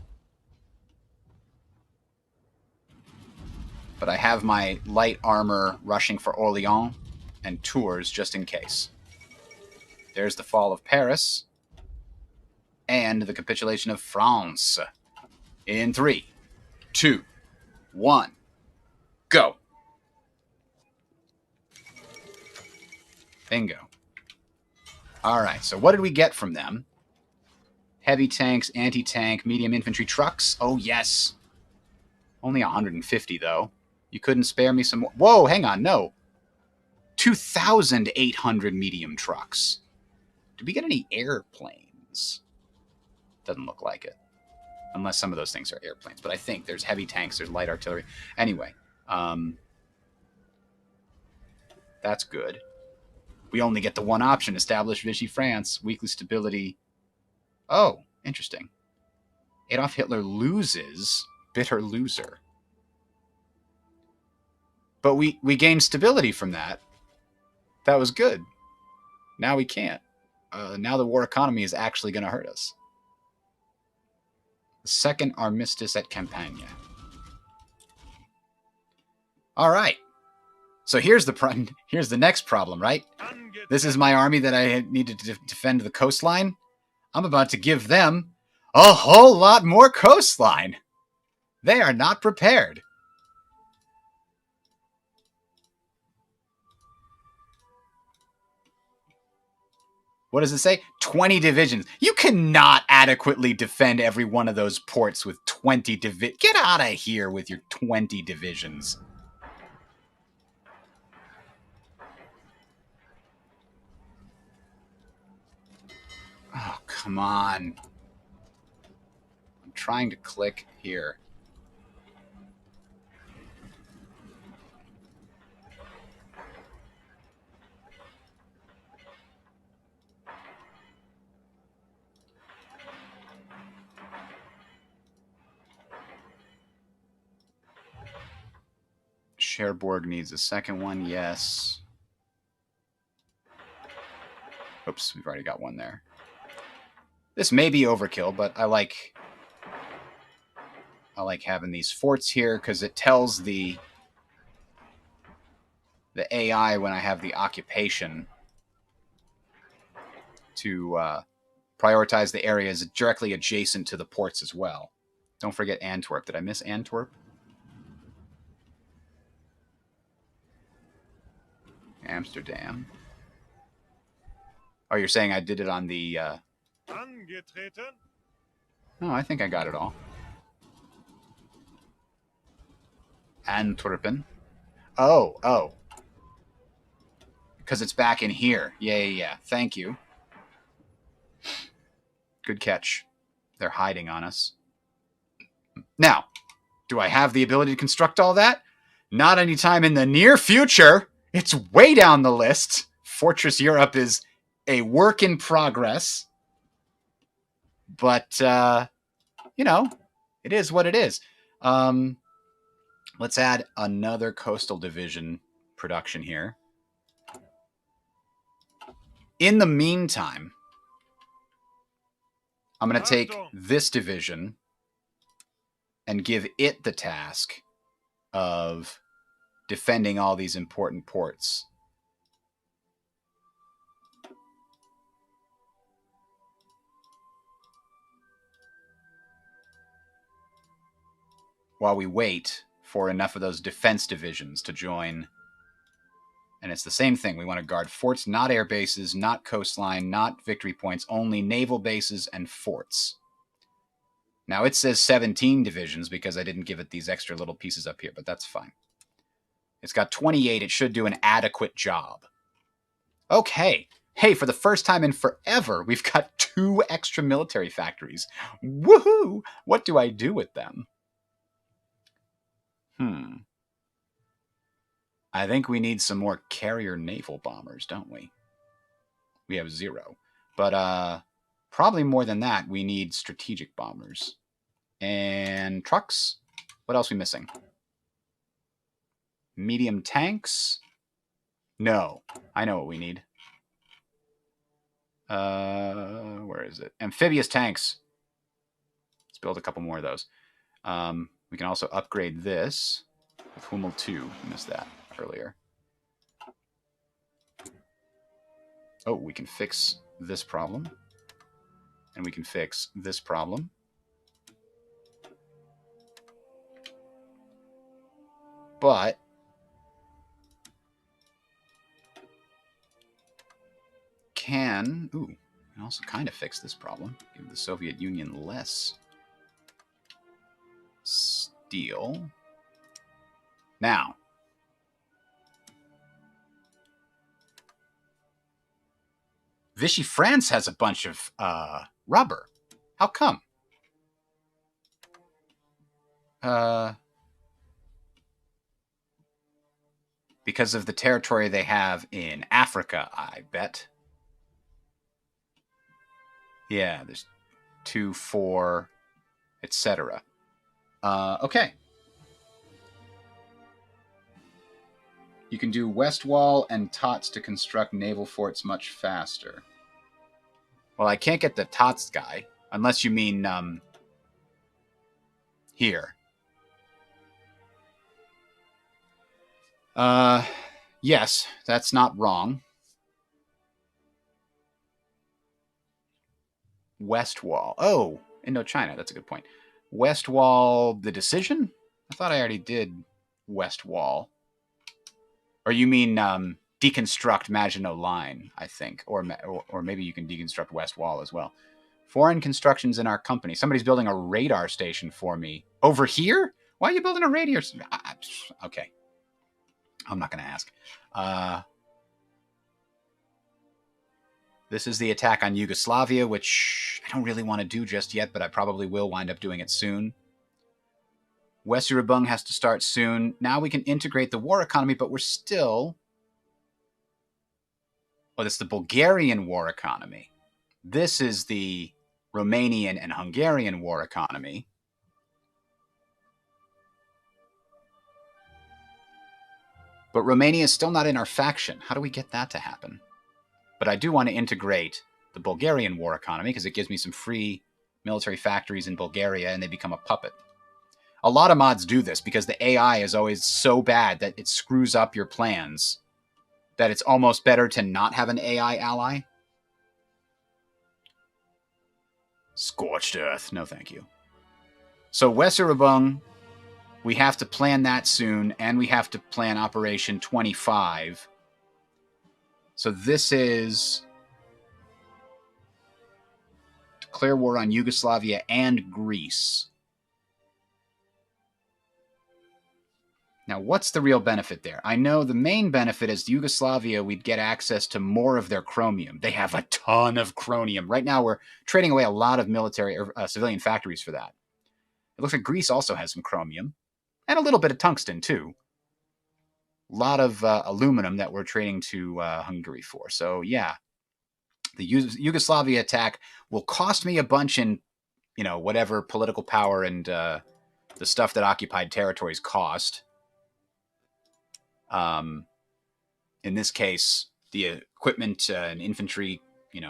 But I have my light armor rushing for Orléans and Tours just in case. There's the fall of Paris and the capitulation of France. In 3, 2, 1, go. Bingo. All right, so what did we get from them? Heavy tanks, anti-tank, medium infantry trucks. Oh, yes. Only 150, though. You couldn't spare me some more. Whoa, hang on, no. 2,800 medium trucks. Did we get any airplanes? Doesn't look like it. Unless some of those things are airplanes. But I think there's heavy tanks, there's light artillery. Anyway, that's good. We only get the one option, establish Vichy France, weekly stability. Oh, interesting. Adolf Hitler loses, bitter loser. But we gained stability from that. That was good. Now we can't. Now the war economy is actually going to hurt us. The second armistice at Campania. All right. So here's the next problem, right? This is my army that I need to defend the coastline. I'm about to give them a whole lot more coastline. They are not prepared. What does it say? 20 divisions. You cannot adequately defend every one of those ports with 20 divisions. Get out of here with your 20 divisions. Oh, come on. I'm trying to click here. Cherbourg needs a second one, yes. Oops, we've already got one there. This may be overkill, but I like having these forts here because it tells the AI when I have the occupation to prioritize the areas directly adjacent to the ports as well. Don't forget Antwerp. Did I miss Antwerp? Amsterdam. Oh, you're saying I did it on the... No, I think I got it all. Antwerpen. Oh. Because it's back in here. Yeah. Thank you. Good catch. They're hiding on us. Now, do I have the ability to construct all that? Not anytime in the near future. It's way down the list. Fortress Europe is a work in progress. But, you know, it is what it is. Let's add another coastal division production here. In the meantime, I'm going to take this division and give it the task of defending all these important ports. While we wait for enough of those defense divisions to join. And it's the same thing. We want to guard forts, not air bases, not coastline, not victory points, only naval bases and forts. Now it says 17 divisions because I didn't give it these extra little pieces up here, but that's fine. It's got 28. It should do an adequate job. Okay. Hey, for the first time in forever, we've got 2 extra military factories. Woohoo! What do I do with them? I think we need some more carrier naval bombers, don't we? We have 0. But probably more than that, we need strategic bombers. And trucks? What else are we missing? Medium tanks? No. I know what we need. Where is it? Amphibious tanks. Let's build a couple more of those. We can also upgrade this with Hummel 2. Missed that earlier. Oh, we can fix this problem. And we can fix this problem. But can also kind of fix this problem. Give the Soviet Union less steel. Now, Vichy France has a bunch of rubber. How come? Because of the territory they have in Africa, I bet. Yeah, there's 2, 4, etc. Okay. You can do West Wall and Tots to construct naval forts much faster. Well, I can't get the Tots guy, unless you mean here. Yes, that's not wrong. West Wall. Oh, Indochina. That's a good point. West Wall, the decision? I thought I already did West Wall. Or you mean deconstruct Maginot Line, I think. Or maybe you can deconstruct West Wall as well. Foreign constructions in our company. Somebody's building a radar station for me. Over here? Why are you building a radar station? Okay. I'm not going to ask. This is the attack on Yugoslavia, which I don't really want to do just yet, but I probably will wind up doing it soon. Weserübung has to start soon. Now we can integrate the war economy, but we're still... Oh, that's the Bulgarian war economy. This is the Romanian and Hungarian war economy. But Romania is still not in our faction. How do we get that to happen? But I do want to integrate the Bulgarian war economy because it gives me some free military factories in Bulgaria and they become a puppet. A lot of mods do this because the AI is always so bad that it screws up your plans that it's almost better to not have an AI ally. Scorched Earth. No, thank you. So Weserübung, we have to plan that soon, and we have to plan Operation 25. So this is declare war on Yugoslavia and Greece. Now, what's the real benefit there? I know the main benefit is Yugoslavia, we'd get access to more of their chromium. They have a ton of chromium. Right now, we're trading away a lot of military or civilian factories for that. It looks like Greece also has some chromium. And a little bit of tungsten, too. A lot of aluminum that we're trading to Hungary for. So, yeah. The Yugoslavia attack will cost me a bunch in, whatever political power and the stuff that occupied territories cost. In this case, the equipment and infantry,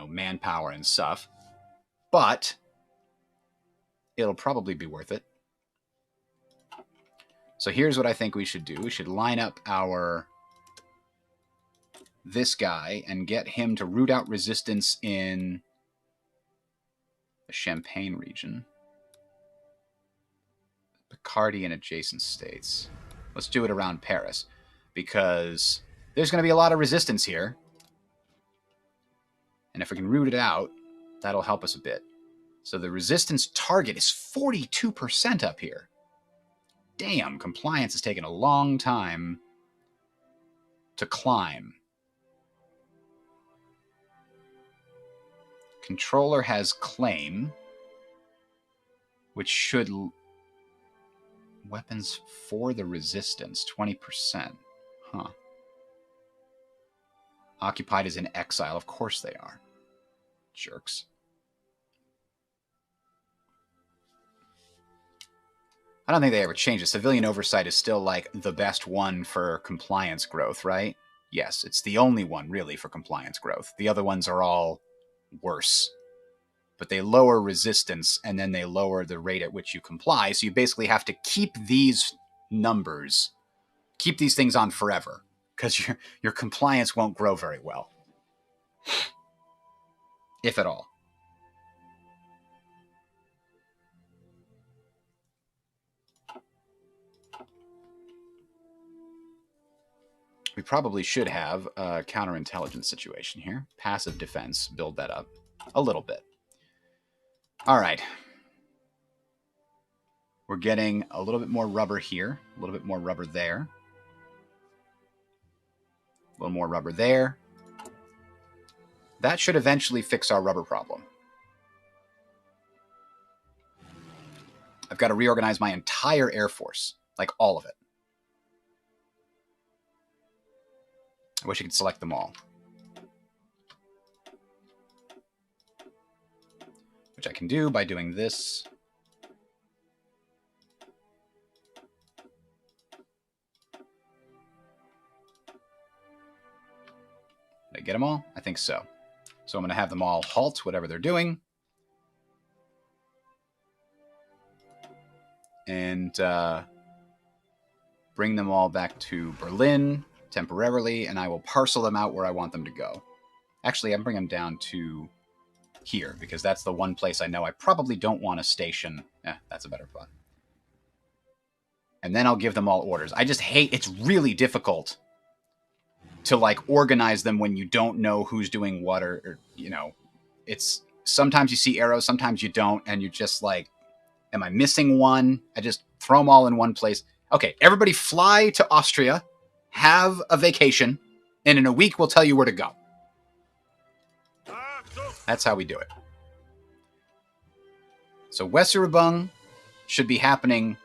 manpower and stuff. But it'll probably be worth it. So here's what I think we should do. We should line up this guy and get him to root out resistance in the Champagne region. Picardy and adjacent states. Let's do it around Paris because there's going to be a lot of resistance here. And if we can root it out, that'll help us a bit. So the resistance target is 42% up here. Damn, compliance has taken a long time to climb. Controller has claim, which should... Weapons for the resistance, 20%. Huh. Occupied is in exile. Of course they are. Jerks. I don't think they ever changed it. Civilian oversight is still like the best one for compliance growth, right? Yes, it's the only one really for compliance growth. The other ones are all worse. But they lower resistance and then they lower the rate at which you comply. So you basically have to keep these numbers, keep these things on forever because your compliance won't grow very well. If at all. We probably should have a counterintelligence situation here. Passive defense, build that up a little bit. All right. We're getting a little bit more rubber here, a little bit more rubber there. A little more rubber there. That should eventually fix our rubber problem. I've got to reorganize my entire Air Force, like all of it. I wish I could select them all. Which I can do by doing this. Did I get them all? I think so. So I'm going to have them all halt whatever they're doing. And bring them all back to Berlin. temporarily, and I will parcel them out where I want them to go. Actually, I'm bringing them down to here, because that's the one place I know I probably don't want to station. That's a better spot. And then I'll give them all orders. I just hate, it's really difficult to like organize them when you don't know who's doing what, or you know, it's sometimes you see arrows, sometimes you don't, and you're just like, am I missing one? I just throw them all in one place. Okay, everybody fly to Austria, have a vacation, and in a week we'll tell you where to go. That's how we do it. So Weserübung should be happening.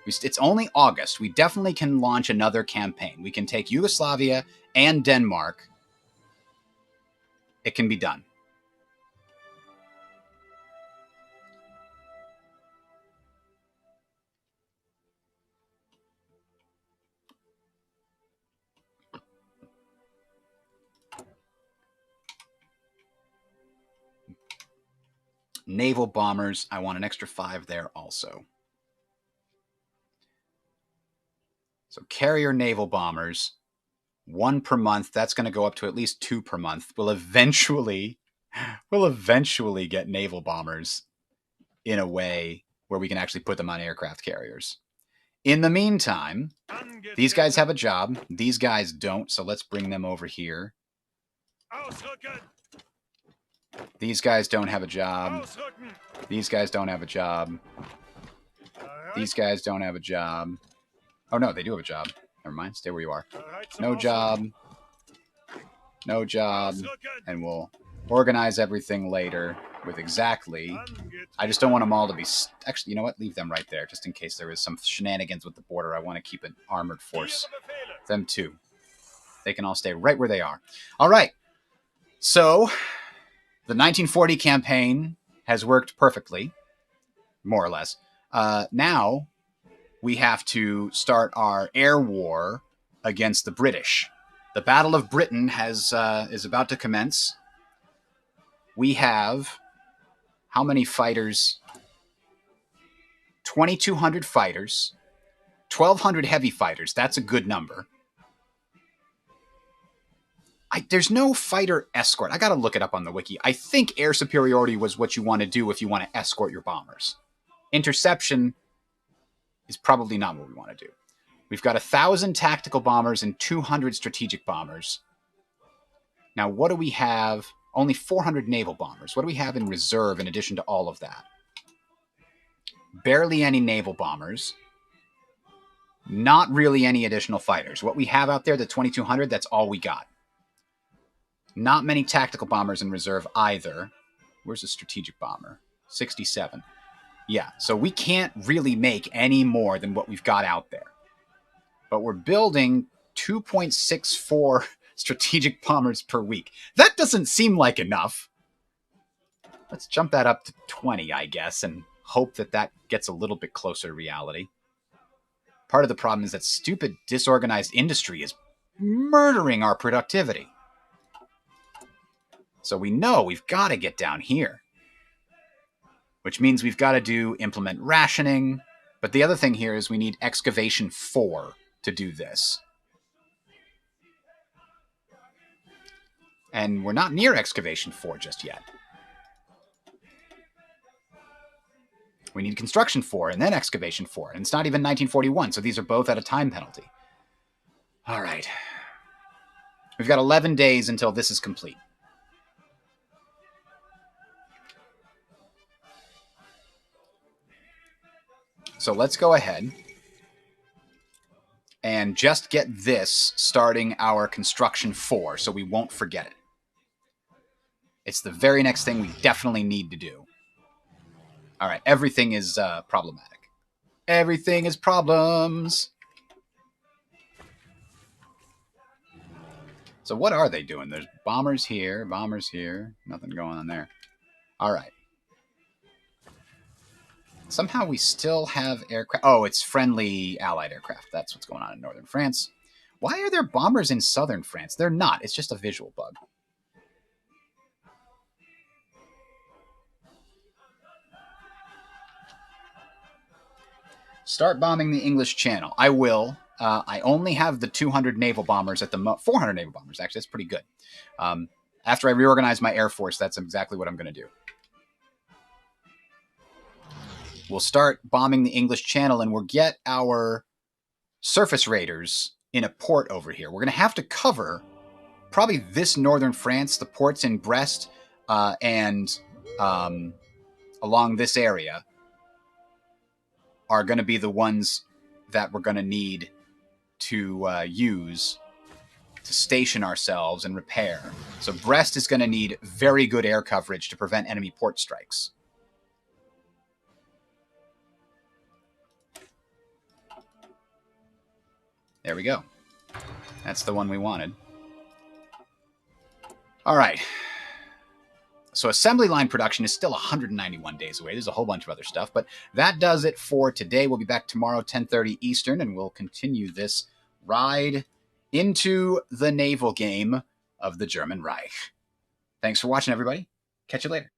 It's only August. We definitely can launch another campaign. We can take Yugoslavia and Denmark. It can be done. Naval bombers. I want an extra 5 there also. So carrier naval bombers, 1 per month. That's going to go up to at least 2 per month. We'll eventually get naval bombers in a way where we can actually put them on aircraft carriers. In the meantime, these guys have a job. These guys don't, so let's bring them over here. These guys don't have a job. These guys don't have a job. These guys don't have a job. Oh, no, they do have a job. Never mind. Stay where you are. No job. No job. And we'll organize everything later with exactly... I just don't want them all to be... Actually, you know what? Leave them right there, just in case there is some shenanigans with the border. I want to keep an armored force. Them too. They can all stay right where they are. All right. So, the 1940 campaign has worked perfectly, more or less. Now, we have to start our air war against the British. The Battle of Britain is about to commence. We have how many fighters? 2,200 fighters, 1,200 heavy fighters. That's a good number. There's no fighter escort. I got to look it up on the wiki. I think air superiority was what you want to do if you want to escort your bombers. Interception is probably not what we want to do. We've got 1,000 tactical bombers and 200 strategic bombers. Now, what do we have? Only 400 naval bombers. What do we have in reserve in addition to all of that? Barely any naval bombers. Not really any additional fighters. What we have out there, the 2,200, that's all we got. Not many tactical bombers in reserve either. Where's the strategic bomber? 67. Yeah, so we can't really make any more than what we've got out there. But we're building 2.64 strategic bombers per week. That doesn't seem like enough. Let's jump that up to 20, I guess, and hope that that gets a little bit closer to reality. Part of the problem is that stupid, disorganized industry is murdering our productivity. So we know we've got to get down here. Which means we've got to implement rationing. But the other thing here is we need excavation 4 to do this. And we're not near excavation 4 just yet. We need construction 4 and then excavation 4. And it's not even 1941, so these are both at a time penalty. All right. We've got 11 days until this is complete. So let's go ahead and just get this starting our construction 4 so we won't forget it. It's the very next thing we definitely need to do. All right, everything is problematic. Everything is problems. So what are they doing? There's bombers here, nothing going on there. All right. Somehow we still have aircraft. Oh, it's friendly Allied aircraft. That's what's going on in northern France. Why are there bombers in southern France? They're not. It's just a visual bug. Start bombing the English Channel. I will. I only have the 200 naval bombers at the 400 naval bombers. Actually, that's pretty good. After I reorganize my Air Force, that's exactly what I'm going to do. We'll start bombing the English Channel, and we'll get our surface raiders in a port over here. We're going to have to cover probably this northern France, the ports in Brest, and along this area are going to be the ones that we're going to need to use to station ourselves and repair. So Brest is going to need very good air coverage to prevent enemy port strikes. There we go. That's the one we wanted. All right. So assembly line production is still 191 days away. There's a whole bunch of other stuff, but that does it for today. We'll be back tomorrow, 10:30 Eastern, and we'll continue this ride into the naval game of the German Reich. Thanks for watching, everybody. Catch you later.